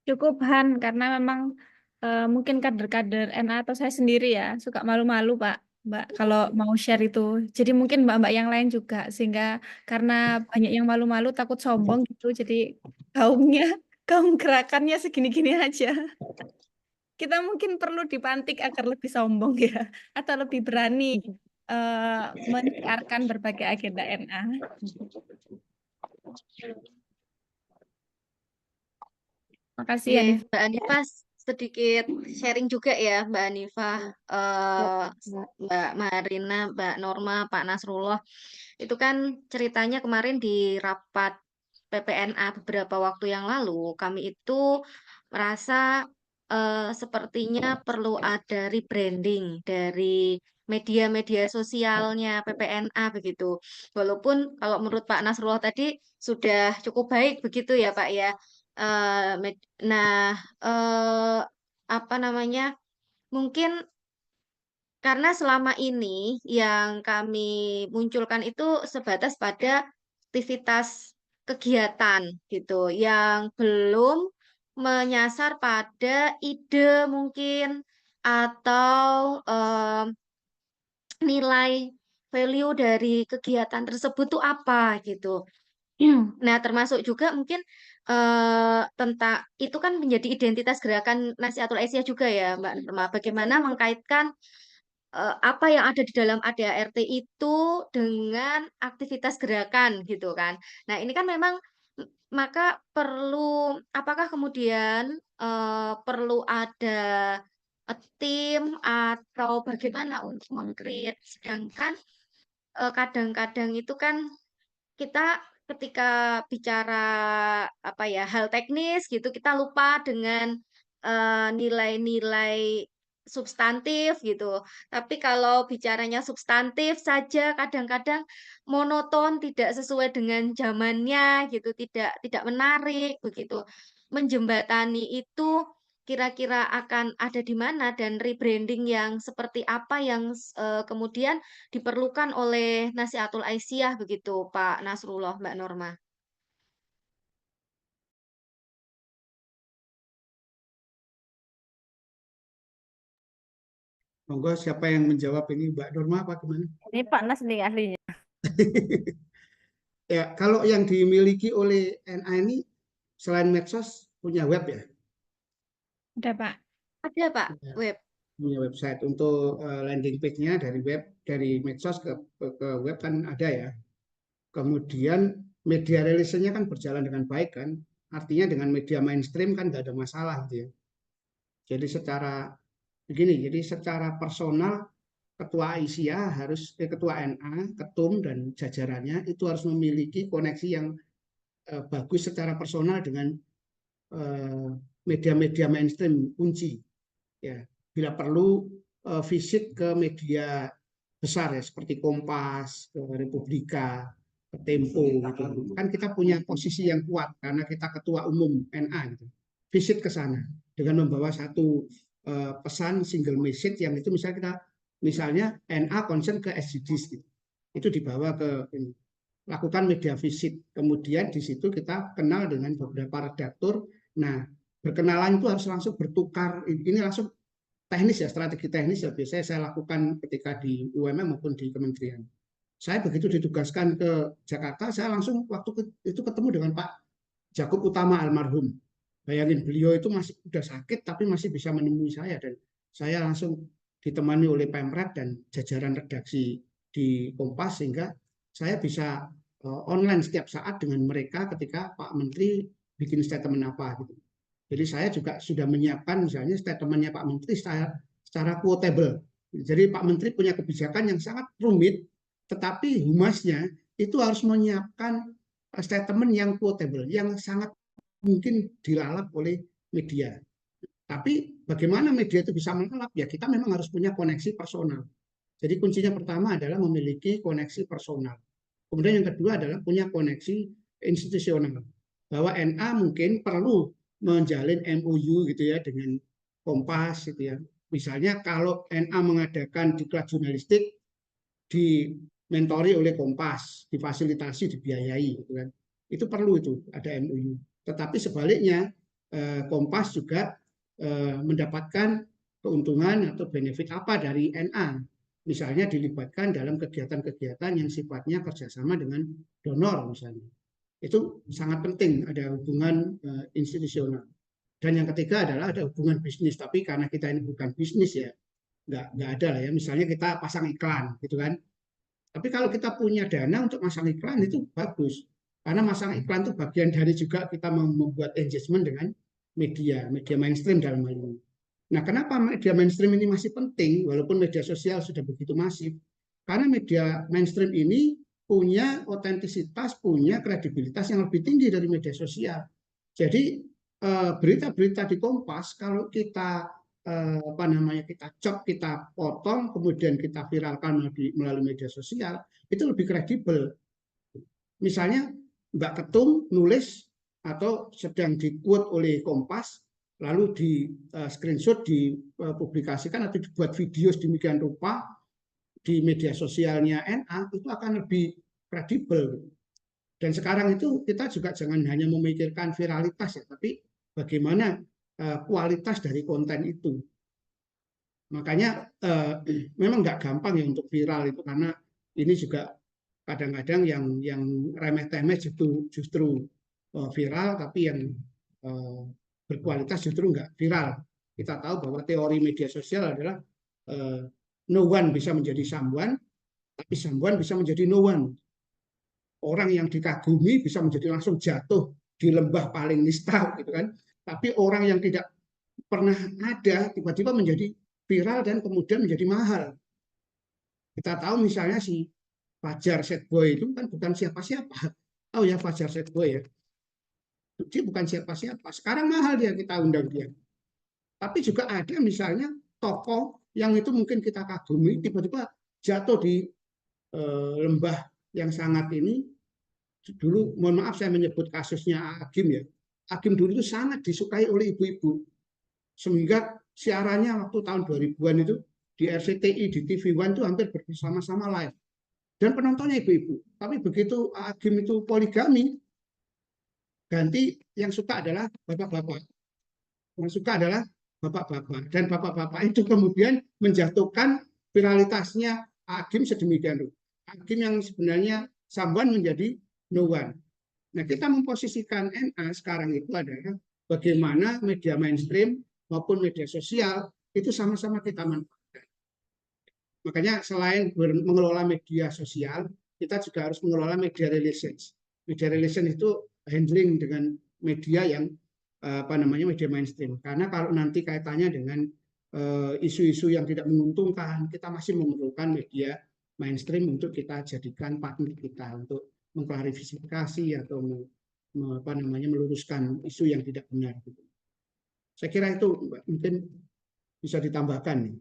Cukup Han, karena memang mungkin kader-kader NA atau saya sendiri ya suka malu-malu Pak, Mbak, kalau mau share itu. Jadi mungkin mbak-mbak yang lain juga, sehingga karena banyak yang malu-malu takut sombong gitu, jadi kaum gerakannya segini-gini aja. Kita mungkin perlu dipantik agar lebih sombong ya, atau lebih berani menyiarkan berbagai agenda NA. Makasih ya. Mbak Hanifah sedikit sharing juga ya Mbak Hanifah, Mbak Marina, Mbak Norma, Pak Nasrullah. Itu kan ceritanya kemarin di rapat PPNA beberapa waktu yang lalu, kami itu merasa sepertinya perlu ada rebranding dari media-media sosialnya PPNA begitu. Walaupun kalau menurut Pak Nasrullah tadi sudah cukup baik begitu ya Pak ya. Nah, apa namanya? Mungkin karena selama ini yang kami munculkan itu sebatas pada aktivitas kegiatan gitu, yang belum menyasar pada ide mungkin atau nilai value dari kegiatan tersebut tuh apa gitu. Nah, termasuk juga mungkin tentang itu kan menjadi identitas gerakan Nasihatul Aisyah juga ya, Mbak Norma. Bagaimana mengkaitkan apa yang ada di dalam ADART itu dengan aktivitas gerakan gitu kan. Nah, ini kan memang maka perlu apakah kemudian perlu ada tim atau bagaimana untuk meng-create, sedangkan kadang-kadang itu kan kita ketika bicara apa ya hal teknis gitu kita lupa dengan nilai-nilai substantif gitu. Tapi kalau bicaranya substantif saja kadang-kadang monoton, tidak sesuai dengan zamannya gitu, tidak menarik begitu. Menjembatani itu kira-kira akan ada di mana dan rebranding yang seperti apa yang kemudian diperlukan oleh Nasihatul Aisyah begitu, Pak Nasrullah, Mbak Norma. Monggo siapa yang menjawab ini, Mbak Norma apa gimana? Ini Pak Nas nih ahlinya. Ya, kalau yang dimiliki oleh NA ini selain medsos punya web ya? Ada Pak. Ada Pak, Ya, web. punya website untuk landing page-nya dari web, dari medsos ke web kan ada ya. Kemudian media release-nya kan berjalan dengan baik kan. Artinya dengan media mainstream kan nggak ada masalah gitu ya. Jadi secara personal ketua Aisyah ketua NA, ketum dan jajarannya itu harus memiliki koneksi yang bagus secara personal dengan media-media mainstream kunci. Ya, bila perlu visit ke media besar ya seperti Kompas, ke Republika, ke Tempo gitu. Kan kita punya posisi yang kuat karena kita ketua umum NA gitu. Visit ke sana dengan membawa satu pesan single message yang itu misalnya NA concern ke SDGs gitu. Itu dibawa ke ini. Lakukan media visit. Kemudian di situ kita kenal dengan beberapa redaktur. Nah, berkenalan itu harus langsung bertukar. Ini langsung teknis ya, strategi teknis ya biasanya saya lakukan ketika di UMM maupun di kementerian. Saya begitu ditugaskan ke Jakarta, saya langsung waktu itu ketemu dengan Pak Jakub Utama almarhum. Bayangin beliau itu masih udah sakit tapi masih bisa menemui saya dan saya langsung ditemani oleh Pemret dan jajaran redaksi di Kompas sehingga saya bisa online setiap saat dengan mereka ketika Pak Menteri bikin statement apa gitu. Jadi saya juga sudah menyiapkan misalnya statementnya Pak Menteri secara quotable. Jadi Pak Menteri punya kebijakan yang sangat rumit, tetapi humasnya itu harus menyiapkan statement yang quotable, yang sangat mungkin dilalap oleh media. Tapi bagaimana media itu bisa melalap? Ya kita memang harus punya koneksi personal. Jadi kuncinya pertama adalah memiliki koneksi personal. Kemudian yang kedua adalah punya koneksi institusional. Bahwa NA mungkin perlu menjalin MOU gitu ya dengan Kompas gitu ya. Misalnya kalau NA mengadakan diklat jurnalistik dimentori oleh Kompas, difasilitasi, dibiayai gitu kan. Itu perlu itu ada MOU. Tetapi sebaliknya Kompas juga mendapatkan keuntungan atau benefit apa dari NA. Misalnya dilibatkan dalam kegiatan-kegiatan yang sifatnya kerjasama dengan donor misalnya. Itu sangat penting ada hubungan institusional. Dan yang ketiga adalah ada hubungan bisnis. Tapi karena kita ini bukan bisnis ya, nggak ada lah ya. Misalnya kita pasang iklan gitu kan. Tapi kalau kita punya dana untuk masang iklan itu bagus. Karena masang iklan itu bagian dari juga kita membuat engagement dengan media mainstream dalam hal ini. Nah, kenapa media mainstream ini masih penting walaupun media sosial sudah begitu masif? Karena media mainstream ini punya otentisitas, punya kredibilitas yang lebih tinggi dari media sosial. Jadi berita-berita di Kompas kalau kita kita cop, kita potong, kemudian kita viralkan melalui media sosial, itu lebih kredibel. Misalnya Mbak Ketum nulis atau sedang di-quote oleh Kompas, lalu di screenshot, dipublikasikan atau dibuat video sedemikian rupa di media sosialnya NA, itu akan lebih kredibel. Dan sekarang itu kita juga jangan hanya memikirkan viralitas ya, tapi bagaimana kualitas dari konten itu. Makanya memang nggak gampang ya untuk viral itu, karena ini juga kadang-kadang yang remeh-temeh justru viral, tapi yang berkualitas justru nggak viral. Kita tahu bahwa teori media sosial adalah no one bisa menjadi someone, tapi someone bisa menjadi no one. Orang yang dikagumi bisa menjadi langsung jatuh di lembah paling nista, gitu kan. Tapi orang yang tidak pernah ada tiba-tiba menjadi viral dan kemudian menjadi mahal. Kita tahu misalnya si Fajar Setboy itu kan bukan siapa-siapa. Tahu ya Fajar Setboy ya. Dia bukan siapa-siapa. Sekarang mahal dia, kita undang dia. Tapi juga ada misalnya tokoh yang itu mungkin kita kagumi, tiba-tiba jatuh di lembah yang sangat ini. Dulu, mohon maaf saya menyebut kasusnya Agim ya. Agim dulu itu sangat disukai oleh ibu-ibu. Sehingga siarannya waktu tahun 2000-an itu di RCTI, di TV One itu hampir bersama-sama live. Dan penontonnya ibu-ibu. Tapi begitu Agim itu poligami, ganti yang suka adalah bapak-bapak. Yang suka adalah bapak-bapak. Dan bapak-bapak itu kemudian menjatuhkan viralitasnya Agim sedemikian rupa. Agim yang sebenarnya someone menjadi no one. Nah, kita memposisikan NA sekarang itu adalah bagaimana media mainstream maupun media sosial itu sama-sama kita manfaatkan. Makanya selain mengelola media sosial, kita juga harus mengelola media relations. Media relations itu handling dengan media yang media mainstream. Karena kalau nanti kaitannya dengan isu-isu yang tidak menguntungkan, kita masih memerlukan media mainstream untuk kita jadikan partner kita untuk mengklarifikasi atau meluruskan isu yang tidak benar. Saya kira itu mungkin bisa ditambahkan.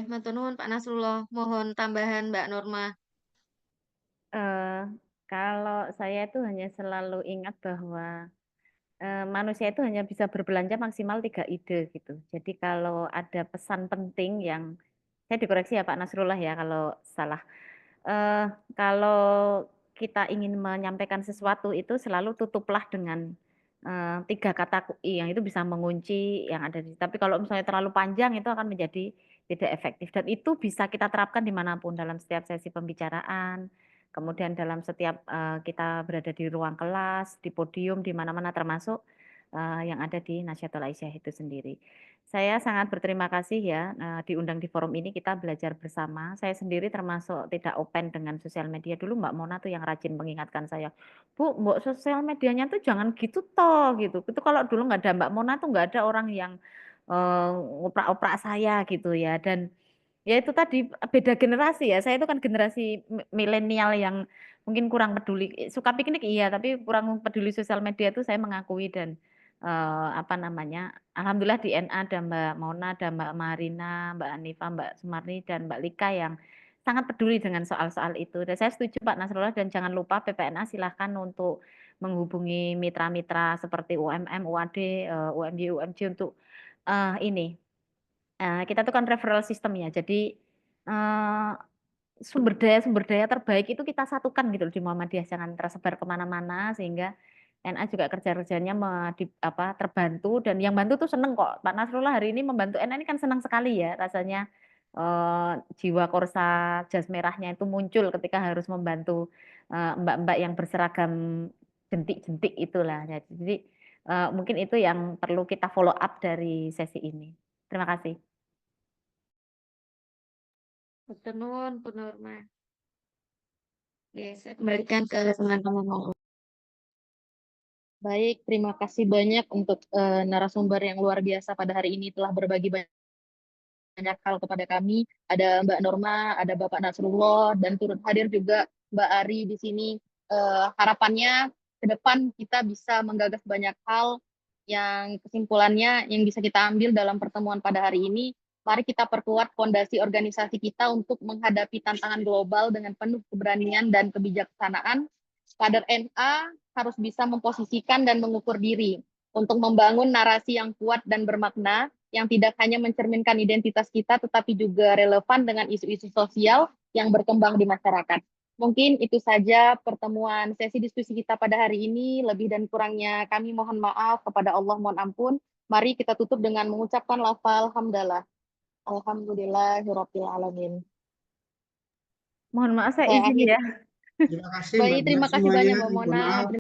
Matur nuwun Pak Nasrullah. Mohon tambahan Mbak Norma. Kalau saya itu hanya selalu ingat bahwa manusia itu hanya bisa berbelanja maksimal 3 ide gitu. Jadi kalau ada pesan penting yang saya dikoreksi ya Pak Nasrullah ya kalau salah. Kalau kita ingin menyampaikan sesuatu itu selalu tutuplah dengan 3 kata kunci yang itu bisa mengunci yang ada di. Tapi kalau misalnya terlalu panjang itu akan menjadi tidak efektif dan itu bisa kita terapkan dimanapun dalam setiap sesi pembicaraan. Kemudian dalam setiap kita berada di ruang kelas, di podium, di mana-mana termasuk yang ada di Nasyatul Aisyah itu sendiri. Saya sangat berterima kasih ya diundang di forum ini kita belajar bersama. Saya sendiri termasuk tidak open dengan sosial media. Dulu Mbak Mona tuh yang rajin mengingatkan saya, Bu, Mbak sosial medianya tuh jangan gitu toh gitu. Itu kalau dulu nggak ada Mbak Mona tuh nggak ada orang yang ngoprak-oprak saya gitu ya. Dan ya itu tadi beda generasi ya. Saya itu kan generasi milenial yang mungkin kurang peduli. Suka piknik iya, tapi kurang peduli sosial media itu saya mengakui dan alhamdulillah di NA ada Mbak Mona, ada Mbak Marina, Mbak Hanifa, Mbak Sumarni, dan Mbak Lika yang sangat peduli dengan soal-soal itu. Dan saya setuju Pak Nasrullah dan jangan lupa PPNA silahkan untuk menghubungi mitra-mitra seperti UMM, UAD, UMY, UMJ untuk ini. Kita tuh kan referral system ya, jadi sumber daya terbaik itu kita satukan gitu di Muhammadiyah, jangan tersebar kemana-mana sehingga NA juga kerja-kerjanya terbantu dan yang bantu tuh seneng kok. Pak Nasrullah hari ini membantu NA ini kan senang sekali ya rasanya jiwa korsa jas merahnya itu muncul ketika harus membantu mbak-mbak yang berseragam jentik-jentik itulah. Jadi mungkin itu yang perlu kita follow up dari sesi ini. Terima kasih. Matur nuwun Bu Norma. Saya kembalikan ke teman-teman. Baik, terima kasih banyak untuk narasumber yang luar biasa pada hari ini telah berbagi banyak hal kepada kami. Ada Mbak Norma, ada Bapak Nasrullah, dan turut hadir juga Mbak Ari di sini. Harapannya ke depan kita bisa menggagas banyak hal yang kesimpulannya yang bisa kita ambil dalam pertemuan pada hari ini. Mari kita perkuat fondasi organisasi kita untuk menghadapi tantangan global dengan penuh keberanian dan kebijaksanaan. Kader NA harus bisa memposisikan dan mengukur diri untuk membangun narasi yang kuat dan bermakna, yang tidak hanya mencerminkan identitas kita, tetapi juga relevan dengan isu-isu sosial yang berkembang di masyarakat. Mungkin itu saja pertemuan sesi diskusi kita pada hari ini. Lebih dan kurangnya kami mohon maaf, kepada Allah mohon ampun. Mari kita tutup dengan mengucapkan lafal hamdalah. Alhamdulillahirabbil alamin. Mohon maaf saya Saya izin akhiri. ya. Terima kasih Baik, terima kasih banyak Mbak Mohon Mona. maaf.